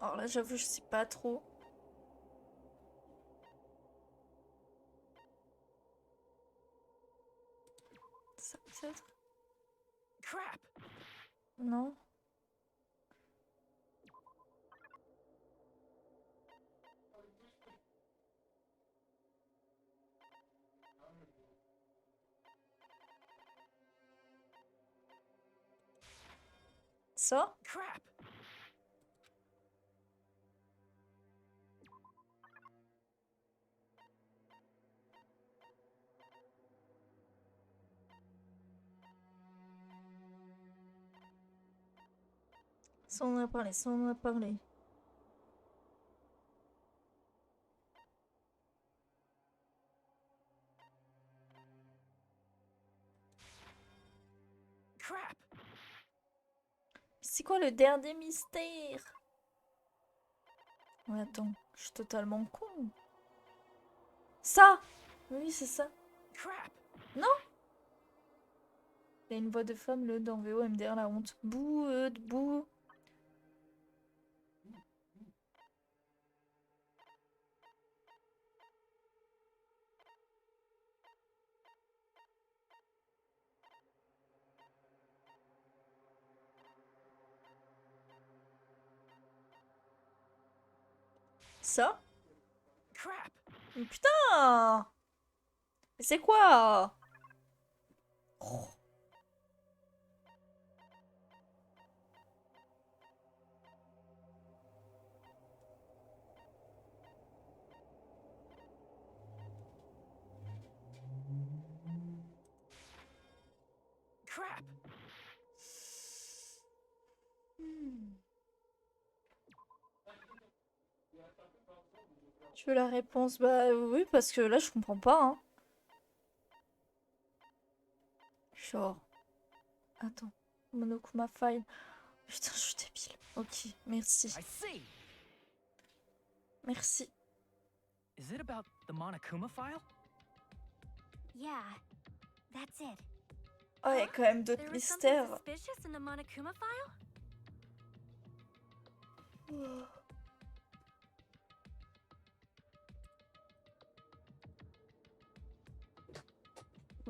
Alors là, j'avoue, je sais pas trop. Ça peut-être? crap! Non? Ça? Crap! Ça on en a parlé, ça on en a parlé. Crap! C'est quoi le dernier mystère? Ouais, attends, je suis totalement con. Ça! Oui, c'est ça. Crap! Non? Il y a une voix de femme, le dans VO, MDR, la honte. Bouh, bouh. Ça? Crap! Mais putain! Mais c'est quoi? Oh. Crap! Tu veux la réponse? Bah oui, parce que là, je comprends pas, hein. Genre... Attends. Monokuma file. Putain, je suis débile. Ok, merci. I see! Merci. Is it about the Monokuma file? Yeah, that's it. Oh, il y a quand même d'autres There was something mystères. suspicious in the Monokuma file?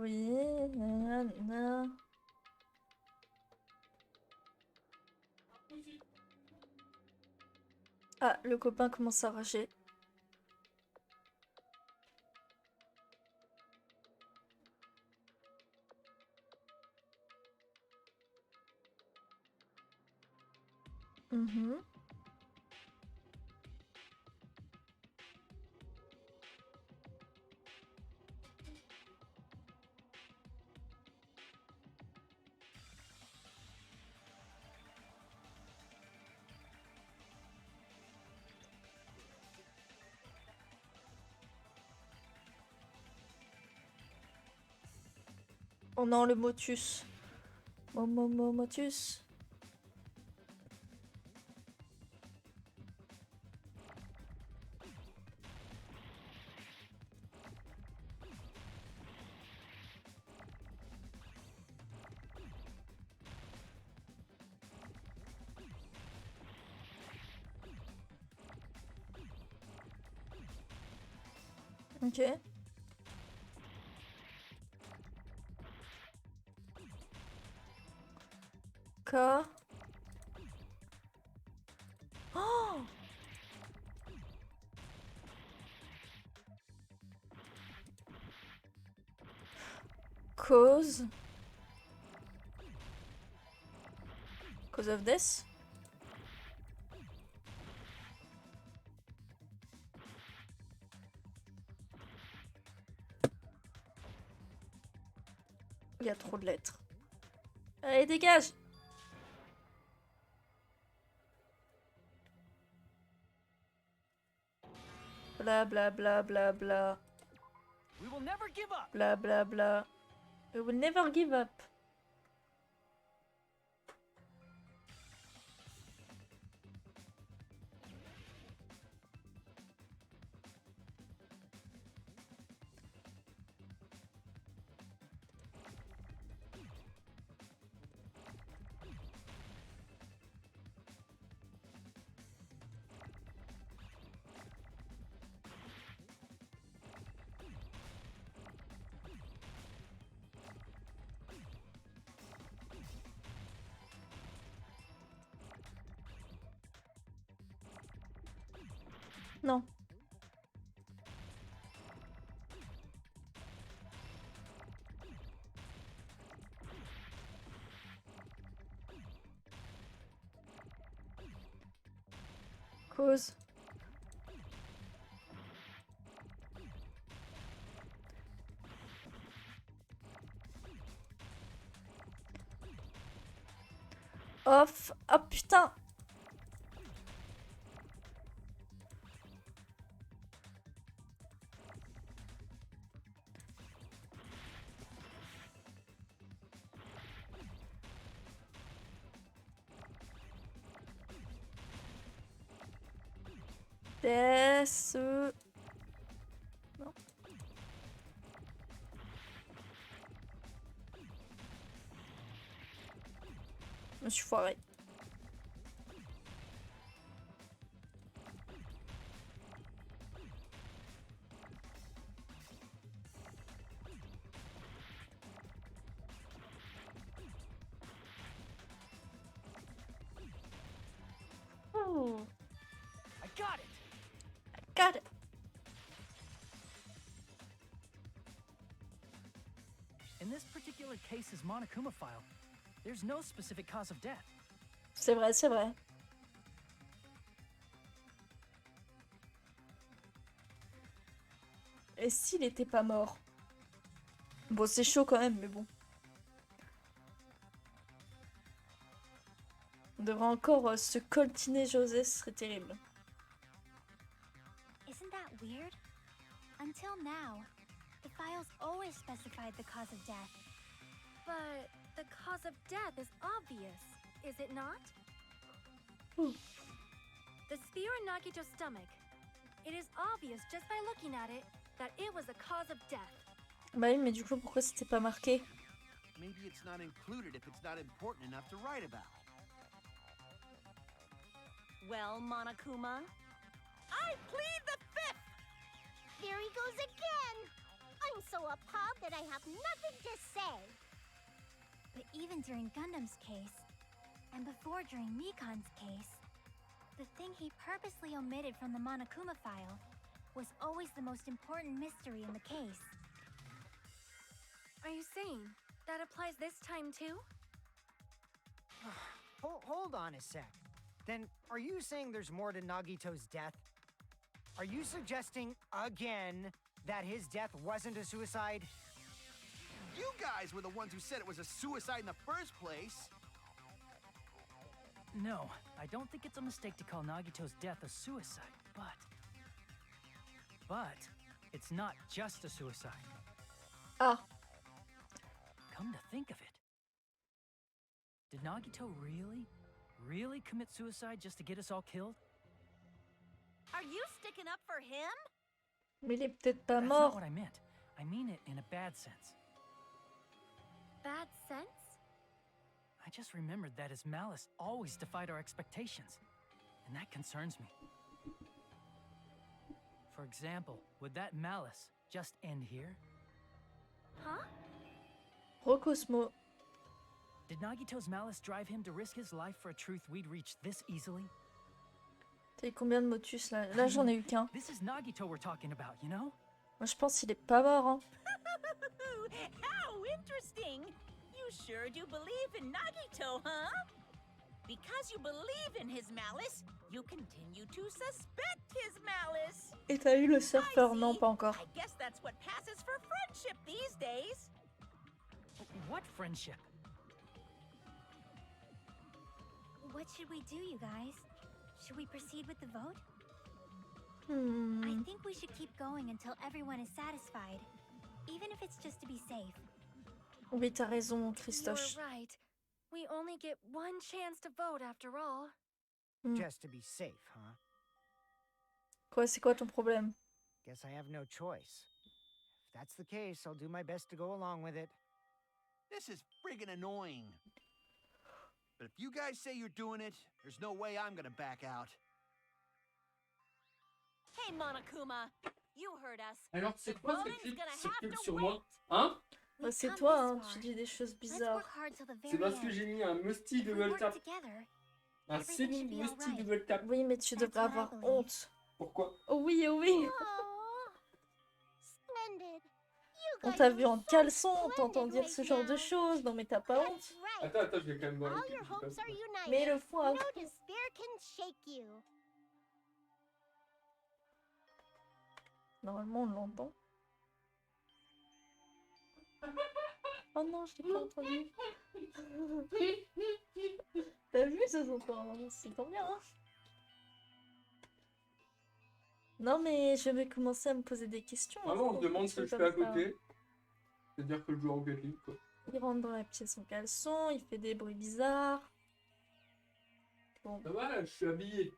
Oui, nanana. Ah, le copain commence à rager. Mhm. Oh non, le motus. Motus. Ok. Quoi? Oh! Cause of this? Il y a trop de lettres. Allez, dégage! Bla bla bla bla bla. We will never give up! Bla bla bla. We will never give up. Non. Cause. Off. Oh putain. vitesse. Non. Je me suis foirée. Oh, I got it! I got it. In this particular case's Monokuma file, there's no specific cause of death. C'est vrai, c'est vrai. Et s'il était pas mort? Bon, c'est chaud quand même, mais bon. On devrait encore se coltiner José, ce serait terrible. Isn't that weird? Until now, the files always specified the cause of death. But the cause of death is obvious, is it not? Ooh. The spear in Nagito's stomach. It is obvious just by looking at it that it was the cause of death. Bah oui, mais du coup, pourquoi c'était pas marqué? Maybe it's not included if it's not important enough to write about. Well, Monokuma, I plead the fifth! There he goes again! I'm so appalled that I have nothing to say. But even during Gundam's case, and before during Mikan's case, the thing he purposely omitted from the Monokuma file was always the most important mystery in the case. Are you saying that applies this time too? Hold on a sec. Then, are you saying there's more to Nagito's death? Are you suggesting, again, that his death wasn't a suicide? You guys were the ones who said it was a suicide in the first place. No, I don't think it's a mistake to call Nagito's death a suicide, but it's not just a suicide. Ah, Come to think of it, did Nagito really commit suicide just to get us all killed? Are you sticking up for him? mais il est peut-être pas That's not mort. what I meant. I mean it in a bad sense. Bad sense? I just remembered that his malice always defied our expectations, and that concerns me. For example, would that malice just end here? Huh? Rocosmo. Did Nagito's malice drive him to risk his life for a truth we'd reach this easily? T'as eu combien de motus là? Là, j'en ai eu qu'un. This is Nagito we're talking about, you know? Moi, je pense qu'il est pas mort, hein. How interesting! You sure do believe in Nagito, huh? Because you believe in his malice, you continue to suspect his malice. Et t'as eu le I surfeur? Non, see. pas encore. I guess that's what passes for friendship these days. What friendship? What should we do, you guys? Should we proceed with the vote? I Hmm. think we should keep going until everyone is satisfied, even if it's just to be safe. Oui, t'as raison, You're Christoche. right. We only get one chance to vote after all. Just to be safe, huh? Quoi, c'est quoi ton problème? Guess I have no choice. If that's the case, I'll do my best to go along with it. This is friggin' annoying. But if you guys say you're doing it, there's no way I'm gonna back out. Hey, Monokuma, you heard us. Alors, c'est The quoi ce voting's clip gonna qui circule have to sur wait. moi? Hein? We've C'est come toi, this hein, far. tu dis des choses Let's bizarres. work hard till the C'est very parce que end. j'ai mis un musty If we double work tap. together, Un everything semi should be musty alright. double tap. Oui, mais tu That's devrais what I avoir believe. honte. Pourquoi? Oh oui, oh oui. Aww. Splendid. You On guys t'a are vu en so caleçon, on t'entend splendid dire right ce genre de now. choses. Non, mais t'as pas honte. That's right. Attends, je vais quand même voir All le clip, your je sais pas hopes are pourquoi. united. Mais le foin. No despair can shake you. Normalement, on l'entend. Oh non, je l'ai pas entendu. T'as vu, ça s'entend. C'est tant bien, hein. Non, mais je vais commencer à me poser des questions. hein, Vraiment, on se pour demande ce que je comme fais à ça. côté. C'est-à-dire que je joue en Rocket League, quoi. Il rentre dans la pièce en caleçon, il fait des bruits bizarres. Bon, Ça va, là, je suis habillé.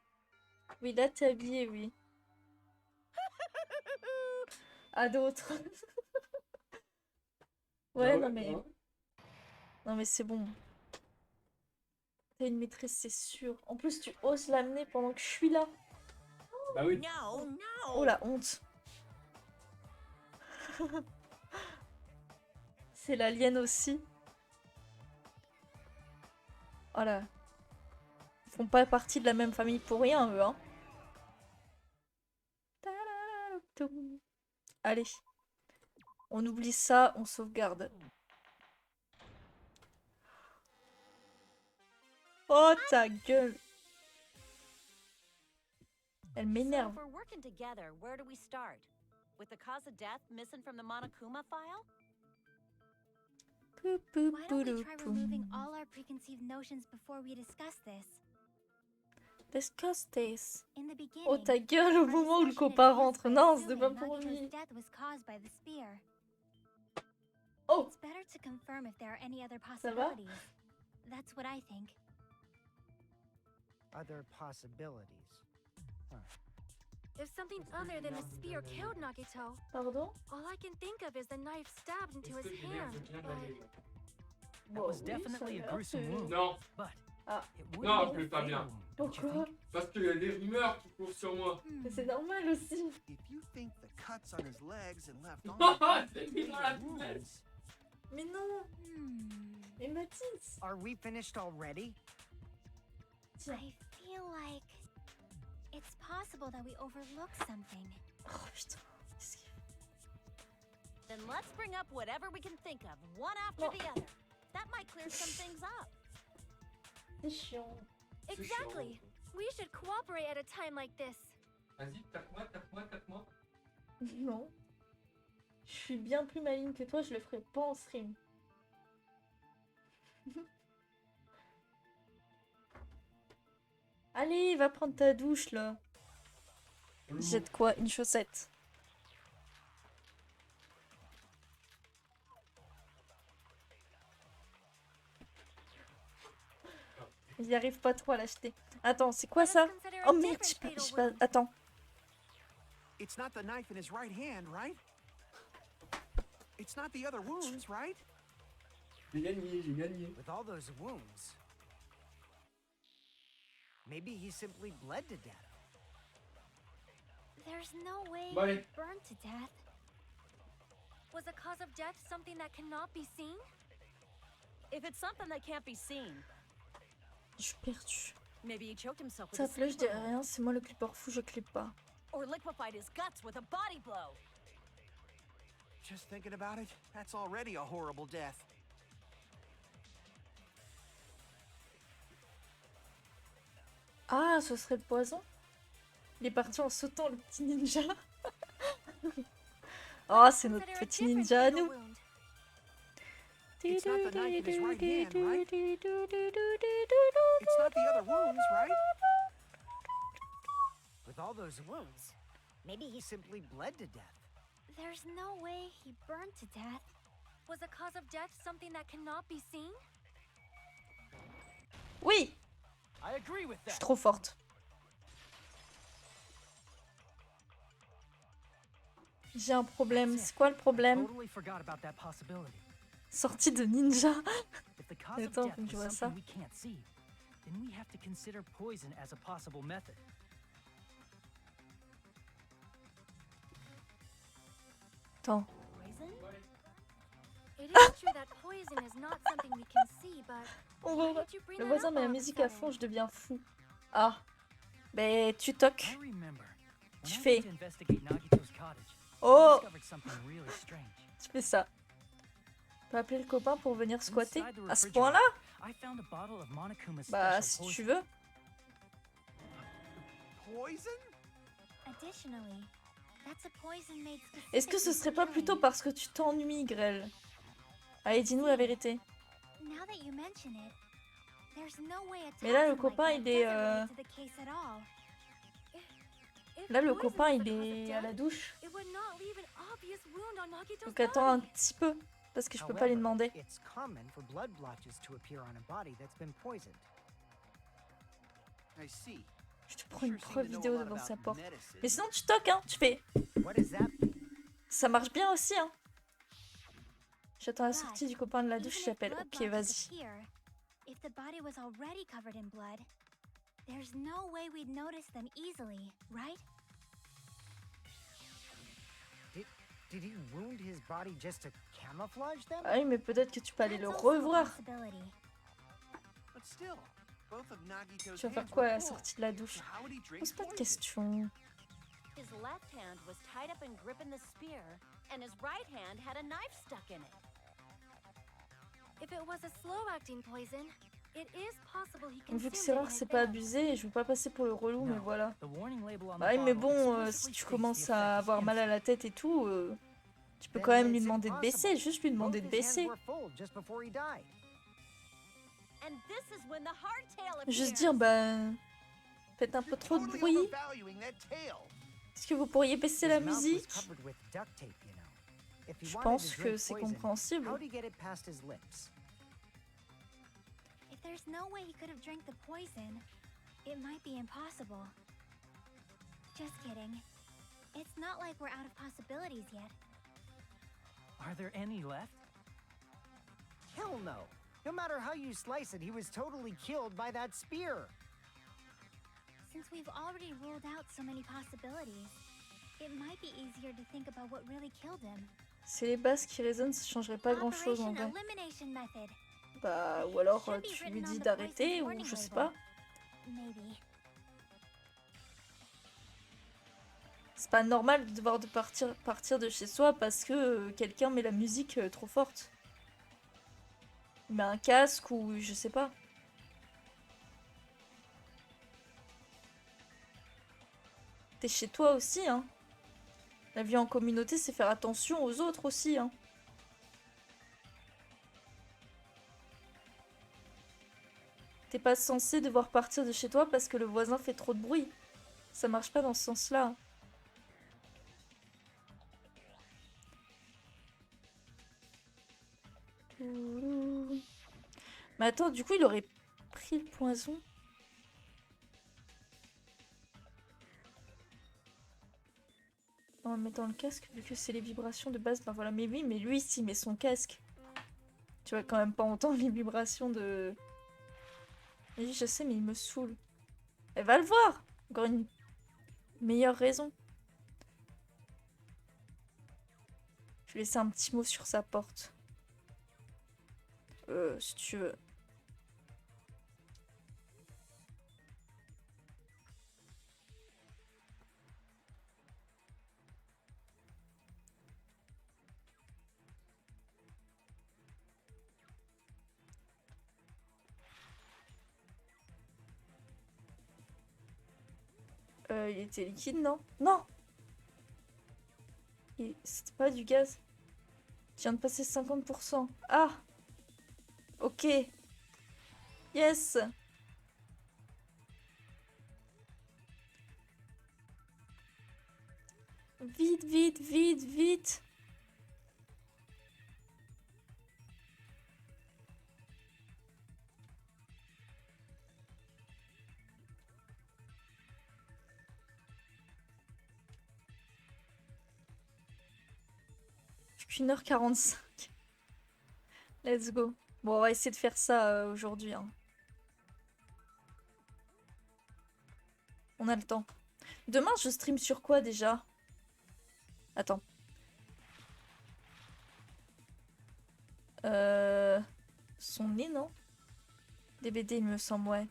oui, là, t'es habillé, oui. à d'autres. Ouais, Ah non mais... ouais. Non mais c'est bon. T'as une maîtresse, c'est sûr. En plus, tu oses l'amener pendant que je suis là. Bah oui. No, no. Oh la honte. C'est l'alien aussi. Oh là. Ils font pas partie de la même famille pour rien, eux, hein. Allez. On oublie ça, on sauvegarde. Oh ta gueule. Elle So m'énerve. if we're working together, where do we start? With the cause of death missing from the Monokuma file? Pou, pou, Why don't we poulou, try poum. removing all our preconceived notions before we discuss this? Discuss this. In the beginning, Oh ta gueule au our moment où le discussion copain had rentre. used Non, by c'était pas assuming pour Nagito's lui. death was caused by the spear. Oh, It's better to confirm if there are any other ça va? possibilities. That's what I think. Other possibilities. If something other than the spear killed Nagito, Pardon? all I can think of is the knife stabbed into his hand. But That was definitely a gruesome wound. Non, But Ah. it would Non, be fais a pas fatal bien. wound, don't you Pourquoi? think? parce qu'il y a des rumeurs qui courent sur moi. Mais c'est normal aussi. If you think the cuts on his legs and left arm C'est mis dans la poubelle. wounds, Mais non. Mais Mathis. Are we finished already? Tiens. I feel like it's possible that we overlooked something. Oh putain. Qu'est-ce qu'il fait? Then let's bring up whatever we can think of, one after No. the other. That might clear some things up. C'est chiant. exactly. We should cooperate at a time like this. Vas-y, tape-moi, tape-moi, tape-moi. Non. Je suis bien plus maligne que toi, je le ferai pas en stream. Allez, va prendre ta douche là. Jette quoi? Une chaussette. Il y arrive pas trop à l'acheter. Attends, c'est quoi Let us ça? consider a Oh merde, different je sais pas, fatal je sais pas. wound. Attends. it's not the knife in his right hand, right? It's not the other wounds, right? J'ai gagné, j'ai gagné. With all those wounds. Maybe he simply bled to death. There's no way Bye. he burned to death. Was the cause of death something that cannot be seen? If it's something that can't be seen, Je suis perdue. maybe he choked himself with Ça a plaît, je sleeper dirais rien, c'est moi le clipper fou, je clip pas. or liquefied his guts with a body blow. Just thinking about it, that's already a horrible death. Ah, ce serait le poison? Il est parti en sautant, le petit ninja. Oh, c'est notre Consider a petit different ninja à fatal nous. wound. It's not the knife in his right hand, right? It's not the other wounds, right? With all those wounds, maybe he simply bled to death. There's no way he burned to death. Was the cause of death something that cannot be seen? Oui, I agree with je suis that. trop forte. J'ai un problème. C'est quoi le problème? Totally forgot about that possibility. Sortie de ninja. If the cause of Attends, death faut que je is vois ça. something we can't see, then we have to consider poison as a possible method. Attends. Poison? It is true that poison is not something we can see, but On why va... did you bring Le that voisin up met la all of a musique à sudden? fond, je deviens fou. Ah. Ben, tu toques. I remember when Tu I fais. went to investigate Nagito's cottage, Oh, I discovered something really strange. tu fais ça. Tu peux appeler le copain pour venir squatter? Inside the À ce refrigerator, point-là? I found a bottle of Monokuma's Bah, special si tu poison. veux. Poison? Additionally, that's a poison made Est-ce que ce serait pas plutôt parce que tu t'ennuies, Grell? Allez, dis-nous la vérité. Now that you mention it, there's no way a Mais là, le toxin like copain, that il est, doesn't relate to the case at all. If Là, le poison copain, is il the cause of est à la death, douche. it would not leave an obvious wound on Nagito's Donc attends un body. petit peu. Parce que je peux pas lui However, demander. it's common for blood blotches to appear on a body that's been poisoned. I see. Je te prends une Sure seem preuve to know a vidéo lot devant about sa porte. medicine. Mais sinon, tu toques, hein. Tu fais. What does that mean? Ça marche bien aussi, hein. J'attends la But sortie du copain de la douche, even if j'appelle. blood Ok, blotches vas-y. appear, if the body was already covered in blood, there's no way we'd notice them easily, right? Did he wound his body just to camouflage them? Ah oui, mais peut-être que tu peux aller le That's also a revoir. possibility. But still, both of Nagito's Tu vas faire hands quoi à were la full. sortie de la douche? So how would he drink Pose pas de poison? questions. His left hand was tied up and gripping the spear, and his right hand had a knife stuck in it. If it was a slow-acting poison, it is possible he Vu que consumed c'est it rare, in c'est pas advance. abusé et je veux pas passer pour le relou, mais No, voilà. the warning label on the Ouais, mais bottle bon, si explicitly tu states commences the à effect is avoir mal à instant. la tête et tout, tu peux Then quand même lui it's demander de baisser, impossible. juste lui demander de Both his hands baisser. were full just before he died. And this is when the hardtail Juste appears. dire, bah, faites un peu You're trop de totally bruit. overvaluing that tail. Est-ce que vous pourriez baisser la His mouth was musique? covered with duct tape, you know. If he Je wanted pense to que drink c'est poison, compréhensible. how'd he get it past his lips? If there's no way he could have drank the poison, it might be impossible. Just kidding. It's not like we're out of possibilities yet. Are there any left? Hell no. No matter how you slice it, he was totally killed by that spear. Since we've already ruled out so many possibilities, it might be easier to think about what really killed him. C'est les basses qui résonnent, ça changerait pas grand chose en Operation vrai. Elimination Method. Bah, ou alors Should be tu lui written on dis the d'arrêter, poison's ou warning je sais label. pas. Maybe. C'est pas normal de devoir partir de chez soi parce que quelqu'un met la musique trop forte. Il met un casque ou je sais pas. T'es chez toi aussi, hein. La vie en communauté, c'est faire attention aux autres aussi, hein. T'es pas censé devoir partir de chez toi parce que le voisin fait trop de bruit. Ça marche pas dans ce sens-là. Mais attends, du coup, il aurait pris le poison. En mettant le casque, vu que c'est les vibrations de base, ben voilà. Mais oui, mais lui, s'il met son casque, tu vas quand même pas entendre les vibrations de... Oui, je sais, mais il me saoule. Elle va le voir. Encore une meilleure raison. Je vais laisser un petit mot sur sa porte. Si tu veux. Il était liquide, non? Non! C'était pas du gaz. Je viens de passer 50%. Ah! Ok. Yes! Vite, vite, vite, vite! Plus 1h45. Let's go. Bon, on va essayer de faire ça aujourd'hui. Hein. On a le temps. Demain, je stream sur quoi déjà? Attends. Son nez, non? DBD, il me semble, ouais.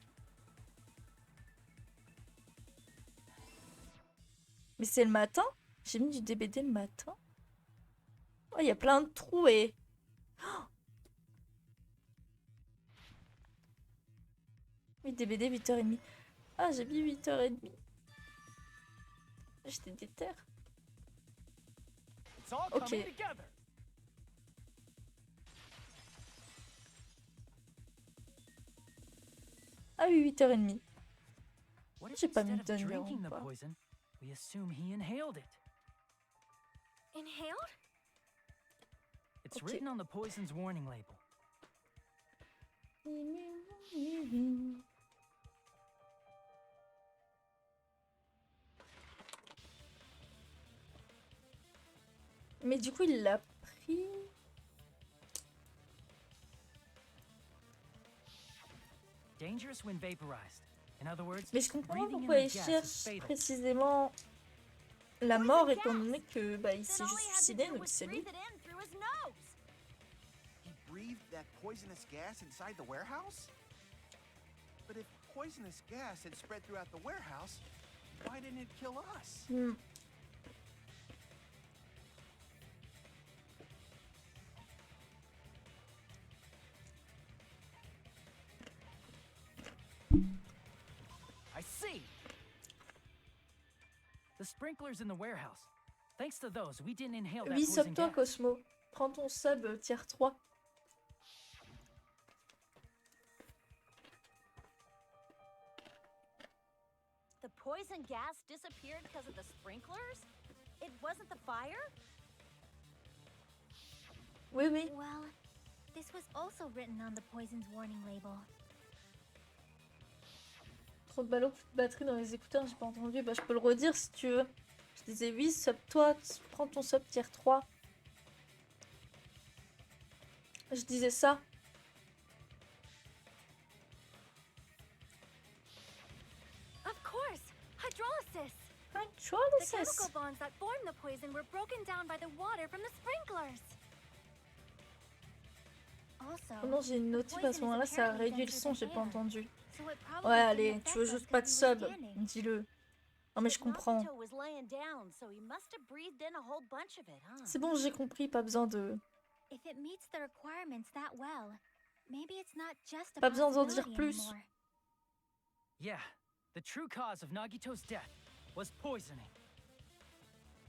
Mais c'est le matin? J'ai mis du DBD le matin? Oh, il y a plein de trous et... Oh, oui, DBD, 8h30. Ah, j'ai mis 8h30. J'étais déter. Ok. Ah oui, 8h30. What if J'ai pas mis instead of de drinking the Danganronpa. poison, we assume he inhaled it? Inhaled? It's Okay. written on the poison's warning label. Mais du coup, il l'a pris. Dangerous when vaporized. In other words, Mais je comprends pas breathing in pourquoi the il gas is cherche fatal. précisément la mort, étant donné que bah, il s'est juste suicidé, donc c'est lui. He breathed that poisonous gas inside the warehouse? But if poisonous gas had spread throughout the warehouse, why didn't it kill us? I see. The sprinklers in the warehouse. Thanks to those, we didn't inhale that Oui, poison sub-toi, gas. Cosmo. Prends ton sub tier 3. The poison gas disappeared because of the sprinklers? It wasn't the fire? Oui, oui. Well, this was also written on the poison's warning label. Trop de ballons, plus de batterie dans les écouteurs, j'ai pas entendu. Bah, je peux le redire si tu veux. Je disais oui, sub-toi, prends ton sub tier 3. Je disais ça. Of course! Hydrolysis! The Hydrolysis. chemical bonds that formed the poison were broken down by the water from the sprinklers. Also, Oh non, j'ai une notif à ce moment-là, ça a réduit le son, j'ai pas entendu. so it probably Ouais, didn't allez, affect tu veux us juste pas de 'cause he was sub, standing. dis-le. Non mais je comprends. Nagito was laying down, so he must have breathed in a whole bunch of it, huh? C'est bon, j'ai compris, pas besoin de... If it meets the requirements that well, maybe it's not just a Pas besoin d'en dire possibility plus. anymore. Yeah, the true cause of Nagito's death was poisoning.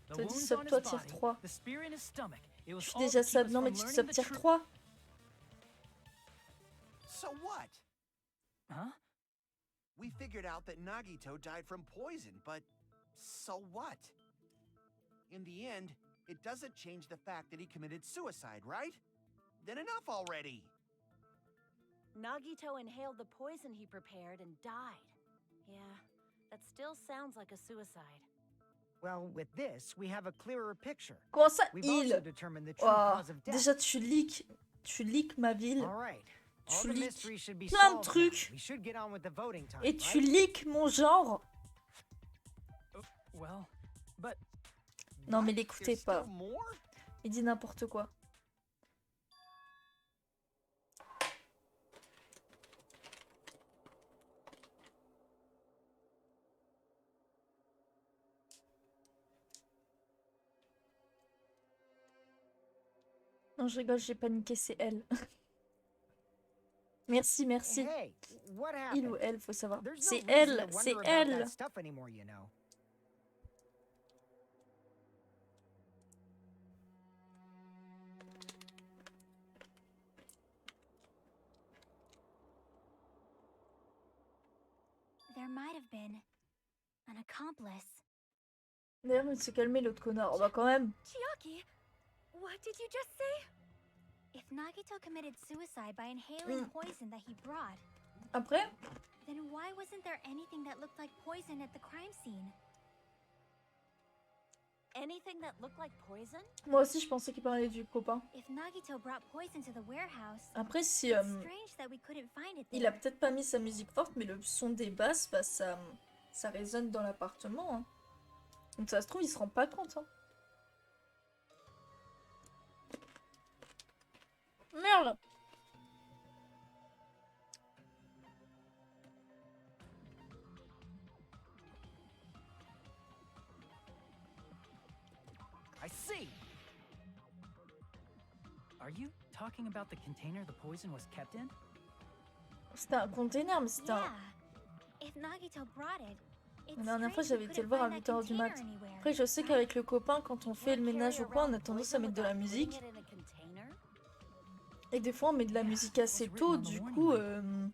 The T'as dit wounds sub on his toi tier body, 3. the spear in his stomach, it Je was suis all déjà to keep sub. us Non mais from tu learning sub the tier truth. 3. So what? Huh? We figured out that Nagito died from poison, but so what? In the end, it doesn't change the fact that he committed suicide, right? Then enough already! Nagito inhaled the poison he prepared and died. Yeah, that still sounds like a suicide. Well, with this, we have a clearer picture. Comment ça, We've also il determined the true Oh, cause of death. déjà tu leaks ma ville. All right. All Tu the leaks mystery should be plein de solved now. trucs. We should get on with the voting time, Et tu right? leaks mon genre. Well, but Non mais What? l'écoutez There's pas. still more? Il dit n'importe quoi. Non, je rigole, j'ai paniqué, c'est elle. Merci, merci. Hey, what Il ou happened? elle, faut savoir. There's no C'est reason elle, to c'est wonder about elle. that stuff anymore, you know. There might have been an accomplice. D'ailleurs, il s'est calmé l'autre connard. Oh bah quand même. Chiaki, what did you just say? If Nagito committed suicide by inhaling Mm. poison that he brought, Après, then why wasn't there anything that looked like poison at the crime scene? Anything that looked like poison? moi aussi je pensais qu'il parlait du copain. If Nagito brought poison to the warehouse, Après, si it's strange that we couldn't find it il a there. peut-être pas mis sa musique forte, mais le son des basses, bah ça résonne dans l'appartement. Hein. Donc ça se trouve, il se rend pas compte. Hein. Merde. I see. Are you talking about the container the poison was kept in? C'était un container, mais c'était un... Yeah. If Nagito brought it, it's La dernière fois, strange we j'avais été couldn't le voir à find that 8h du mat. container anywhere, Après, je sais right? qu'avec le copain, quand on fait le Can't ménage carry ou quoi, on a around tendance à poison mettre de la without musique. putting it in a container? Et des fois, on met de la Yeah, musique it was assez written tôt. on the Du warning coup, label.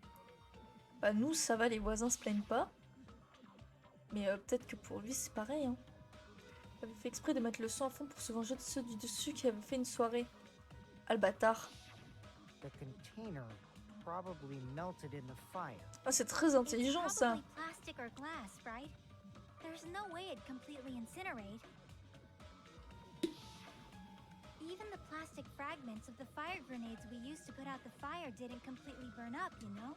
bah nous, ça va, les voisins se plaignent pas. Mais peut-être que pour lui, c'est pareil. Hein. Il avait fait exprès de mettre le son à fond pour se venger de ceux du dessus qui avaient fait une soirée. Ah, le bâtard. The container probably melted in the fire. Ah, c'est très intelligent, It's ça. probably plastic or glass, right? There's no way it'd completely incinerate. Even the plastic fragments of the fire grenades we used to put out the fire didn't completely burn up, you know?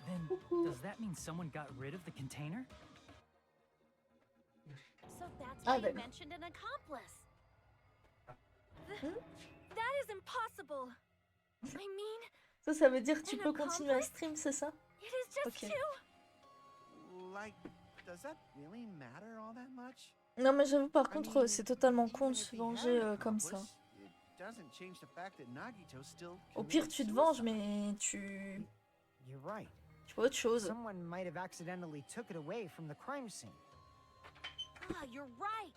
Then, does that mean someone got rid of the container? So that's Ah, why you d'accord. mentioned an accomplice. That is impossible. I mean, Ça veut dire que tu An peux continuer à accomplice? stream, c'est ça? it is just Ok. two. Like, does that really matter all that much? Non, mais j'avoue, par I contre, mean, c'est totalement con even de if se he had venger an comme ça. accomplice, it doesn't change the fact that Nagito still Au pire, committed tu te venges, suicide. mais tu You're right. fais autre chose. Someone might have accidentally took it away from the crime scene. Ah, you're right.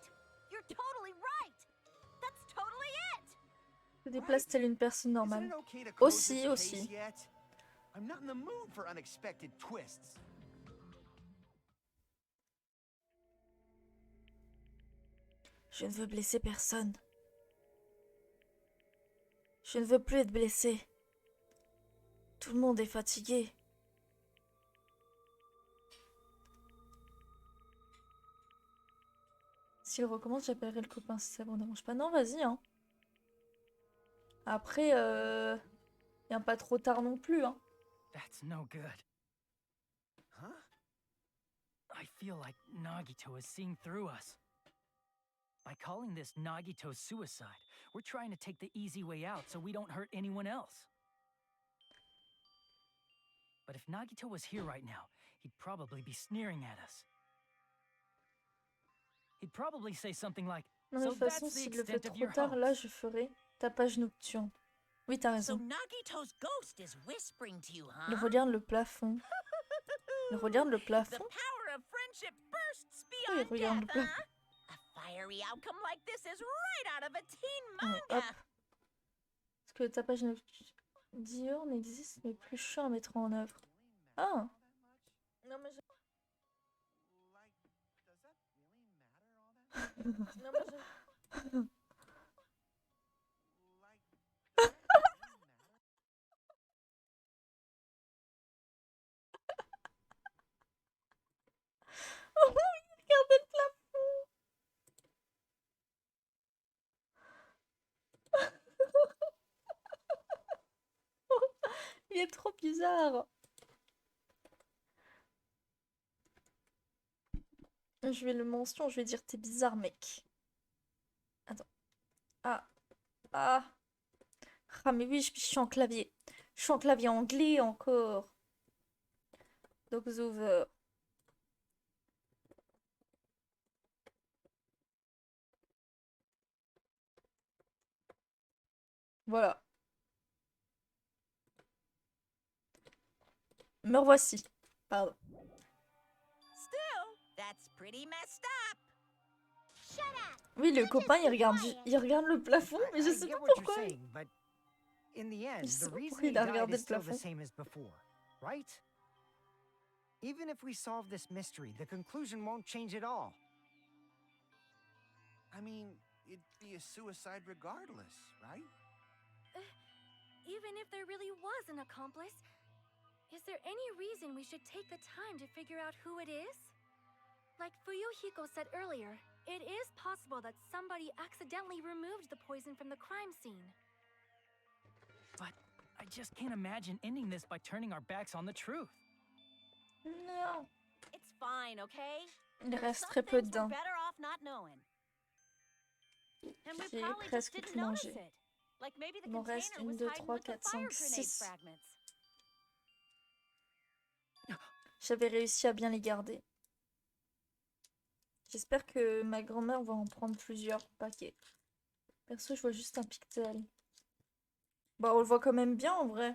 You're totally right. That's totally it. Se déplace telle une personne Isn't normale. it okay to close Aussi, this case aussi. yet? I'm not in the mood for unexpected twists. Je ne veux blesser personne. Je ne veux plus être blessé. Tout le monde est fatigué. S'il recommence, j'appellerai le copain si ça vous dérange pas. Non, vas-y, hein. Après, bien pas trop tard non plus, hein. That's no good. Huh? I feel like Nagito is seeing through us. By calling this Nagito's suicide, we're trying to take the easy way out so we don't hurt anyone else. But if Nagito was here right now, he'd probably be sneering at us. He'd probably say something like, Non, mais de "So toute that's façon, the s'il le fait extent of trop your tard, là, hopes." je ferai tapage nocturne. Oui, t'as So raison. Nagito's ghost is whispering to you, huh? Il regarde le plafond. Il regarde le The plafond. power of friendship bursts Oui, il beyond regarde le death, plafond. huh? A fiery outcome like this is right out of a teen Allez, hop. manga. Parce que le tapage diurne existe, mais plus chiant à mettre en œuvre. Ah. Non, mais non, mais Oh, regardez le plafond. Il est trop bizarre. Je vais le mention, je vais dire t'es bizarre, mec. Attends. Ah. Ah. Ah, mais oui, je suis en clavier. Je suis en clavier anglais encore. Dogs over. Voilà. Me revoici. Pardon. Still, that's pretty messed up. Shut up! Oui, le copain, il regarde le plafond, mais je I sais get pas what you're pourquoi. saying, but in the end, Je sais the pas reason pourquoi he il a died regardé is le still the plafond. same as before, right? Even if we solve this mystery, the conclusion won't change at all. I mean, it'd be a suicide regardless, right? Even if there really was an accomplice, is there any reason we should take the time to figure out who it is? Like Fuyuhiko said earlier, it is possible that somebody accidentally removed the poison from the crime scene. But I just can't imagine ending this by turning our backs on the truth. Non. It's fine, okay? Il reste Some très peu things dedans. we're better off not knowing. And we J'ai probably presque just didn't tout notice mangé. it. Like maybe the Il m'en reste container 1, was 2, hiding 3, with the 4, fire 5, grenade 6. fragments. J'avais réussi à bien les garder. J'espère que ma grand-mère va en prendre plusieurs paquets. Perso, je vois juste un pixel. Bah, on le voit quand même bien en vrai.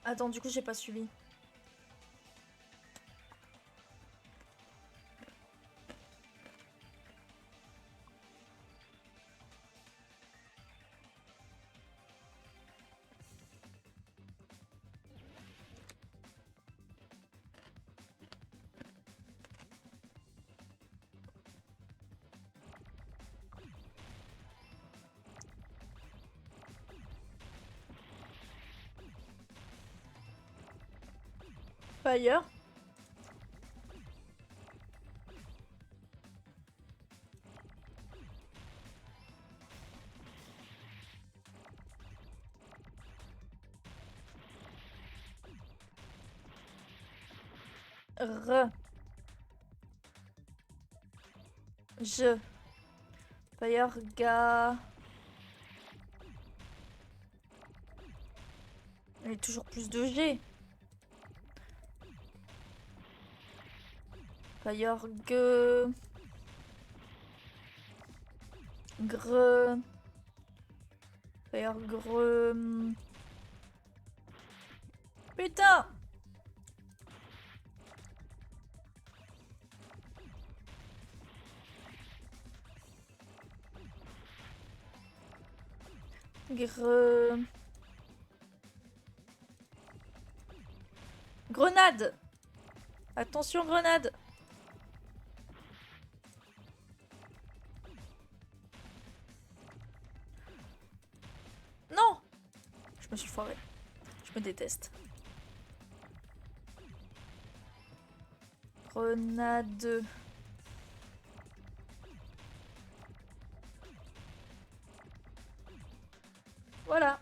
Attends, du coup, j'ai pas suivi. Fire. R. Je. Fire, ga. Il y a toujours plus de G. Fire, ge. Gre. Fire, gre. Putain! Gre... Grenade! Attention, grenade! Non! Je me suis foirée. Je me déteste. Grenade... Voilà.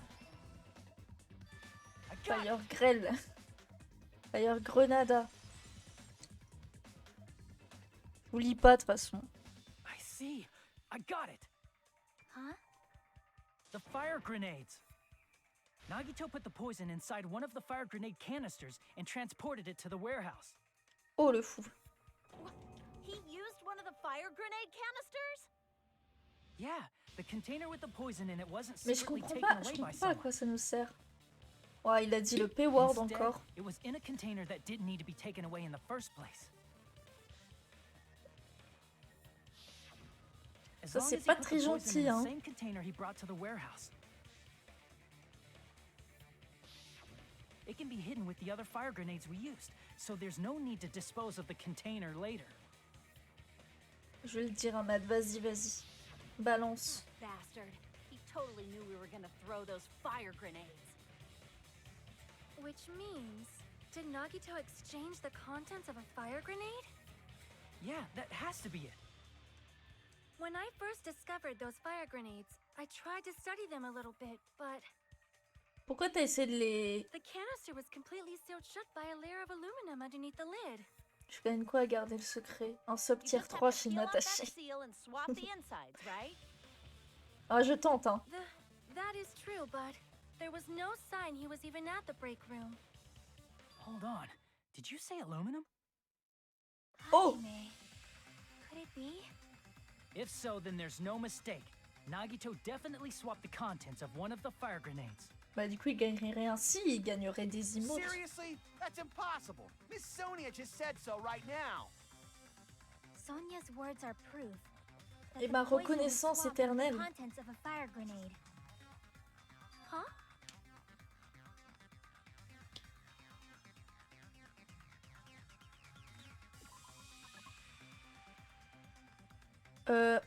Fire grêle. Fire grenada. Je vous lis pas de toute façon. I see. I got it. Huh? The fire grenades. Nagito put the poison inside one of the fire grenade canisters and transported it to the warehouse. Oh le fou. He used one of the fire grenade canisters? Yeah, the container with the poison in it wasn't Mais je secretly comprends taken pas, je away by comprends pas à someone. quoi ça nous sert. Ouais, il a dit le P-word Instead, encore. it was in a container that didn't need to be taken away in the first place. As Ça long c'est as he pas put the très poison gentil, in the hein. same container he brought to the warehouse. It can be hidden with the other fire grenades we used, so there's no need to dispose of the container later. Je vais le dire à Matt, vas-y, vas-y. Balance. Bastard. He totally knew we were gonna throw those fire grenades. Which means, did Nagito exchange the contents of a fire grenade? Yeah, that has to be it. When I first discovered those fire grenades, I tried to study them a little bit, but Pourquoi t'as essayé de les... the canister was completely sealed shut by a layer of aluminum underneath the lid. Je gagne quoi à garder le secret? Un sub You tier just have 3 to chez peel off that Natacheh. seal and swap the insides, right? Ah, je tente, hein. That is true, but there was no sign he was even at the break room. Hold on. Did you say aluminum? Oh! Hajime. Could it be? If so, then there's no mistake. Nagito definitely swapped the contents of one of the fire grenades. Bah du coup, il gagnerait rien. Si, il gagnerait des emotes. Seriously? That's impossible. Miss Sonia just said so right now. Sonia's words are proof that Et the ma poison was reconnaissance swapped with the éternelle. contents of a fire grenade. Huh?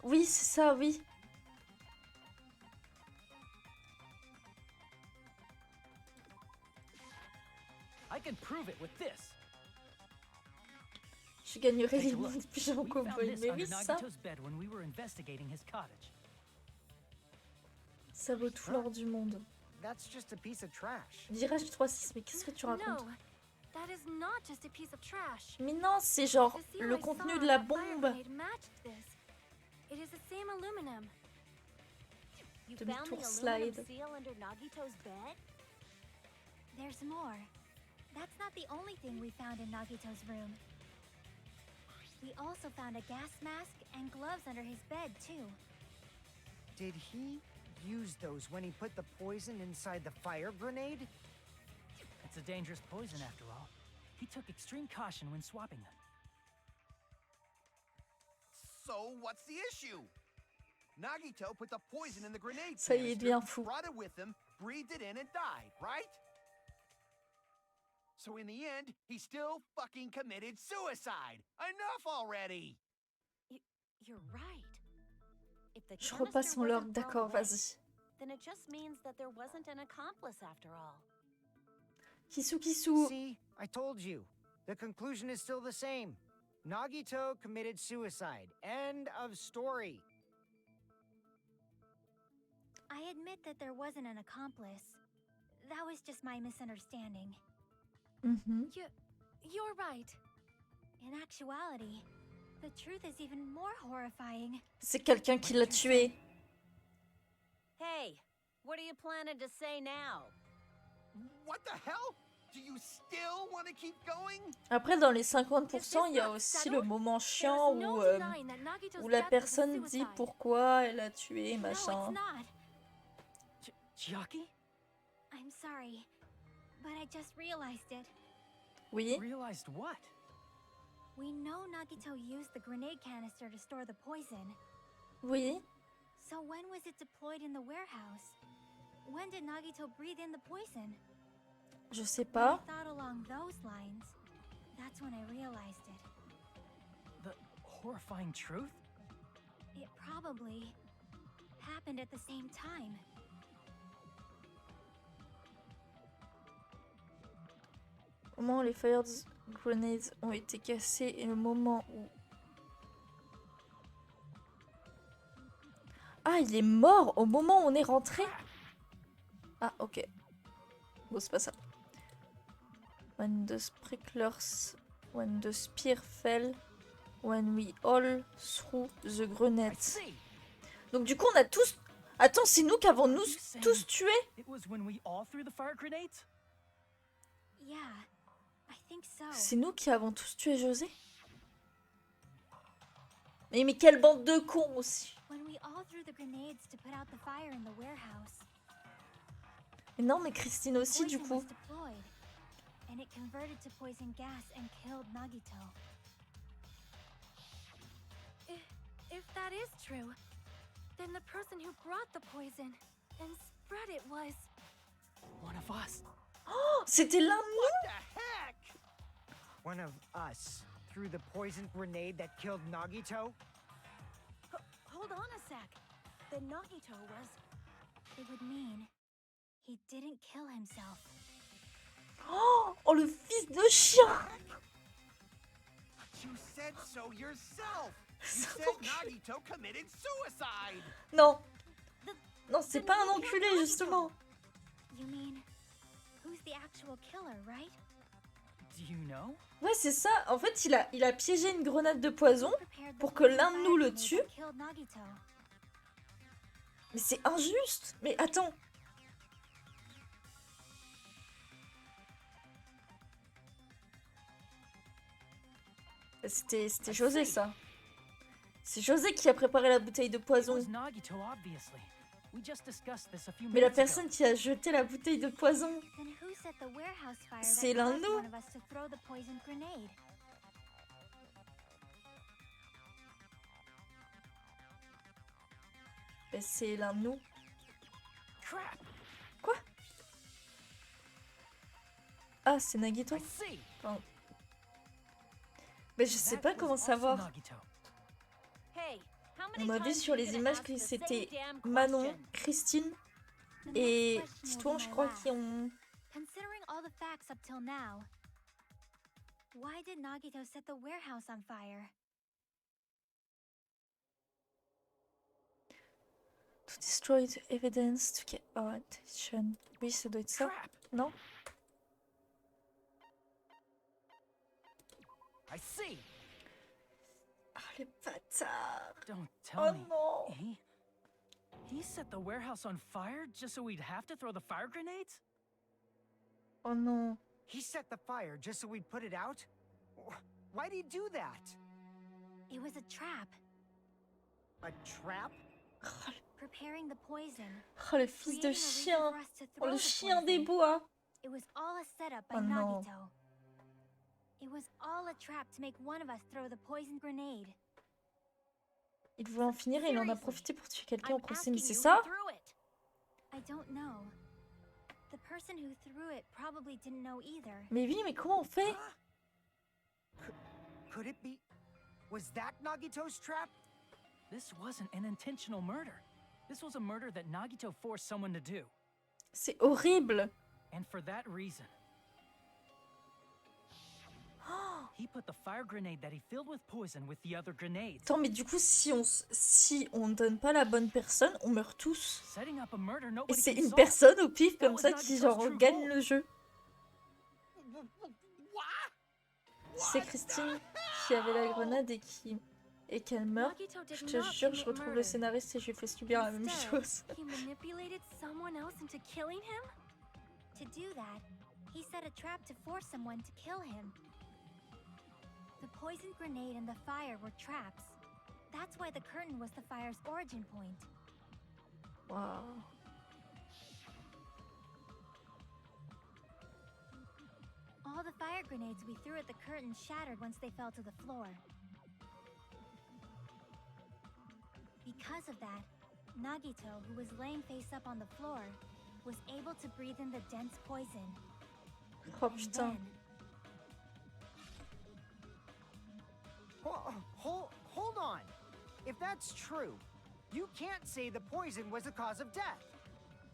Oui, c'est ça, oui. I can prove it with this. Je gagnerais Take les a look. emotes pyjama We found cowboy. this Mais under oui, ça, Nagito's bed when we were investigating his cottage. ça vaut tout l'or du monde. That's just a piece of trash. Virage 3-6, mais qu'est-ce que tu racontes? No, that is not just a piece of trash. Mais non, c'est genre The seal le I contenu saw de on la that fire bombe. grenade matched this. It is the same aluminum. You Demi-tour found the slide. aluminum seal under Nagito's bed? There's more. That's not the only thing we found in Nagito's room. We also found a gas mask and gloves under his bed, too. Did he use those when he put the poison inside the fire grenade? It's a dangerous poison after all. He took extreme caution when swapping them. So what's the issue? Nagito put the poison in the grenade Ça y est, canister, devient fou. brought it with him, breathed it in and died, right? So in the end, he still fucking committed suicide. Enough already! You're right. If the Je canister repasse mon log, wasn't thrown d'accord, away, vas-y. then it just means that there wasn't an accomplice after all. Kisu, Kisu. See, I told you. The conclusion is still the same. Nagito committed suicide. End of story. I admit that there wasn't an accomplice. That was just my misunderstanding. Mhm. You're right. In actuality, the truth is even more horrifying. C'est quelqu'un qui l'a tué. Hey, what are you planning to say now? What the hell? Do you still want to keep going? Après, dans les 50%, il y a aussi le moment chiant où la personne dit pourquoi elle a tué, No, it's machin. not. Chiaki? I'm sorry, but I just realized it. Oui. Realized what? We know Nagito used the grenade canister to store the poison. Oui. So when was it deployed in the warehouse? When did Nagito breathe in the poison? Je sais When pas. I thought along those lines, that's when I realized it. The horrifying truth? It probably happened at the same time. Au moment où les fire grenades ont été cassés et le moment où... Ah, il est mort au moment où on est rentré. Ah, ok. Bon, c'est pas ça. When the sprinklers, when the spear fell, when we all threw the grenades. Donc du coup, on a tous... Attends, c'est nous qui avons tous tué? It was when we all threw the fire grenades? Yeah, I think so. C'est nous qui avons tous tué José? Mais quelle bande de cons aussi. When we all threw the grenades to put out the fire in the warehouse. Mais non, mais Christine aussi, du Poison was coup. deployed, and it converted to poison gas and killed Nagito. If that is true, then the person who brought the poison and spread it was... One of us. Oh, c'était l'un de nous. The heck? One of us threw the poison grenade that killed Nagito? Hold on a sec. Then Nagito was... It would mean he didn't kill himself. Oh, le fils de chien. You said so yourself. You C'est said enculé. Nagito committed suicide. Non. Non, c'est pas un enculé, justement. You mean, who's the actual killer, right? Do you know? Ouais, c'est ça. En fait, il a piégé une grenade de poison Prepared the pour que poison l'un de fire nous le grenade tue. that killed Nagito. Mais c'est injuste. Mais attends. C'était José, ça. C'est José qui a préparé la bouteille de It poison. was Nagito, obviously. We just discussed this a few Mais la minutes ago. personne qui a jeté la bouteille de poison, Then who set the warehouse fire c'est that l'un de caused nous. one of us to throw the poison grenade? Ben, c'est l'un de nous. Crap! Quoi? Ah, c'est Nagito. I see. Pardon. Mais je sais That pas was comment also savoir. Nagito. Hey, how On many m'a vu times sur are you les gonna images ask que the same c'était damn Manon, question? Christine The et next question will Titouan, be je my crois, last. qui ont... Considering all the facts up till now, why did Nagito set the warehouse on fire? To destroy the evidence to get our attention. Oui, ça doit être ça. Crap! Non? I see. Ah, les bâtards. Don't tell Oh me. non. He set the warehouse on fire just so we'd have to throw the fire grenades? Oh non. He set the fire just so we'd put it out? Why'd he do that? It was a trap, A trap? preparing the poison. Oh, le fils de creating a reason chien. for us to Oh, throw le the chien des poison. bois. It was all a setup by Oh, no. Nagito. It was all a trap to make one of us throw the poison grenade. Il voulait en finir et il en a Seriously, profité pour tuer quelqu'un au I'm procès. asking Mais c'est you ça? who threw it. I don't know. The person who threw it probably didn't know either. Mais oui, mais comment on fait? Could it be? Was that Nagito's trap? This wasn't an intentional murder. This was a murder that Nagito forced someone to do. C'est horrible. And for that reason, He put the fire grenade that he filled with poison with the other grenades. Attends, mais du coup, si on donne pas la bonne personne, on meurt tous. Setting up a murder Et nobody c'est can une solve. personne au pif That comme was ça qui Nagito's genre true gagne goal. le jeu. What? C'est Christine qui avait la grenade et qu'elle meurt. Nagito did Je te not jure, je commit retrouve le murder. scénariste et je lui fais subir la même Instead, chose. he manipulated someone else into killing him? To do that, he set a trap to force someone to kill him. The poison grenade and the fire were traps. That's why the curtain was the fire's origin point. Waouh. All the fire grenades we threw at the curtain shattered once they fell to the floor. Because of that, Nagito, who was laying face up on the floor, was able to breathe in the dense poison. Oh And putain. then, Hold on. If that's true, you can't say the poison was the cause of death.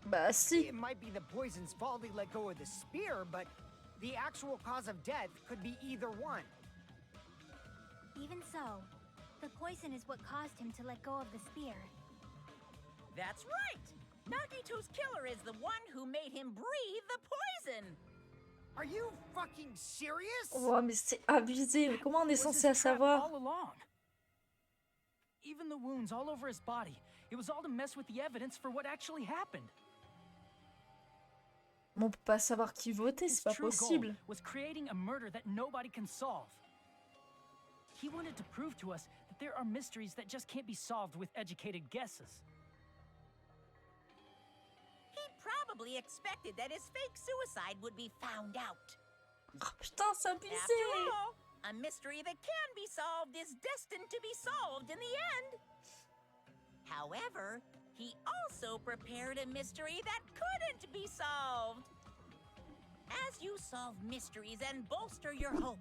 Bah si. It might be the poison's fault he let go of the spear, but the actual cause of death could be either one. even so, the poison is what caused him to let go of the spear. That's right! Nagito's killer is the one who made him breathe the poison! Are you fucking serious? Oh, mais c'est abusé. Mais comment on est Was censé his trap savoir? all along. Even the wounds all over his body. It was all to mess with the evidence for what actually happened. Mais on peut pas savoir qui voter, His c'est pas true possible. goal was creating a murder that nobody can solve. He wanted to prove to us that there are mysteries that just can't be solved with educated guesses. He probably expected that his fake suicide would be found out. Oh, putain, c'est After abusé. all, a mystery that can be solved is destined to be solved in the end. However, he also prepared a mystery that couldn't be solved. As you solve mysteries and bolster your hope,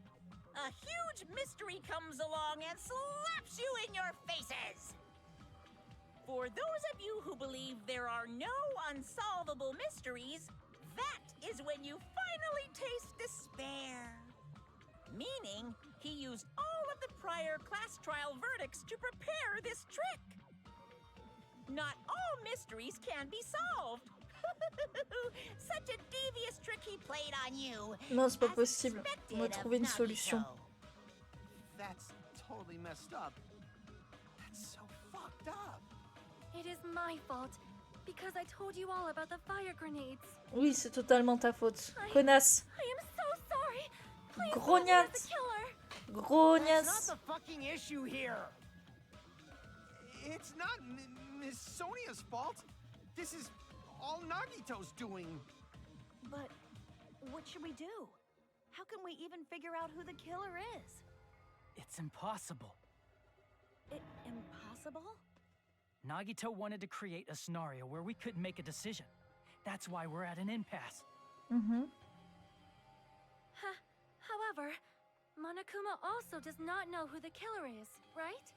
a huge mystery comes along and slaps you in your faces. For those of you who believe there are no unsolvable mysteries, that is when you finally taste despair. Meaning, he used all of the prior class trial verdicts to prepare this trick. Not all mysteries can be solved. Such a devious trick he played on you. Non, c'est pas as possible. expected On va of trouver une solution. Nagito. That's totally messed up. That's so fucked up. It is my fault, because I told you all about the fire grenades. Oui, c'est totalement ta faute. Connasse. I am so sorry. Please Grognasse. vote me as the killer. That's not Grognasse. the fucking issue here. It's not Miss Sonia's fault. This is all Nagito's doing. But what should we do? How can we even figure out who the killer is? It's impossible. Impossible? Nagito wanted to create a scenario where we couldn't make a decision. That's why we're at an impasse. Mhm. However, Monokuma also does not know who the killer is, right?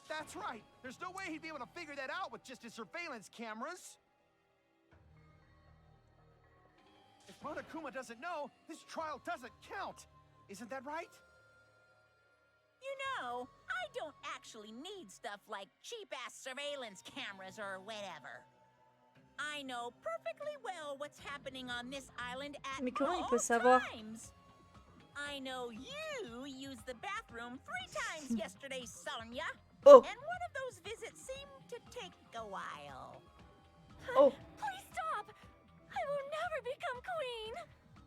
That's right. There's no way he'd be able to figure that out with just his surveillance cameras. If Monokuma doesn't know, this trial doesn't count. Isn't that right? You know, I don't actually need stuff like cheap-ass surveillance cameras or whatever. I know perfectly well what's happening on this island at Mais comment il all peut savoir? times. I know you used the bathroom 3 times yesterday, Sonia. Oh. And one of those visits seemed to take a while. Oh. Please stop! I will never become queen!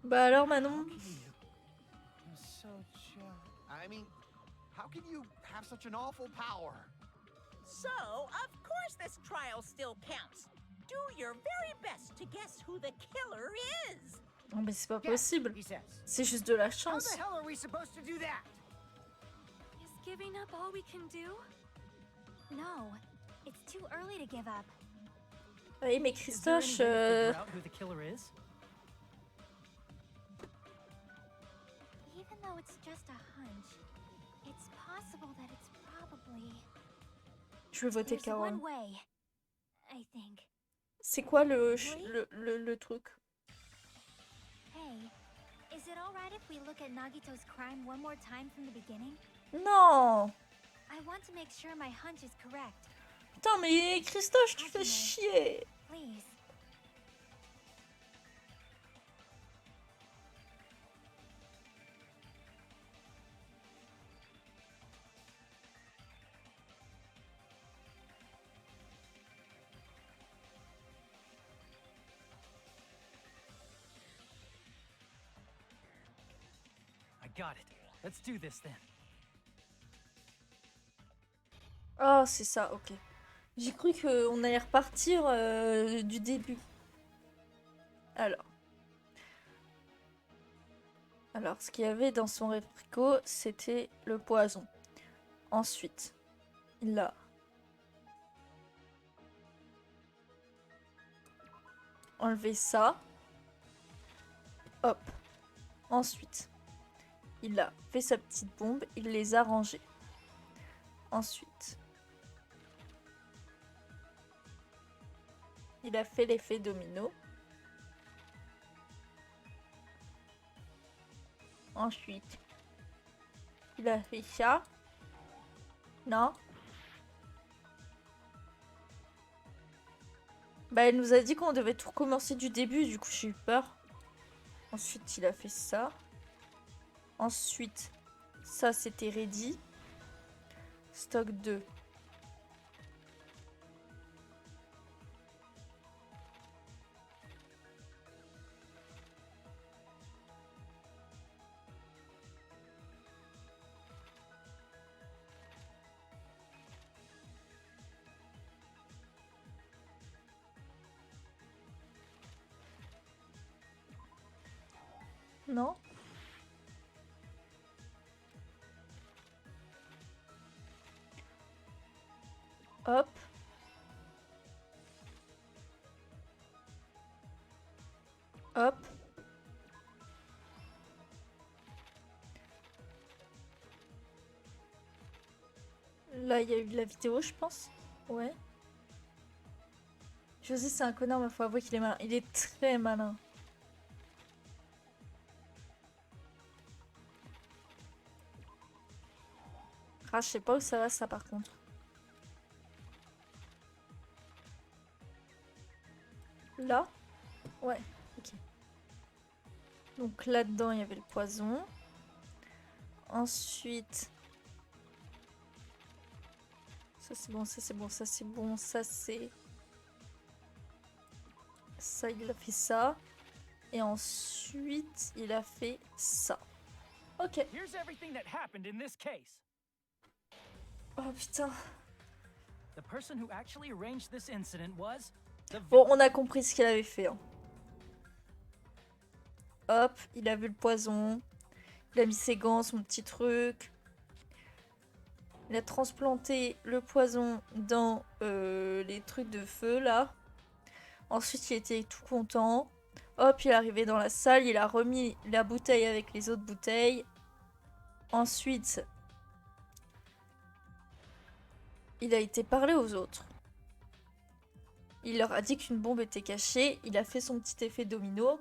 Bah alors, Manon. You're so I mean, how can you have such an awful power? So, of course this trial still counts. Do your very best to guess who the killer is. Non, mais c'est pas Yes, possible. he says. C'est juste de la How chance. the hell are we supposed to do that? Is giving up all we can do? No, it's too early to give up. Oui, mais Is there any Christoche, way to figure out who the killer is? Even though it's just a hunch, it's possible that it's probably... je vais voter There's Carole. one way, I think. C'est quoi le truc? Hey, Is it alright if we look at Nagito's crime one more time from the beginning? Non. I want to make sure my hunch is correct. Putain, mais Christophe, tu fais chier. Please. I got it. Let's do this then. Oh, c'est ça, ok. J'ai cru qu'on allait repartir du début. Alors, ce qu'il y avait dans son réfrigo, c'était le poison. Ensuite, il a enlevé ça. Hop. Ensuite, il a fait sa petite bombe, il les a rangées. Ensuite, il a fait l'effet domino. Ensuite, il a fait ça. Non. Bah, elle nous a dit qu'on devait tout recommencer du début, du coup j'ai eu peur. Ensuite, il a fait ça. Ensuite, ça c'était ready. Stock 2. Non? Hop. Hop. Là, il y a eu de la vidéo, je pense. Ouais. José, c'est un connard, mais faut avouer qu'il est malin. Il est très malin. Ah, je sais pas où ça va, ça, par contre. Là? Ouais, ok. Donc là-dedans, il y avait le poison. Ensuite... Ça c'est bon, ça c'est bon, ça c'est bon, ça c'est... Ça, il a fait ça. Et ensuite, il a fait ça. Ok. Here's everything that happened in this case. Oh putain. The person who actually arranged this incident was the Bon, on a compris ce qu'il avait fait. Hein. Hop, il a vu le poison. Il a mis ses gants, son petit truc. Il a transplanté le poison dans les trucs de feu, là. Ensuite, il était tout content. Hop, il est arrivé dans la salle. Il a remis la bouteille avec les autres bouteilles. Ensuite, il a été parler aux autres. Il leur a dit qu'une bombe était cachée. Il a fait son petit effet domino.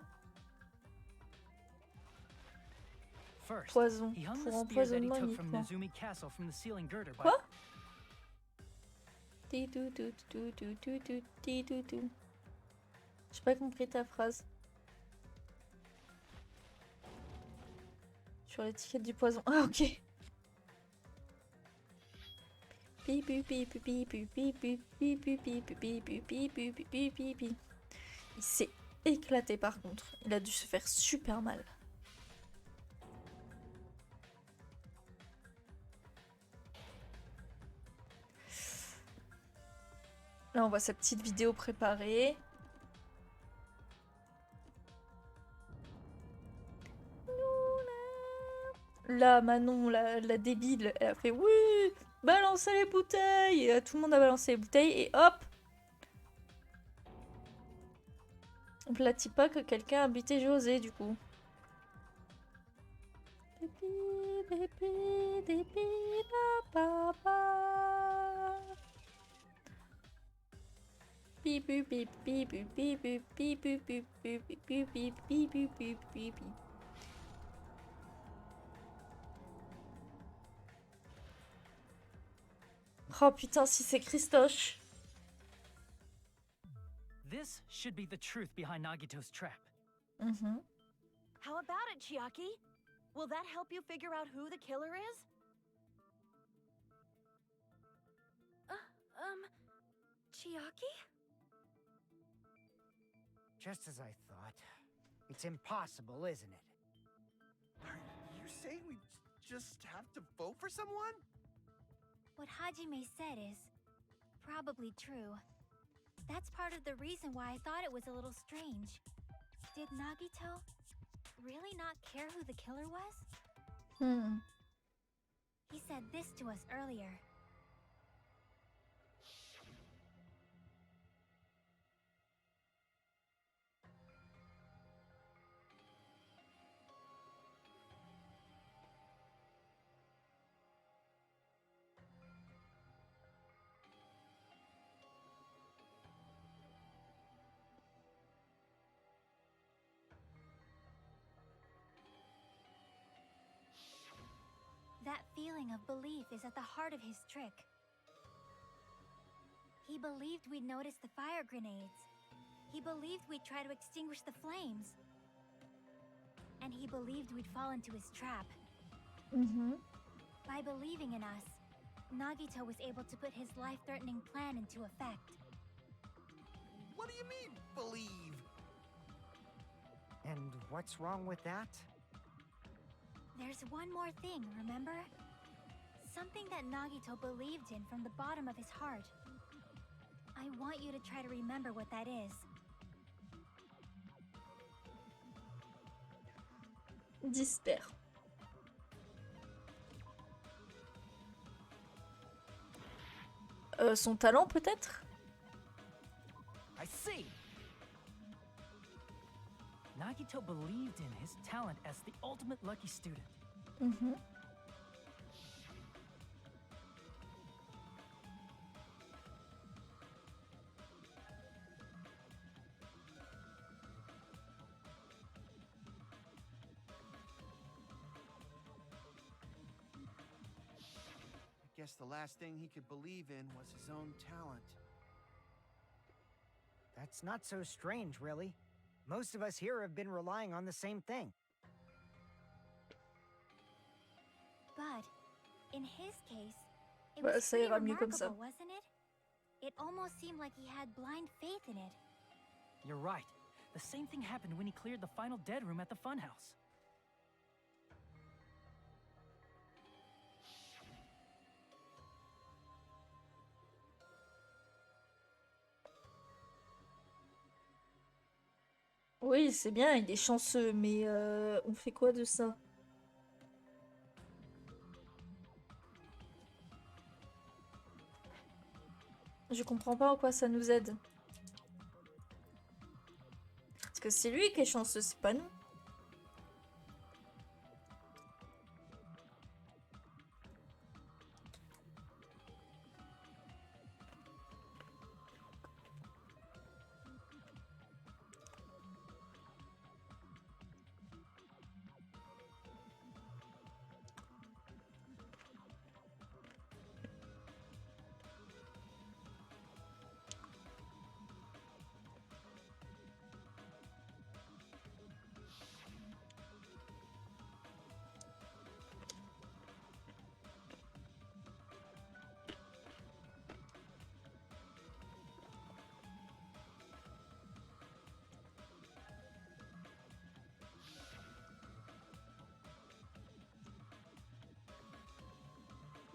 Poison. Pour empoisonnement uniquement. Quoi? J'ai pas compris ta phrase. Sur l'étiquette du poison. Ah, ok. Il s'est éclaté par contre. Il a dû se faire super mal. Là, on voit sa petite vidéo préparée. Là, Manon, la débile, elle a fait oui, balancez les bouteilles. Et tout le monde a balancé les bouteilles et hop. On platit pas que quelqu'un a buté José du coup. Oh putain, si c'est Christoche. This should be the truth behind Nagito's trap. Mhm. How about it, Chiaki? Will that help you figure out who the killer is? Chiaki? Just as I thought. It's impossible, isn't it? Are you saying we just have to vote for someone? What Hajime said is probably true. That's part of the reason why I thought it was a little strange. Did Nagito really not care who the killer was? He said this to us earlier. That feeling of belief is at the heart of his trick. He believed we'd notice the fire grenades. He believed we'd try to extinguish the flames. And he believed we'd fall into his trap. By believing in us, Nagito was able to put his life-threatening plan into effect. What do you mean, believe? And what's wrong with that? There's one more thing, remember? Something that Nagito believed in from the bottom of his heart. I want you to try to remember what that is. Disper. Son talent peut-être? I see! Nagito believed in his talent as the ultimate lucky student. I guess the last thing he could believe in was his own talent. That's not so strange, really. Most of us here have been relying on the same thing. But, in his case, it Bah, was ça pretty ira mieux comme ça. remarkable, wasn't it? It almost seemed like he had blind faith in it. You're right. The same thing happened when he cleared the final dead room at the funhouse. Oui, c'est bien, il est chanceux, mais on fait quoi de ça? Je comprends pas en quoi ça nous aide. Parce que c'est lui qui est chanceux, c'est pas nous.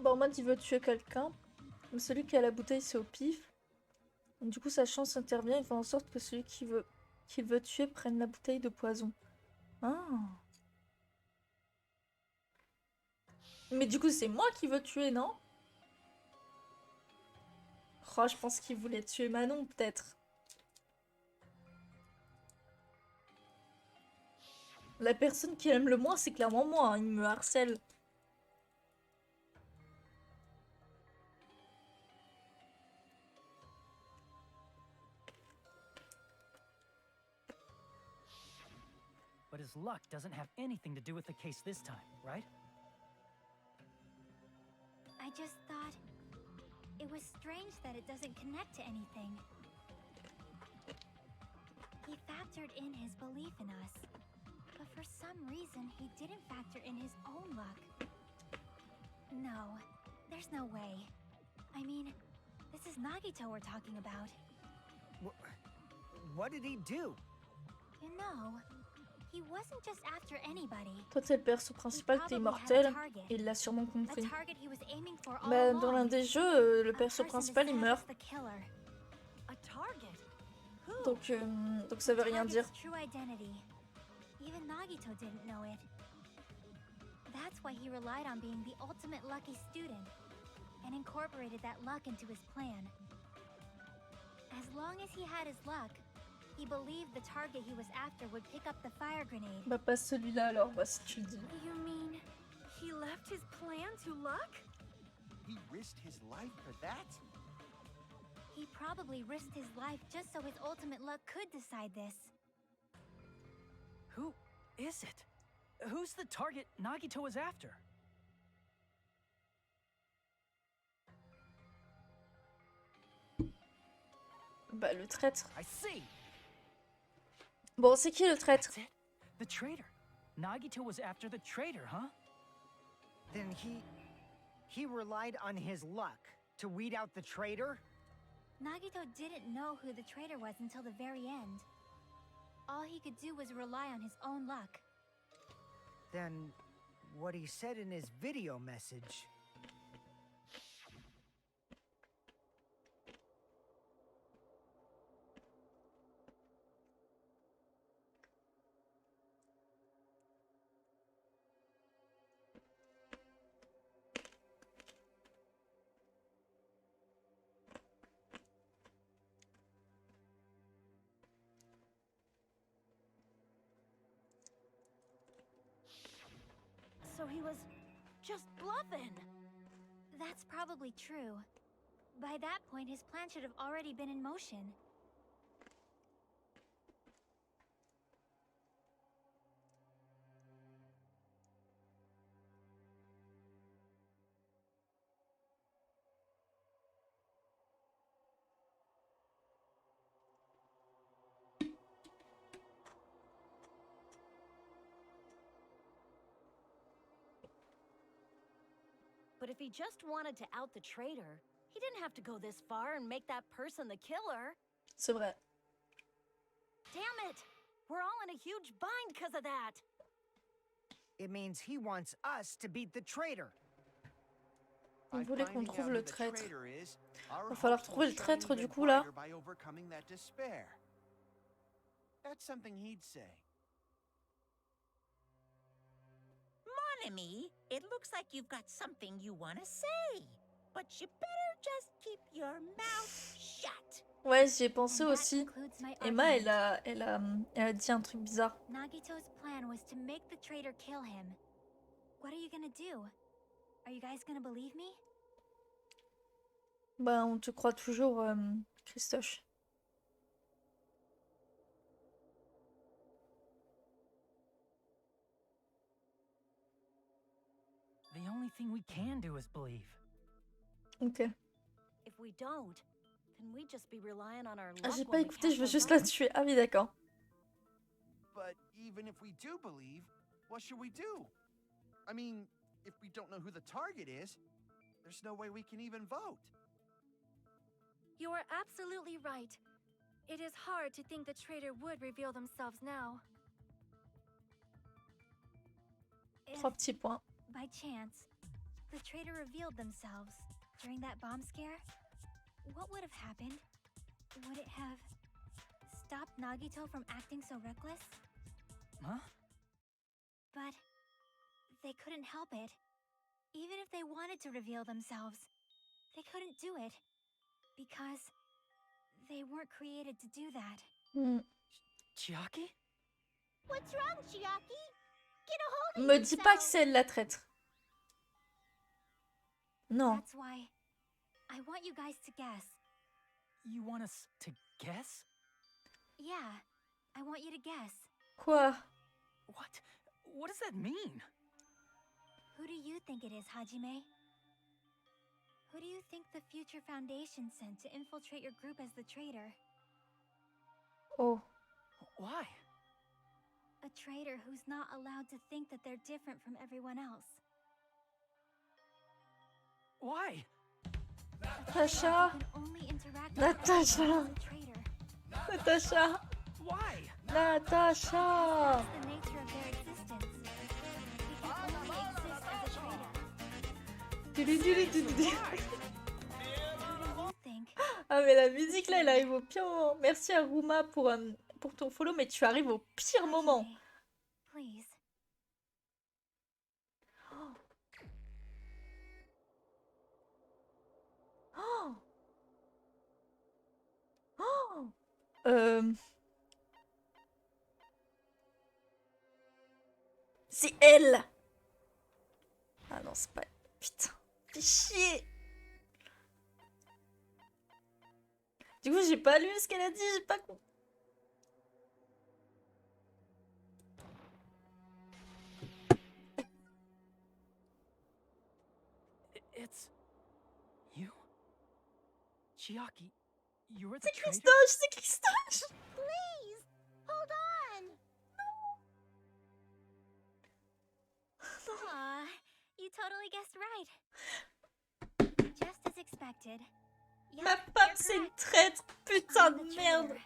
Bon, en mode, il veut tuer quelqu'un. Mais celui qui a la bouteille, c'est au pif. Donc, du coup, sa chance intervient. Il fait en sorte que celui qu'il veut tuer prenne la bouteille de poison. Ah. Mais du coup, c'est moi qui veux tuer, non? Oh, je pense qu'il voulait tuer Manon, peut-être. La personne qui aime le moins, c'est clairement moi. Hein. Il me harcèle. But his luck doesn't have anything to do with the case this time, right? I just thought It was strange that it doesn't connect to anything. He factored in his belief in us, but for some reason he didn't factor in his own luck. No, there's no way. I mean, this is Nagito we're talking about. What did he do? You know, he wasn't just after anybody. Toi, c'est le perso principal, t'es immortel, et il l'a sûrement A compris. target he was aiming for all Mais dans l'un along. des jeux, le A perso person principal, il described meurt. as the killer. A target? Who? Donc ça veut rien dire. Target's true identity. Even Nagito didn't know it. That's why he relied on being the ultimate lucky student and incorporated that luck into his plan. As long as he had his luck, he believed the target he was after would pick up the fire grenade. Bah pas celui-là alors, bah si tu le dis. You mean he left his plan to luck? He risked his life for that? He probably risked his life just so his ultimate luck could decide this. Who is it? Who's the target Nagito was after? Bah le traître. I see. Bon, c'est qui le traître? That's it. The traitor. Nagito was after the traitor, huh? Then he relied on his luck to weed out the traitor? Nagito didn't know who the traitor was until the very end. All he could do was rely on his own luck. Then what he said in his video message. So he was just bluffing. That's probably true. By that point, his plan should have already been in motion. But if he just wanted to out the traitor, he didn't have to go this far and make that person the killer. C'est vrai. Damn it! We're all in a huge bind because of that. It means he wants us to beat the traitor. On voulait qu'on By finding trouve out le who the traître. traitor is, our Va falloir hopes trouver will le traître shine du even coup là. brighter by overcoming that despair. That's something he'd say. Mon ami, it looks like you've got something you want to say. But you better just keep your mouth shut. Ouais, j'y ai pensé And that aussi. concludes my Emma, argument. elle a dit un truc bizarre. Nagito's plan was to make the traitor kill him. What are you gonna do? Are you guys gonna believe me? Bah, on te croit toujours, Christoche. The only thing we can do is believe. Ok. If we don't, then we just be relying on our Ah, luck j'ai pas when we écouté, je veux cast juste our la vote. tuer. Ah oui, d'accord. But even if we do believe, what should we do? I mean, if we don't know who the target is, there's no way we can even vote. You are absolutely right. It is hard to think the traitor would reveal themselves now. If, 3 petits points. by chance, the traitor revealed themselves during that bomb scare, what would have happened? Would it have stopped Nagito from acting so reckless? Huh? But they couldn't help it. Even if they wanted to reveal themselves, they couldn't do it. Because they weren't created to do that. Hmm. Chiaki? What's wrong, Chiaki? Get a hold of Me dis pas que yourself. c'est elle la traître. Non. That's why I want you guys to guess. You want us to guess? Yeah, I want you to guess. Quoi? What? What does that mean? Who do you think it is, Hajime? Who do you think the Future Foundation sent to infiltrate your group as the traitor? Oh. Why? A traitor who's not allowed to think that they're different from everyone else. Why? Natacha. You can only interact with Natacha. everyone as a traitor. Natacha. Why? Natacha. That's the nature of their existence. We can only exist as a traitor. Ah mais la musique là, elle arrive au pire moment. Merci à Rouma pour ton follow, mais tu arrives au pire moment. Please. Oh. Oh. Oh. C'est elle. Ah non, c'est pas... Putain, fais chier. Du coup, j'ai pas lu ce qu'elle a dit, j'ai pas compris. It's you? Chiaki, you were the C'est traitor? Christoche, c'est Christoche. Please, hold on. Aw, you totally guessed right. Just as expected. Yeah, Ma femme, you're c'est une correct. traître, putain I'm de the merde. traitor.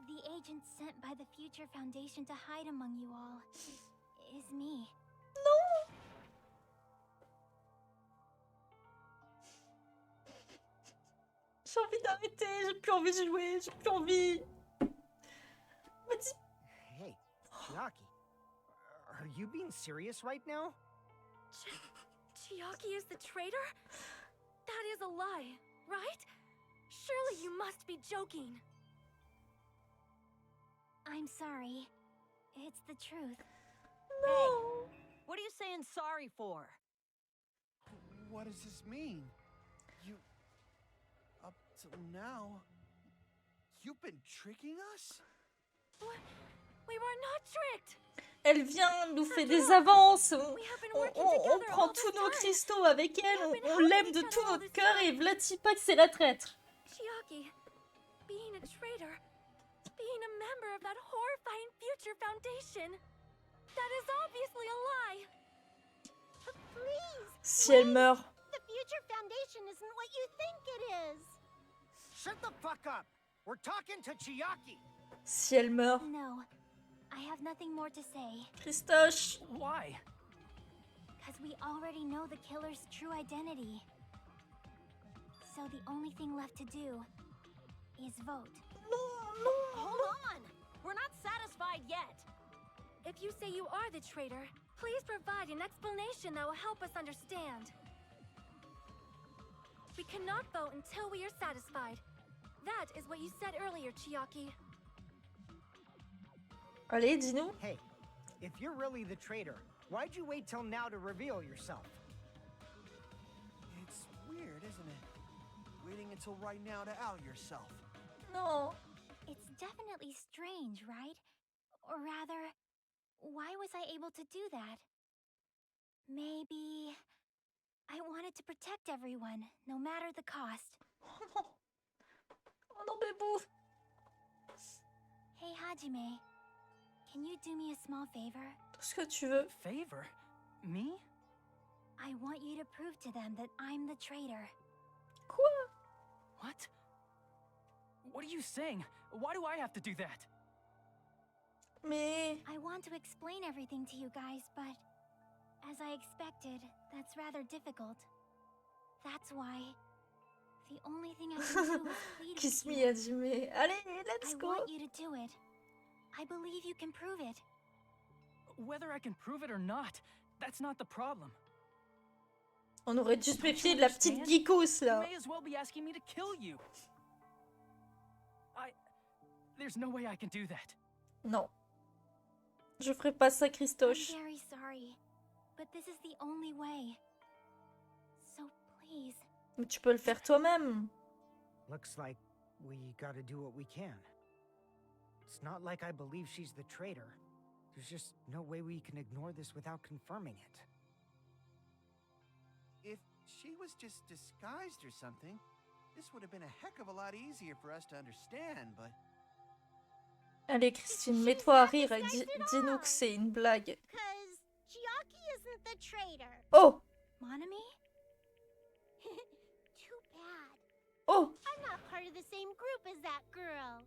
The agent sent by the Future Foundation to hide among you all is me. Non. J'ai envie d'arrêter, j'ai plus envie de jouer, j'ai plus envie. Vas-y. Hey, Chiaki, are you being serious right now? Chiaki is the traitor? That is a lie, right? Surely you must be joking. I'm sorry. It's the truth. Hey, what are you saying sorry for? What does this mean? You... Up till now... You've been tricking us? We were not tricked. Elle vient, nous fait des avances, on prend tous nos cristaux avec elle, on l'aime de tout notre cœur et Vlatipak c'est la traître. Chiaki, being a traitor, being a member of that horrifying Future Foundation, that is obviously a lie. Please. Si elle meurt. The Future Foundation isn't what you think it is. Shut the fuck up. We're talking to Chiaki. Si elle meurt. No, I have nothing more to say. Christoche. Why? Because we already know the killer's true identity. So the only thing left to do is vote. Hold on! We're not satisfied yet. If you say you are the traitor, please provide an explanation that will help us understand. We cannot vote until we are satisfied. That is what you said earlier, Chiaki. Allez, dis-nous. Hey, if you're really the traitor, why'd you wait till now to reveal yourself? It's weird, isn't it? Waiting until right now to out yourself. No. It's definitely strange, right? Or rather, why was I able to do that? Maybe... I wanted to protect everyone, no matter the cost. Oh non, bébou. Hey, Hajime. Can you do me a small favor? Tout ce que tu veux. Favor? Me? I want you to prove to them that I'm the traitor. Quoi? What? What are you saying? Why do I have to do that? Mais... I want to explain everything to you guys, but... as I expected, that's rather difficult. That's why... the only thing I can do is plead Kiss with me, you. Hajime. Allez, let's I go. want you to do it. I believe you can prove it. Whether I can prove it or not, that's not the problem. On aurait dû se Don't you méfier de la petite understand? geekos You là. may as well be asking me to kill you. There's no way I can do that. Non. Je ferai pas ça, I'm Christoche. very sorry, but this is the only way. So please. Mais tu peux le faire toi-même. Looks like we gotta do what we can. It's not like I believe she's the traitor. There's just no way we can ignore this without confirming it. If she was just disguised or something, this would have been a heck of a lot easier for us to understand, but... Allez, Christine, mets-toi à rire et dis-nous que c'est une blague. Cause Chiaki isn't the traitor. Oh! Monami? Too bad. Oh! I'm not part of the same group as that girl.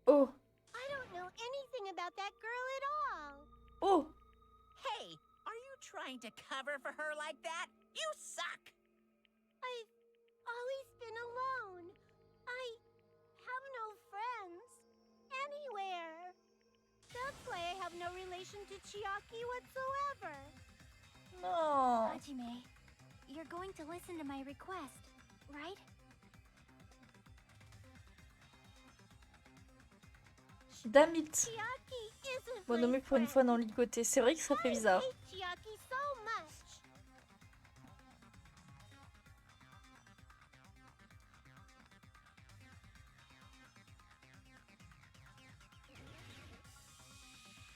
Oh! I don't know anything about that girl at all. Oh! Hey, are you trying to cover for her like that? You suck! I've always been alone. I have no friends anywhere. That's why I have no relation to Chiaki whatsoever. Non! Hajime, you're going to listen to my request, right? Damn it! Chiaki isn't Bon, my nommé pour une fois friend. dans ligoté. C'est vrai que ça fait bizarre. I hate Chiaki so much.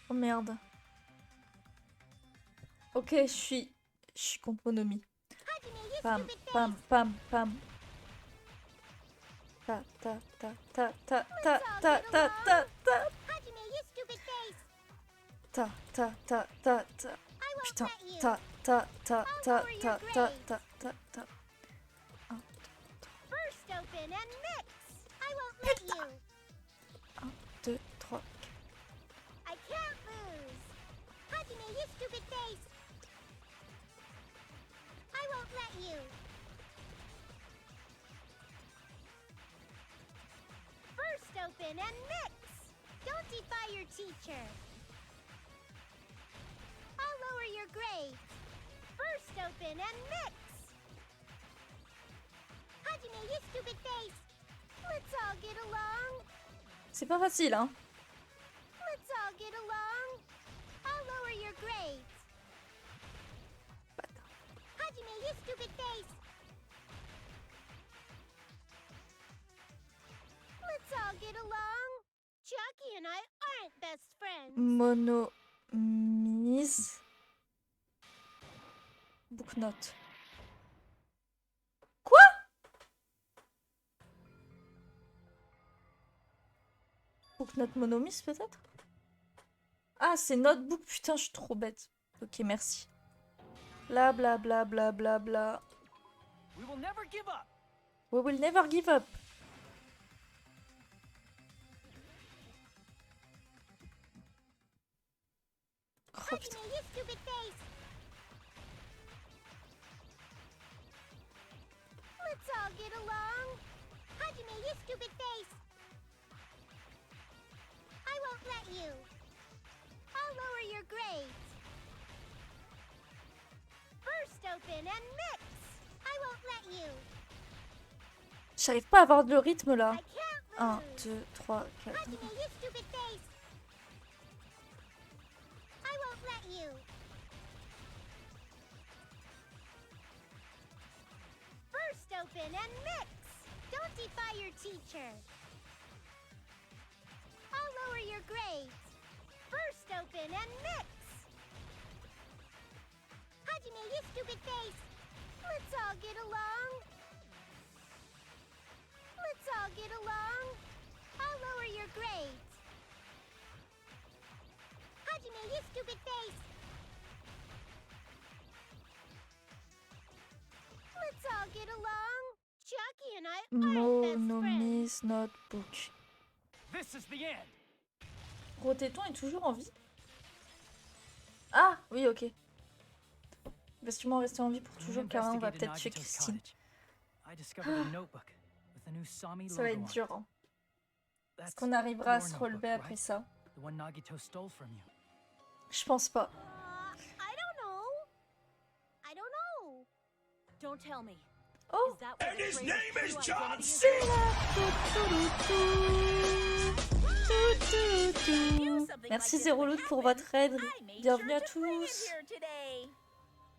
Oh merde. Ok, je suis contre Monomi. Hajime, you Pam, stupid pam, face. pam, pam. Ta, ta, ta, ta, ta, ta, ta, ta, ta, ta. Hajime, you stupid face. Ta, ta, ta, ta, ta. I won't Putain, let you. ta, ta, ta, ta, lower your ta, ta, grades. ta, ta, ta. First open and mix. I won't let you. 1, 2, 3. I can't lose. Hajime, you stupid face. I won't let you. First open and mix. Don't defy your teacher. I'll lower your grades. First open and mix. Hajime, you stupid face. Let's all get along. C'est pas facile, hein. Let's all get along. I'll lower your grades. Hajime, you stupid face. Let's all get along. Chucky and I aren't best friends. Monomise. Book note. Quoi? Book note monomise peut-être? Ah, c'est notebook. Putain, je suis trop bête. Ok, merci. Bla bla bla bla bla bla. We will never give up. We will never give up. Oh putain. Hajime, you stupid face. Let's all get along. Hajime, you stupid face. I won't let you. I'll lower your grades. First open and mix. I won't let you. J'arrive pas à avoir le rythme là. I can't 1, lose. 2, 3, 4. Hajime, you stupid face. I won't let you. First open and mix. Don't defy your teacher. I'll lower your grades. First open and mix. Hajime, you stupid face. Let's all get along. Let's all get along. I'll lower your grades. Hajime, you stupid face. Let's all get along. Chucky and I aren't best friends. Monomise notebook. This is the end. Rotéton est toujours en vie? Ah, oui, ok. Il va sûrement rester en vie pour We toujours car on va investigated peut-être tuer Nagito's Christine. cottage. I discovered a notebook with the new Sami Ça va logo être on it. dur. Hein. Est-ce That's qu'on arrivera à your se notebook, relever après right? ça? The one Nagito stole from you. Je pense pas. I don't know. I don't know. Don't tell me. Oh! Is that what And the his traitor's name is true John identity is? Merci Zéroloot pour votre aide. Bienvenue à tous.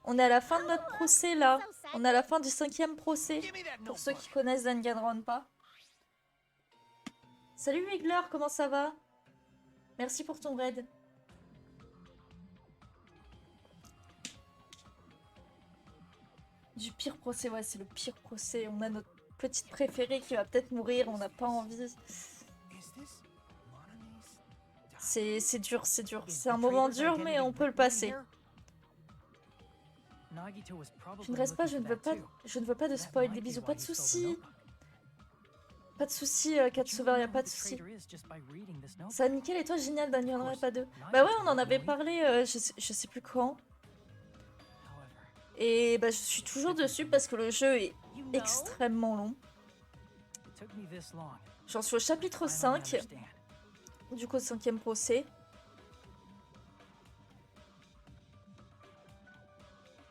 On est à la fin de notre procès là. On est à la fin du 5e procès. Pour ceux qui connaissent Danganronpa. Salut Wiggler, comment ça va? Merci pour ton raid. Du pire procès, ouais, c'est le pire procès. On a notre petite préférée qui va peut-être mourir, on n'a pas envie. C'est dur, c'est dur. C'est un moment dur, mais on peut le passer. Je ne reste pas, je ne veux pas de spoil. Des bisous, pas de soucis. Pas de soucis, Katsubar, y'a pas de soucis. Ça, nickel, et toi, génial, Danganronpa 2. Bah ouais, on en avait parlé, je sais plus quand. Et bah je suis toujours dessus parce que le jeu est extrêmement long. J'en suis au chapitre 5. Du coup, 5e procès.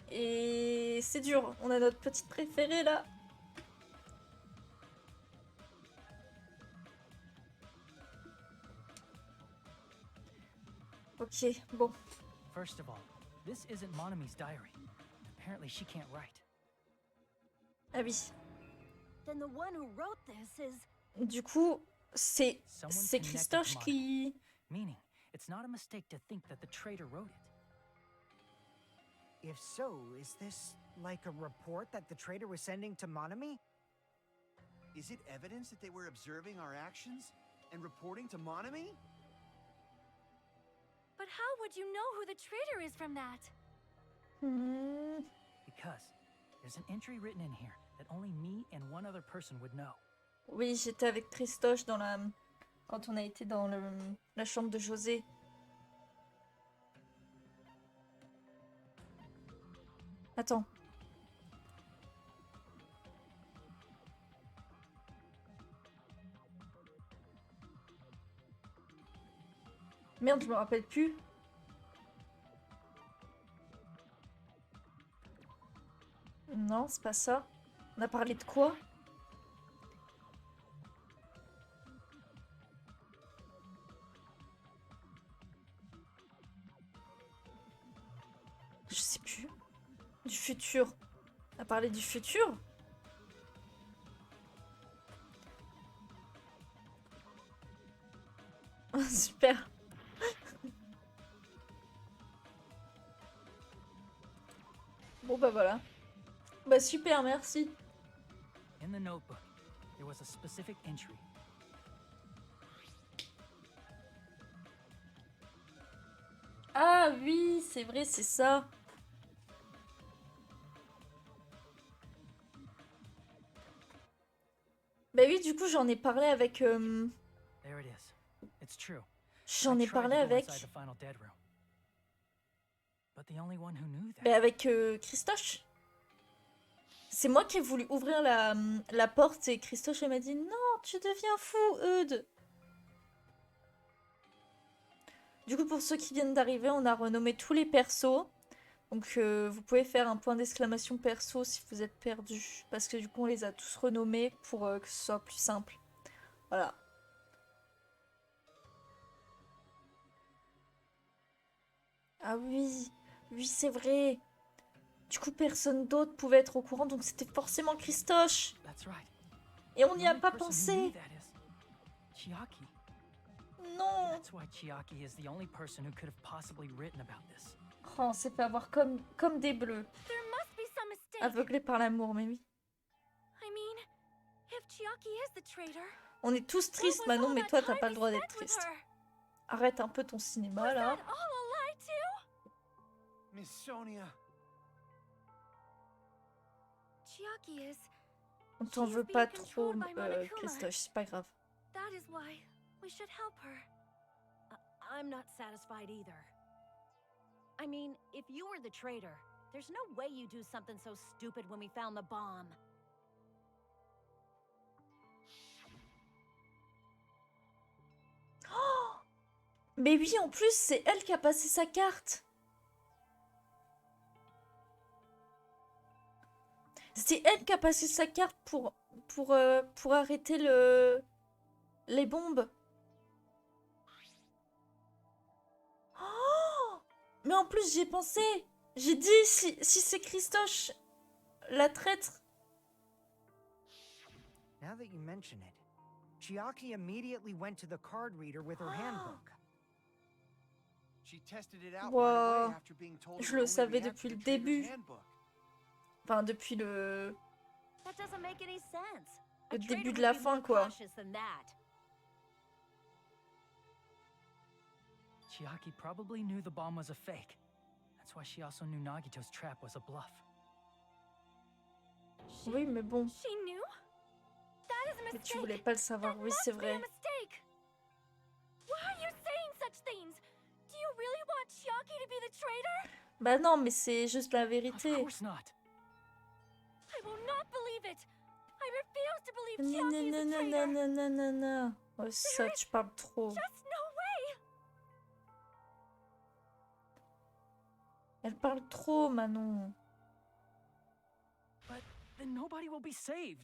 Et c'est dur, on a notre petite préférée là. Ok, bon. First of all, this isn't Monami's diary. Apparently she can't write. Ah oui. Then the one who wrote this is... Du coup, c'est Christoche qui... Meaning, it's not a mistake to think that the traitor wrote it. If so, is this like a report that the traitor was sending to Monami? Is it evidence that they were observing our actions and reporting to Monami? But how would you know who the traitor is from that? Because there's an entry written in here that only me and one other person would know. Oui, j'étais avec Christoche dans la... quand on a été dans la chambre de José. Attends. Merde, je me rappelle plus. Non, c'est pas ça. On a parlé de quoi? Je sais plus. Du futur. On a parlé du futur? Super. Bon bah voilà. Bah super, merci. In the notebook, there was a specific entry. Ah oui, c'est vrai, c'est ça. Bah oui, du coup, j'en ai parlé avec... There it is. It's true. J'en ai parlé avec... But the only one who knew that. Bah avec Christoche. C'est moi qui ai voulu ouvrir la porte et Christoche m'a dit « Non, tu deviens fou, Eudes !» Du coup, pour ceux qui viennent d'arriver, on a renommé tous les persos. Donc, vous pouvez faire un point d'exclamation perso si vous êtes perdu. Parce que du coup, on les a tous renommés pour que ce soit plus simple. Voilà. Ah oui, oui, c'est vrai. Du coup, personne d'autre pouvait être au courant, donc c'était forcément Christoche. Et on n'y a pas pensé. Non. Oh, on s'est fait avoir comme des bleus. Aveuglés par l'amour, mais oui. On est tous tristes, Manon, mais toi, t'as pas le droit d'être triste. Arrête un peu ton cinéma, là. Miss Sonia. On t'en veut pas trop, Christoche, c'est pas grave. That is why we should help her. I'm not satisfied either. I mean, if you were the traitor, there's no way you do something so stupid when we found the bomb. Oh, mais oui, en plus, c'est elle qui a passé sa carte. C'est elle qui a passé sa carte pour arrêter les bombes. Oh, mais en plus, j'y ai pensé. J'ai dit, si c'est Christoche, la traître. Now that you mention it, Chiaki immediately went to the card reader with her handbook. She tested it out Wow. right away after being told Je le savais depuis le début. Enfin, depuis le That doesn't make any sense. Le A début traitor de would la be fin, more quoi. cautious than that. Chiaki probably knew the bomb was a fake. That's why she also knew Nagito's trap was a bluff. Oui, mais bon. She knew? That is a Mais mistake. tu voulais pas le savoir. That Oui, c'est must be a vrai. mistake. Why are you saying such things? Do you really want Chiaki to be the traitor? Bah non, mais c'est juste la Of vérité. course not. I will not believe it. I refuse to believe Non, Chiaki is a non, non, traitor. non, non, non, non. Oh, ça, tu parles trop. Just no way. Elle parle trop, Manon. But then nobody will be saved.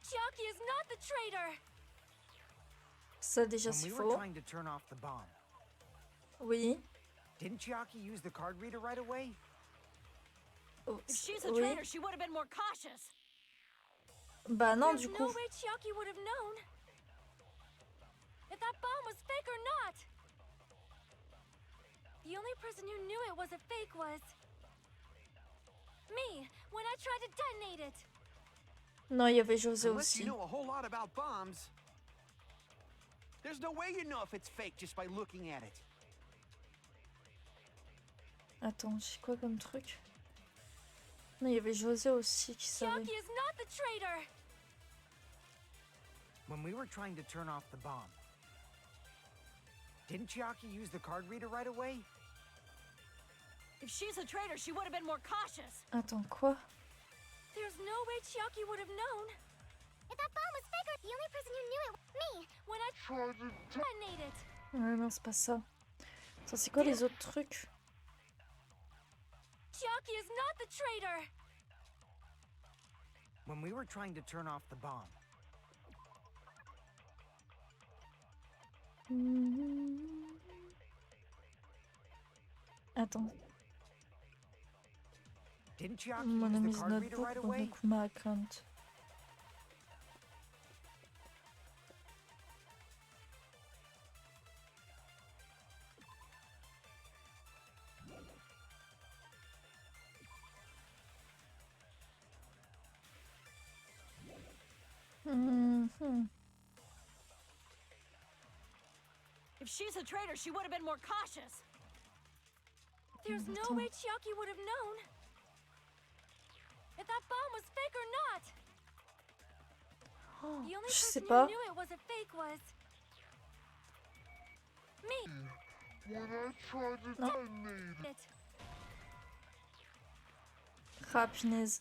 Chiaki is not the traitor. Ça, déjà, When c'est we were faux. trying to turn off the bomb, Oui. didn't Chiaki use the card reader right away? Oh, If she's a oui. traitor, she would have been more cautious. Bah non, There's du no coup. way Chiaki would have known if that bomb was fake or not. The only person who knew it was a fake was me when I tried to detonate it. Non, il y avait José Unless you aussi. know a whole lot about bombs. There's no way you know if it's fake just by looking at it. Attends, j'ai quoi comme truc? Non, il y avait José aussi qui savait. Chiaki is not the traitor. When we were trying to turn off the bomb, didn't Chiaki use the card reader right away? If she's a traitor, she would have been more cautious. Attends, quoi? There's no way Chiaki would have known If that bomb was fake, the only person who knew it was me. when I tried to detonate it. Ouais, non, c'est pas ça. Attends, c'est quoi les autres trucs? Chiaki is not the traitor. When we were trying to turn off the bomb, Attends. didn't Chiaki Mon use ami the card reader notebook right dans away? my account. If she's a traitor, she would have been more cautious. There's no way Chiaki would have known if that bomb was fake or not. The only Je sais person pas. who knew it was a fake was me. When I tried to detonate it. Ah, punaise.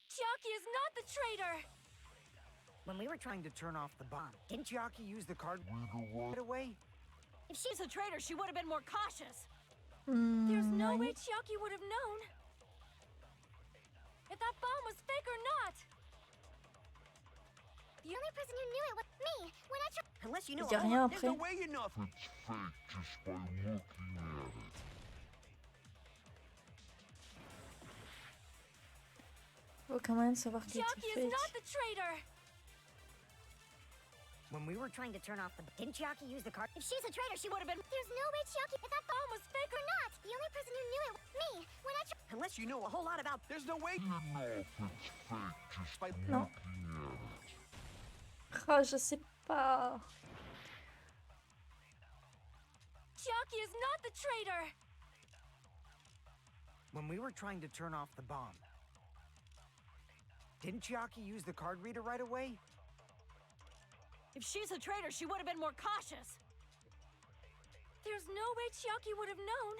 Chiaki is not the traitor. When we were trying to turn off the bomb, didn't Chiaki use the card reader right away? If she's a traitor, she would have been more cautious. There's no Non. way Chiaki would have known if that bomb was fake or not. The only person who knew it was me. When I tried. Unless you know Y a a whole rien lot. There's après. no way you know if it's Aucun moyen de savoir qui était Chiaki is fake. not the traitor. When we were trying to turn off the didn't Chiaki use the card? If she's a traitor, she would have been. There's no way Chiaki. If that bomb was fake or not. The only person who knew it was me. When I tried. Unless you know a whole lot about. There's no way you know if it's fake just by Non. Ah, je sais pas. Chiaki is not the traitor. When we were trying to turn off the bomb, didn't Chiaki use the card reader right away? If she's a traitor, she would have been more cautious. There's no way Chiaki would have known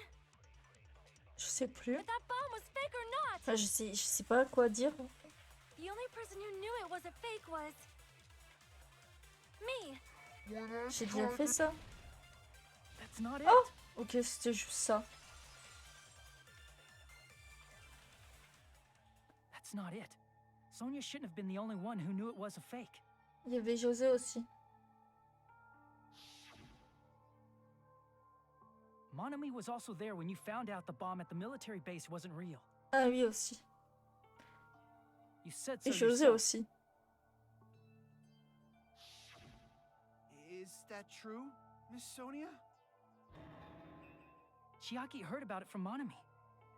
Je sais plus. if that bomb was fake or not. Enfin, je sais pas quoi dire. The only person who knew it was a fake was me. J'ai déjà fait ça. That's not it. Oh! Ok, c'était juste ça. That's not it. Sonia shouldn't have been the only one who knew it was a fake. Il y avait José aussi. Monami was also there when you found out the bomb at the military base wasn't real. Ah oui, aussi. You said so Et José yourself. aussi. Is that true, Miss Sonia? Chiaki heard about it from Monami.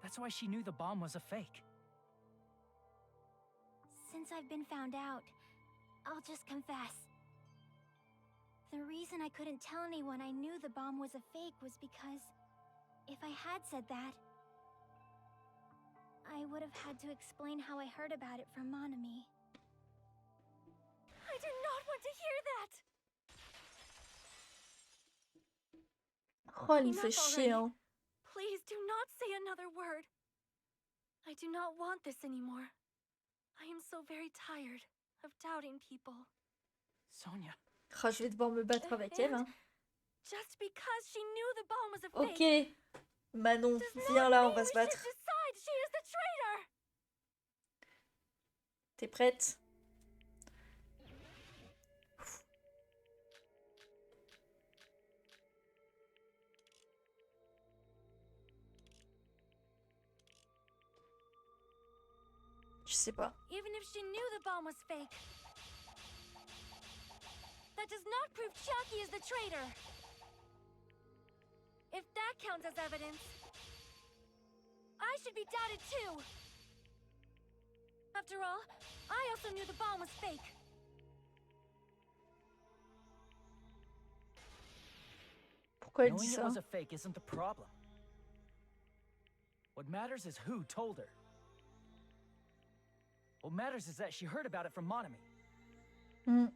That's why she knew the bomb was a fake. Since I've been found out, I'll just confess. The reason I couldn't tell anyone I knew the bomb was a fake was because if I had said that, I would have had to explain how I heard about it from Monami. I do not want to hear that! Oh, elle me Enough fait chier, hein. Please do not say another word. I do not want this anymore. I am so very tired of doubting people. Sonia. Oh, je vais devoir me battre avec elle, hein. Just because she knew the bomb was a Ok, fake. Manon, does viens not là, on mean va we se should battre. decide she is the traitor. T'es prête? Je sais pas. Even if she knew the bomb was fake, that does not prove Chiaki is the traitor. If that counts as evidence, I should be doubted too. After all, I also knew the bomb was fake. Pourquoi elle dit Knowing it ça? was a fake isn't the problem. What matters is who told her. What matters is that she heard about it from Monami. Hmm.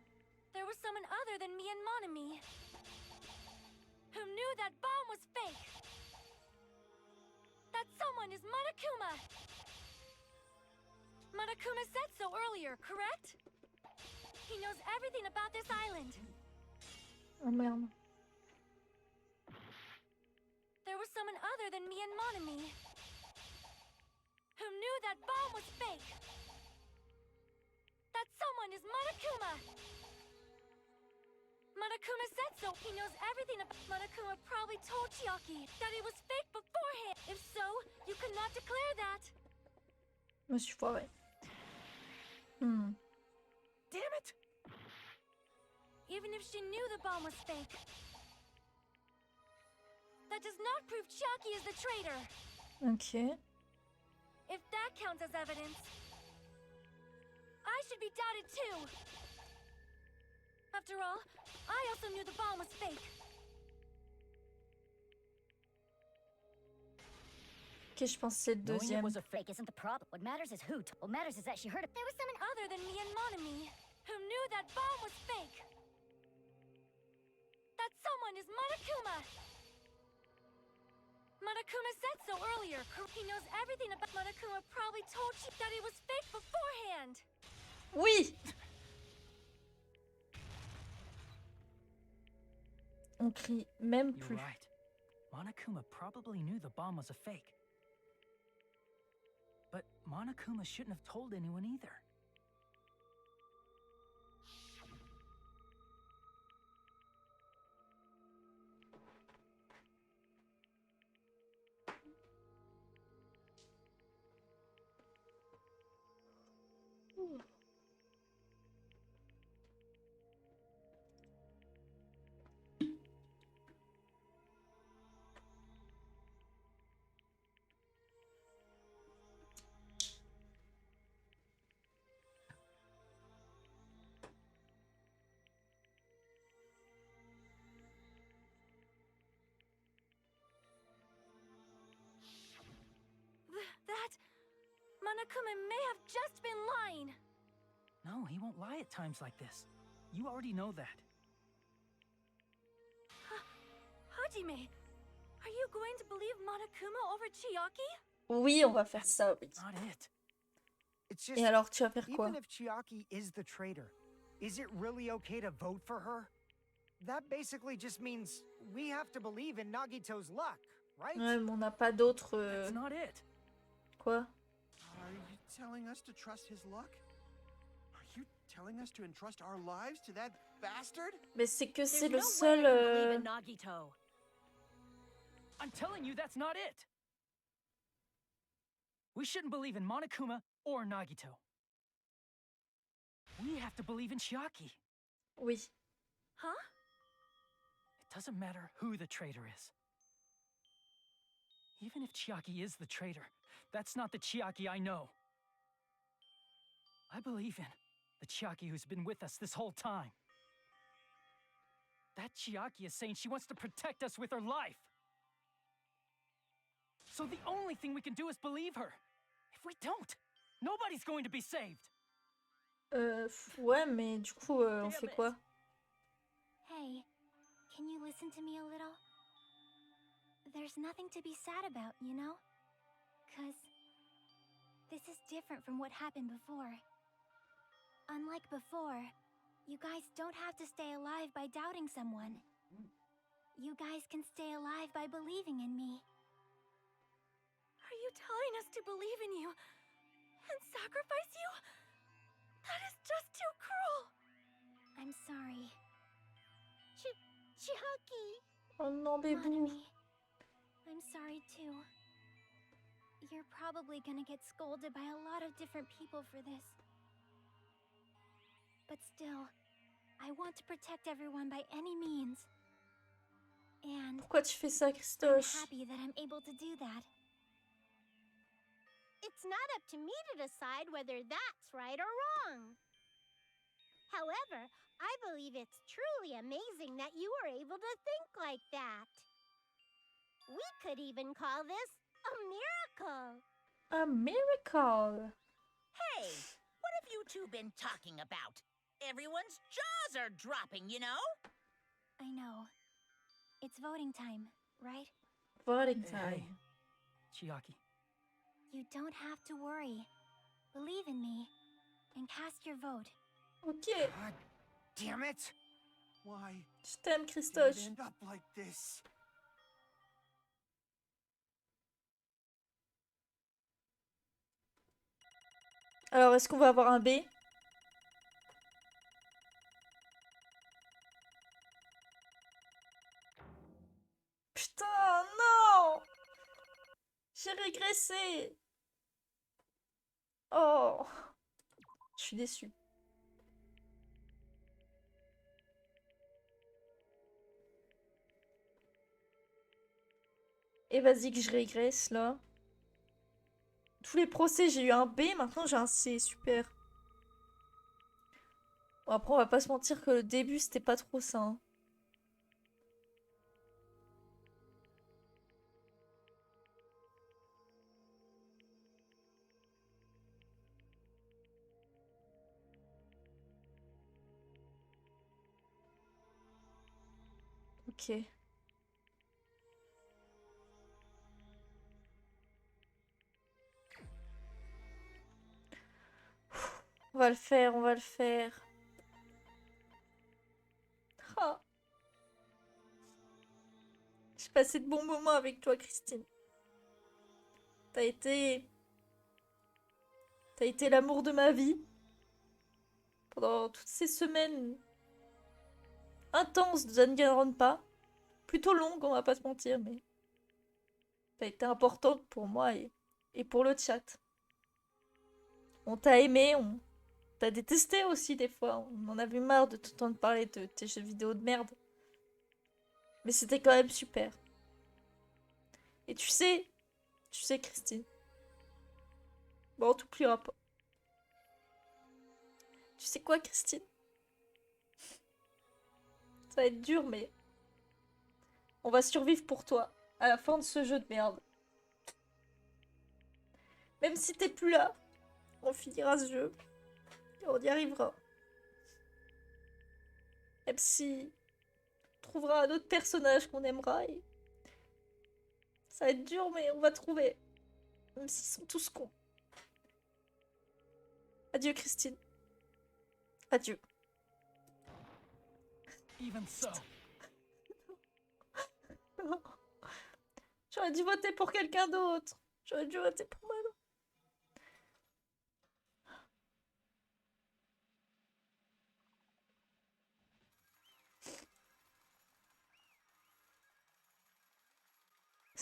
There was someone other than me and Monami who knew that bomb was fake. That someone is Monokuma. Monokuma said so earlier, correct? He knows everything about this island. Oh merde. There was someone other than me and Monami who knew that bomb was fake. That someone is Monokuma. Monokuma said so. He knows everything about... Monokuma probably told Chiaki that it was fake beforehand. If so, you could not declare that. Je me suis foirée. Hmm. Damn it! Even if she knew the bomb was fake, that does not prove Chiaki is the traitor. Ok. If that counts as evidence, I should be doubted too. After all, I also knew the bomb was fake. Ok, je pense que c'est le Knowing it deuxième. was a fake Fake isn't the problem. What matters is who. What matters is that she heard it. There was someone other than me and Monami who knew that bomb was fake. That someone is Monokuma. Monokuma said so earlier. He knows everything about... Monokuma probably told you that it was fake beforehand. Oui! On crie même You're plus. right. Monokuma probably knew the bomb was a fake. But Monokuma shouldn't have told anyone either. That... Monokuma may have just been lying. No, he won't lie at times like this. You already know that. Hajime, are you going to believe Monokuma over Chiaki? Oui, on va faire ça, oui. Not it. It's just, Et alors, tu vas faire quoi? even if Chiaki is the traitor, is it really okay to vote for her? That basically just means we have to believe in Nagito's luck, right? Ouais, mais on n'a pas d'autre... That's not it. Quoi? Are you telling us to trust his luck? Are you telling us to entrust our lives to that bastard? Mais c'est que c'est There's le no seul... way I can believe in Nagito. I'm telling you, that's not it. We shouldn't believe in Monokuma or Nagito. We have to believe in Chiaki. Oui. Huh? It doesn't matter who the traitor is. Even if Chiaki is the traitor, that's not the Chiaki I know. I believe in the Chiaki who's been with us this whole time. That Chiaki is saying she wants to protect us with her life. So the only thing we can do is believe her. If we don't, nobody's going to be saved. Ouais, mais du coup, on fait quoi? Hey, can you listen to me a little? There's nothing to be sad about, you know? 'Cause this is different from what happened before. Unlike before, you guys don't have to stay alive by doubting someone. You guys can stay alive by believing in me. Are you telling us to believe in you and sacrifice you? That is just too cruel. I'm sorry. Chiaki. Oh non, bébé. Monami, I'm sorry too. You're probably gonna get scolded by a lot of different people for this. But still, I want to protect everyone by any means. And Pourquoi tu fais ça, I'm Christoche? happy that I'm able to do that. It's not up to me to decide whether that's right or wrong. However, I believe it's truly amazing that you were able to think like that. We could even call this a miracle. A miracle. Hey, what have you two been talking about? Everyone's jaws are dropping, you know? I know. It's voting time, right? Voting Hey, time. Chiaki. You don't have to worry. Believe in me and cast your vote. Ok. God damn it! Why Je t'aime, did it Christoche. end up like this? Alors, est-ce qu'on va avoir un B? Putain, non! J'ai régressé. Oh. Je suis déçue. Et vas-y que je régresse, là. Tous les procès, j'ai eu un B, maintenant j'ai un C, super. Bon, après, on va pas se mentir que le début, c'était pas trop ça, hein. Ok. On va le faire, on va le faire. Ah. J'ai passé de bons moments avec toi, Christine. T'as été... T'as été l'amour de ma vie. Pendant toutes ces semaines intenses de Danganronpa. Plutôt longues, on va pas se mentir, mais... T'as été importante pour moi et pour le chat. On t'a aimé, on t'a détesté aussi des fois. On en avait marre de t'entendre parler de tes jeux vidéo de merde. Mais c'était quand même super. Et tu sais Christine. Bon, on t'oubliera pas. Tu sais quoi, Christine? Ça va être dur, mais... On va survivre pour toi à la fin de ce jeu de merde. Même si t'es plus là, on finira ce jeu. Et on y arrivera. Même si on trouvera un autre personnage qu'on aimera. Et... ça va être dur, mais on va trouver. Même s'ils sont tous cons. Adieu, Christine. Adieu. Even so. Non. J'aurais dû voter pour quelqu'un d'autre. J'aurais dû voter pour moi.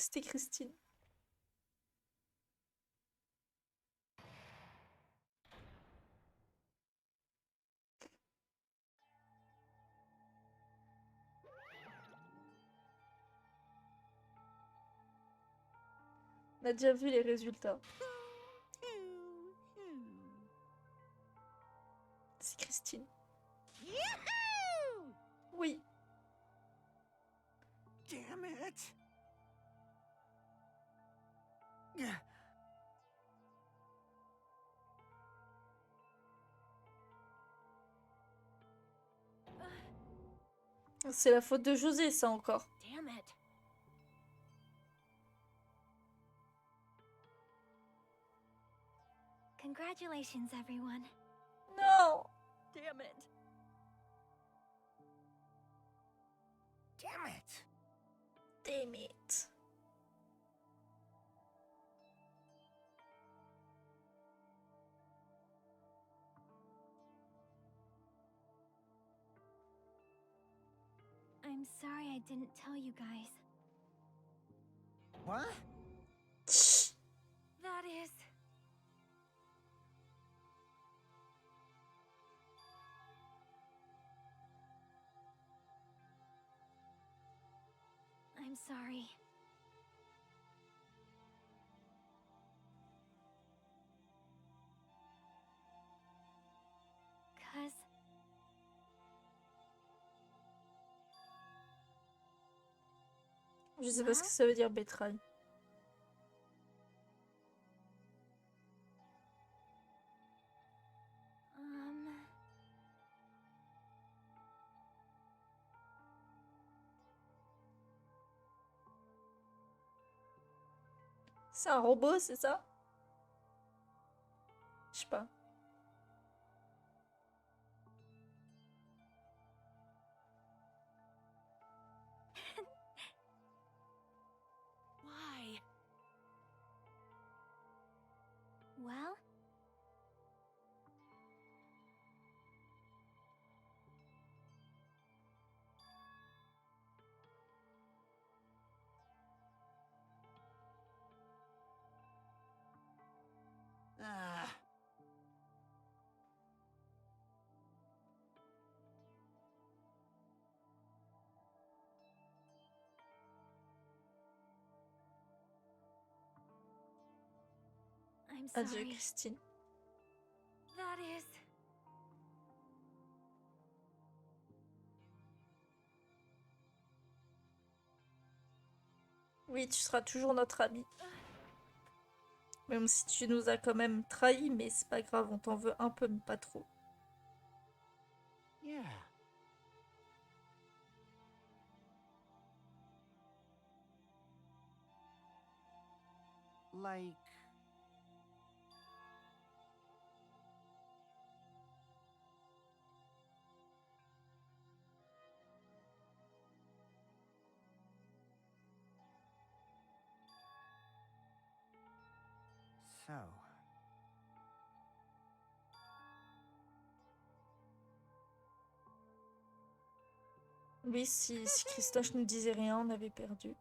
C'était Christine. On a déjà vu les résultats. C'est Christine. Yahoo! Oui. Damn it! C'est la faute de José, ça encore. Damn it. Congratulations, everyone. Non. Damn it. Damn it! Damn it. I'm sorry I didn't tell you guys. What? That is... I'm sorry. Cause Je sais pas ce que ça veut dire bétraille. C'est un robot, c'est ça? Je sais pas. Why? well, Ah. I'm Adieu, sorry. Christine. That is... Oui, tu seras toujours notre ami. Même si tu nous as quand même trahis, mais c'est pas grave, on t'en veut un peu, mais pas trop. Yeah. Like... So... Oui, si Christophe nous disait rien, on avait perdu.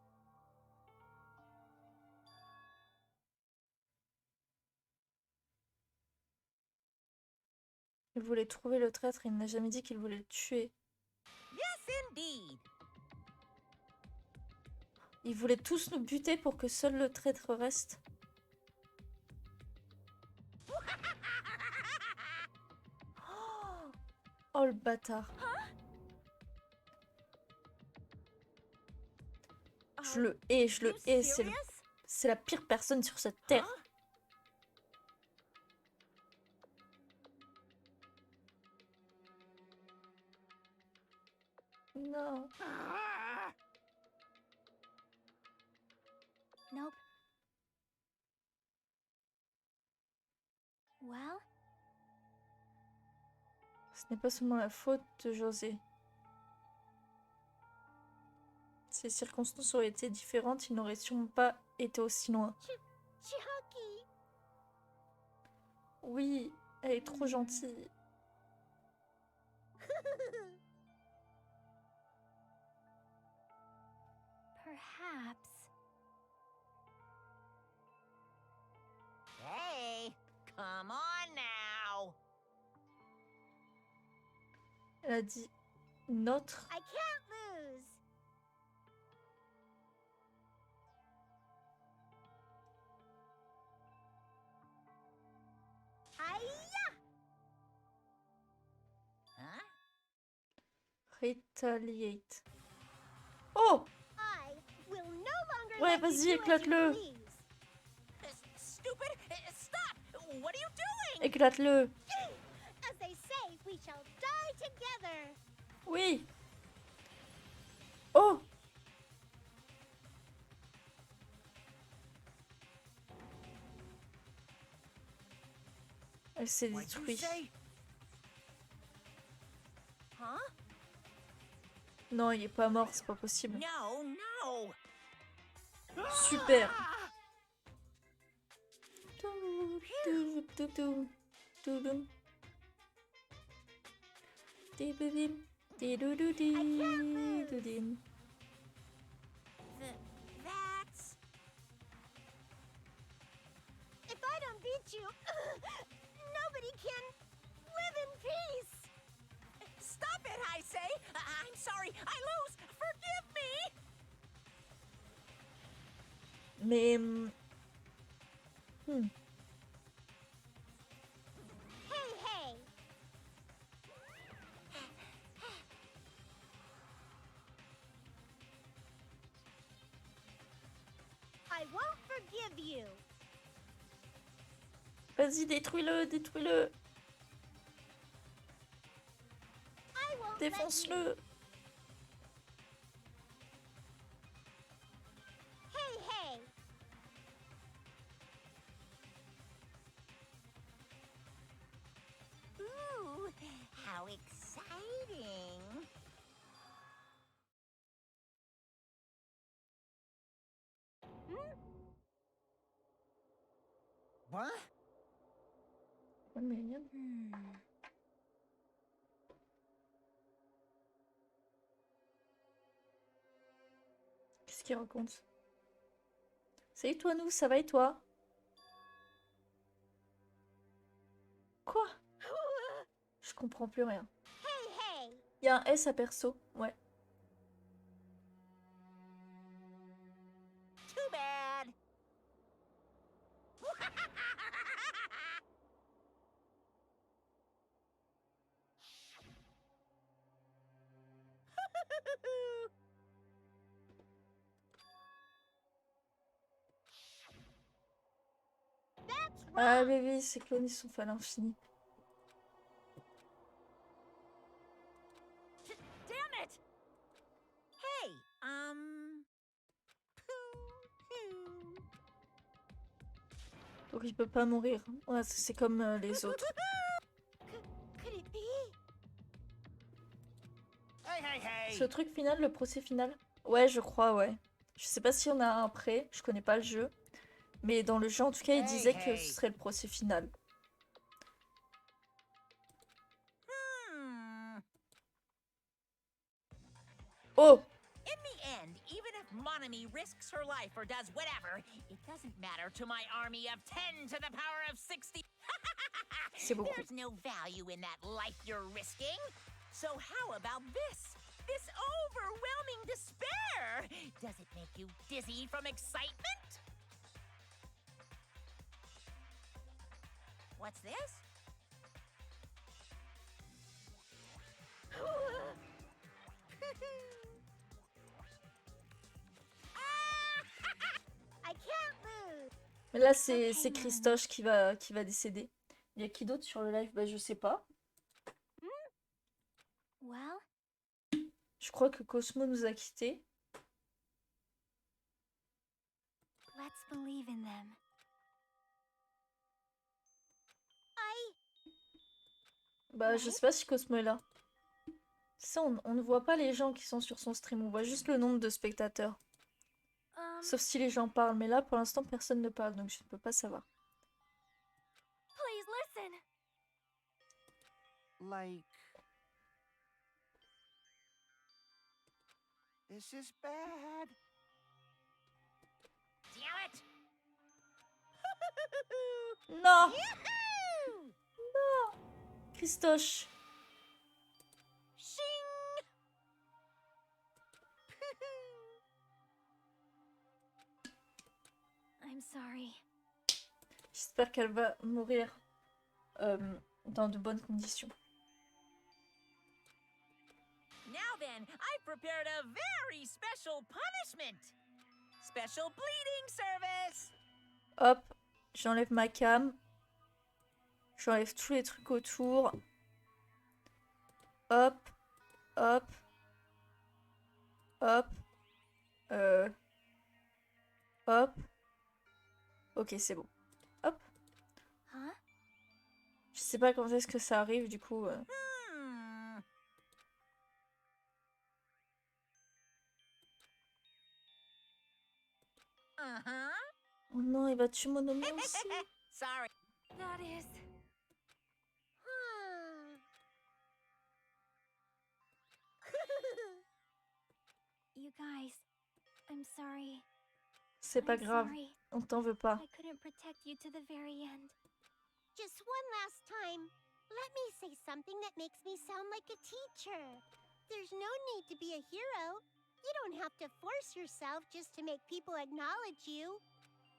Il voulait trouver le traître, il n'a jamais dit qu'il voulait le tuer. Yes, indeed. Ils voulaient tous nous buter pour que seul le traître reste. Oh le bâtard. Je le hais, je le hais. C'est la pire personne sur cette terre. Non. Nope. Well, Ce n'est pas seulement la faute de José. Si les circonstances auraient été différentes, il n'aurait sûrement pas été aussi loin. Chiaki. Oui, elle est trop gentille. perhaps. Elle a dit notre. I can't lose. Hiya! Huh? Retaliate. Oh! I will no longer Ouais, let you vas-y, do as you éclate-le. Uh, Stupid! Stop! What are you doing? Éclate-le. As they say, we shall die together. Oui. Oh! Elle s'est What'd you détruite. say? Huh? Non, il est pas mort, c'est pas possible. No, no! Super. Ah! That's... If I don't beat you, nobody can live in peace. Stop it, I say! I'm sorry, I lose! Forgive me! Mais... Hey, hey. I won't forgive you. Vas-y, détruis-le, détruis-le. I won't let you. Défonce-le. Hey, hey. Ooh, how exciting! What? Oh, mignon. Qu'est-ce qu'il raconte? Salut toi, nous, ça va et toi? Quoi? Je comprends plus rien. Hey, hey. Il y a un S à perso, ouais. Too bad! That's Ah, wrong. bébé, ces clones, ils sont faits à l'infini. Damn it! Hey, Donc il peut pas mourir. Ouais, c'est comme les autres. Could it be? Hey, hey, hey! Ce truc final, le procès final? Ouais, je crois, ouais. Je sais pas s'il y en a un après, je connais pas le jeu. Mais dans le jeu, en tout cas, il disait que ce serait le procès final. Oh! In the end, even if Monami risks her life or does whatever, it doesn't matter to my army of 10 to the power of 60. C'est beaucoup. There's no value in that life you're risking. So how about this? This overwhelming despair! Does it make you dizzy from excitement? What's this? I can't lose. Mais là, c'est Christoche qui va décéder. Il y a qui d'autre sur le live? Bah, je sais pas. Well, Je crois que Cosmo nous a quittés. let's believe in them. Bah, je sais pas si Cosmo est là. Ça, on ne voit pas les gens qui sont sur son stream. On voit juste le nombre de spectateurs. Sauf si les gens parlent. Mais là, pour l'instant, personne ne parle. Donc, je ne peux pas savoir. Please listen. Like... This is bad. Damn it! Non! Non! Christoche. I'm sorry. J'espère qu'elle va mourir dans de bonnes conditions. Now then, I've prepared a very special punishment. Special bleeding service. Hop, j'enlève ma cam. J'enlève tous les trucs autour. Hop, hop, hop, hop. Ok, c'est bon. Hop. Huh? Je sais pas quand est-ce que ça arrive, du coup. Oh non, il va tuer mon homme aussi. Sorry. That is... You guys, I'm sorry. C'est pas I'm grave. sorry. On t'en veut pas. I couldn't protect you to the very end. Just one last time, let me say something that makes me sound like a teacher. There's no need to be a hero. You don't have to force yourself just to make people acknowledge you.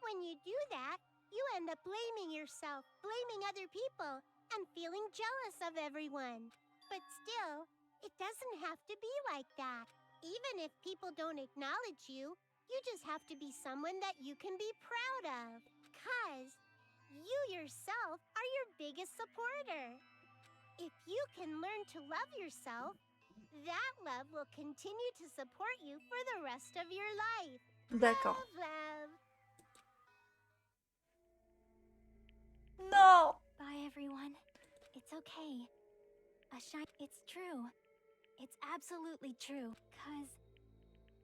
When you do that, you end up blaming yourself, blaming other people, and feeling jealous of everyone. But still, it doesn't have to be like that. Even if people don't acknowledge you, you just have to be someone that you can be proud of. 'Cause you yourself are your biggest supporter. If you can learn to love yourself, that love will continue to support you for the rest of your life. D'accord. Love, love. Non! Bye, everyone. It's okay. It's true. It's absolutely true. 'Cause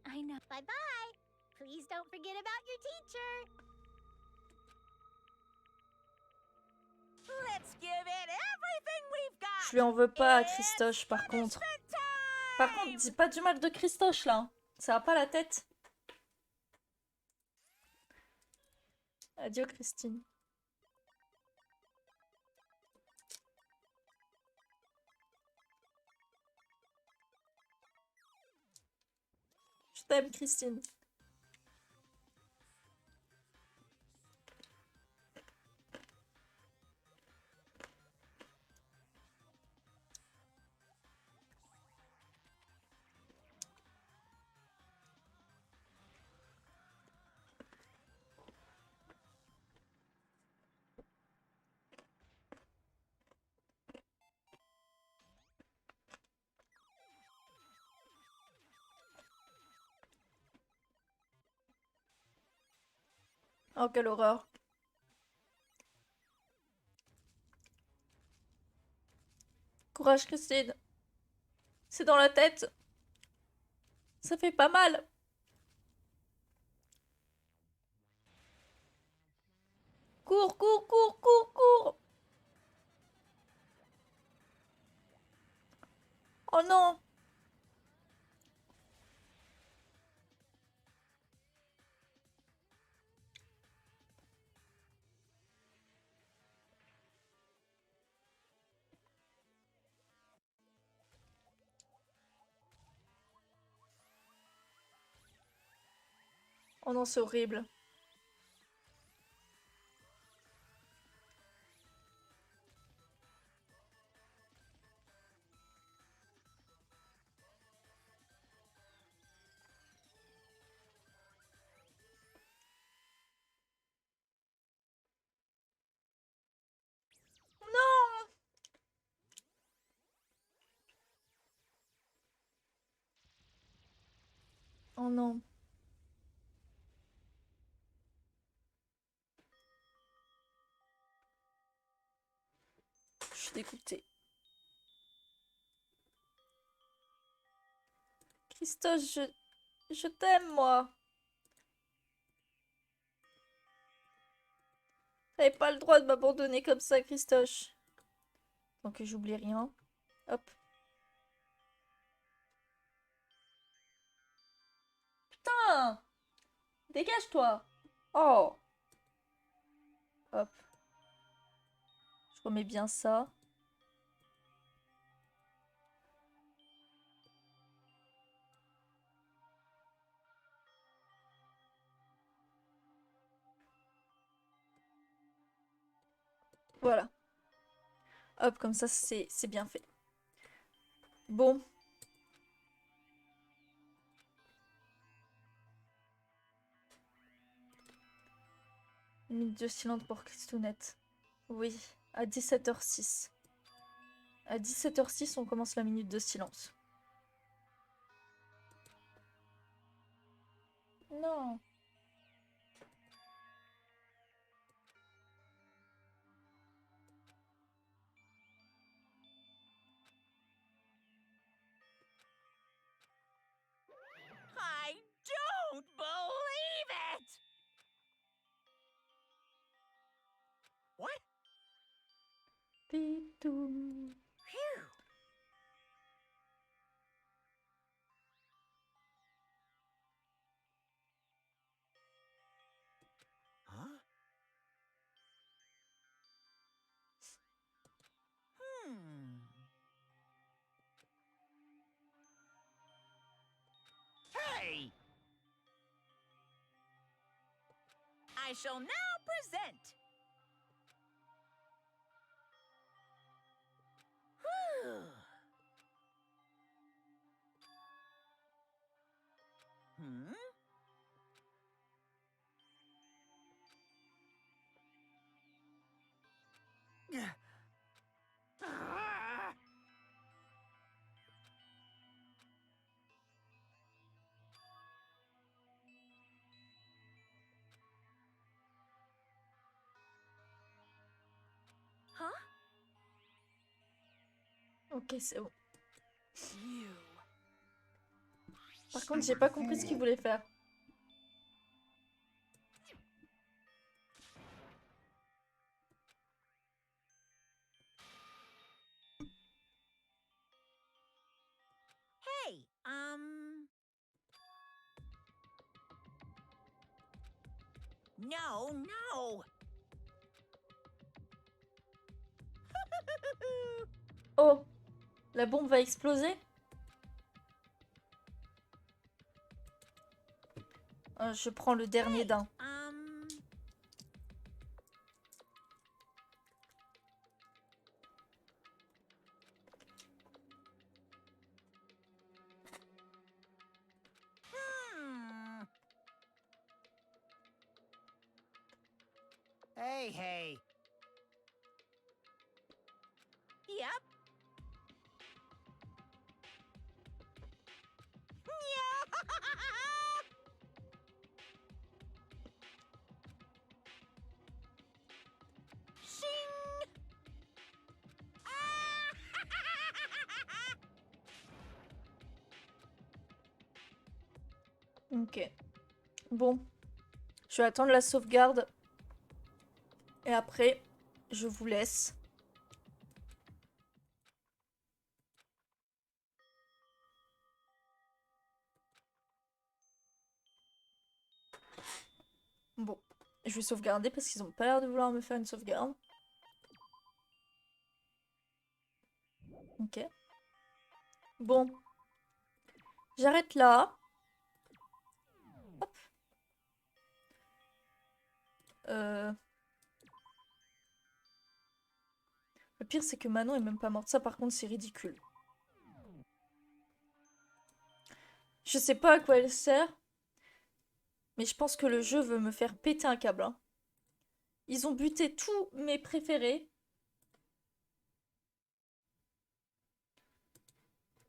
I know. Bye-bye. Please don't forget about your teacher. Let's give it everything we've got. Je lui en veux pas à Christoche, par contre. Par contre, dis pas du mal de Christoche, là. Ça va pas la tête. Adieu, Christine. Je t'aime, Christine. Oh, quelle horreur. Courage, Christine. C'est dans la tête. Ça fait pas mal. Cours, cours, cours, cours, cours. Oh non. Oh non, c'est horrible. Non. Oh non. Je suis dégoûtée. Christophe, je t'aime, moi. T'avais pas le droit de m'abandonner comme ça, Christophe. Tant que j'oublie rien. Hop. Putain! Dégage-toi! Oh! Hop. Je remets bien ça. Voilà. Hop, comme ça, c'est bien fait. Bon. Minute de silence pour Christounette. Oui, à 17h06. À 17h06, on commence la minute de silence. Non. I don't believe it! What? Pitou. Phew. Huh? Hey! I shall now present. Whew. Hmm? Ah! Huh? Ok, c'est bon. You. Par contre, j'ai pas compris ce qu'il voulait faire. Hey, No, no. Oh, la bombe va exploser? Je prends le dernier d'un. Hey, hey. Yep. Shing. Ok. Bon. Je vais attendre la sauvegarde. Et après, je vous laisse. Bon. Je vais sauvegarder parce qu'ils ont pas l'air de vouloir me faire une sauvegarde. Ok. Bon. J'arrête là. Hop. Le pire, c'est que Manon est même pas morte. Ça, par contre, c'est ridicule. Je sais pas à quoi elle sert. Mais je pense que le jeu veut me faire péter un câble. Hein. Ils ont buté tous mes préférés.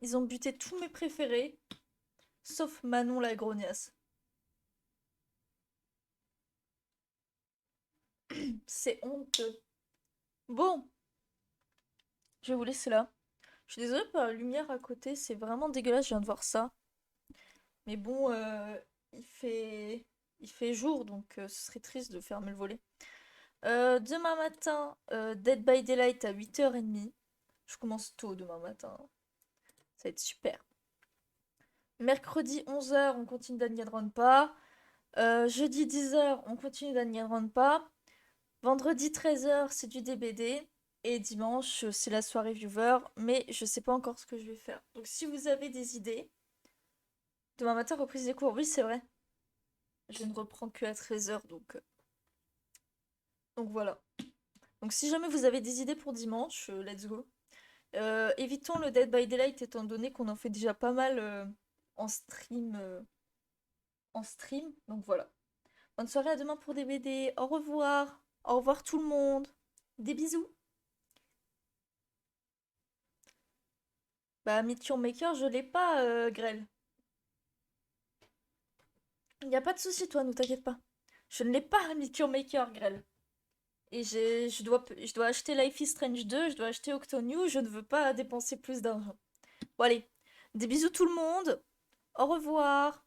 Ils ont buté tous mes préférés. Sauf Manon la grognasse. C'est honteux. Bon. Je vais vous laisser là. Je suis désolée pour la lumière à côté. C'est vraiment dégueulasse. Je viens de voir ça. Mais bon, il fait jour. Donc ce serait triste de fermer le volet. Demain matin, Dead by Daylight à 8h30. Je commence tôt demain matin. Ça va être super. Mercredi 11h, on continue Danganronpa. Jeudi 10h, on continue Danganronpa. Vendredi 13h, c'est du DBD. Et dimanche, c'est la soirée viewer. Mais je sais pas encore ce que je vais faire. Donc si vous avez des idées. Demain matin, reprise des cours. Oui, c'est vrai. Je ne reprends que à 13h. Donc voilà. Donc si jamais vous avez des idées pour dimanche, let's go. Évitons le Dead by Daylight étant donné qu'on en fait déjà pas mal en stream. Donc voilà. Bonne soirée, à demain pour des BD. Au revoir. Au revoir tout le monde. Des bisous. Bah, Meet Your Maker, je l'ai pas, Grêle. Y a pas de souci, toi, ne t'inquiète pas. Je ne l'ai pas, Meet Your Maker, Grêle. Et je dois acheter Life is Strange 2, je dois acheter Octonew, je ne veux pas dépenser plus d'argent. Bon, allez. Des bisous tout le monde. Au revoir.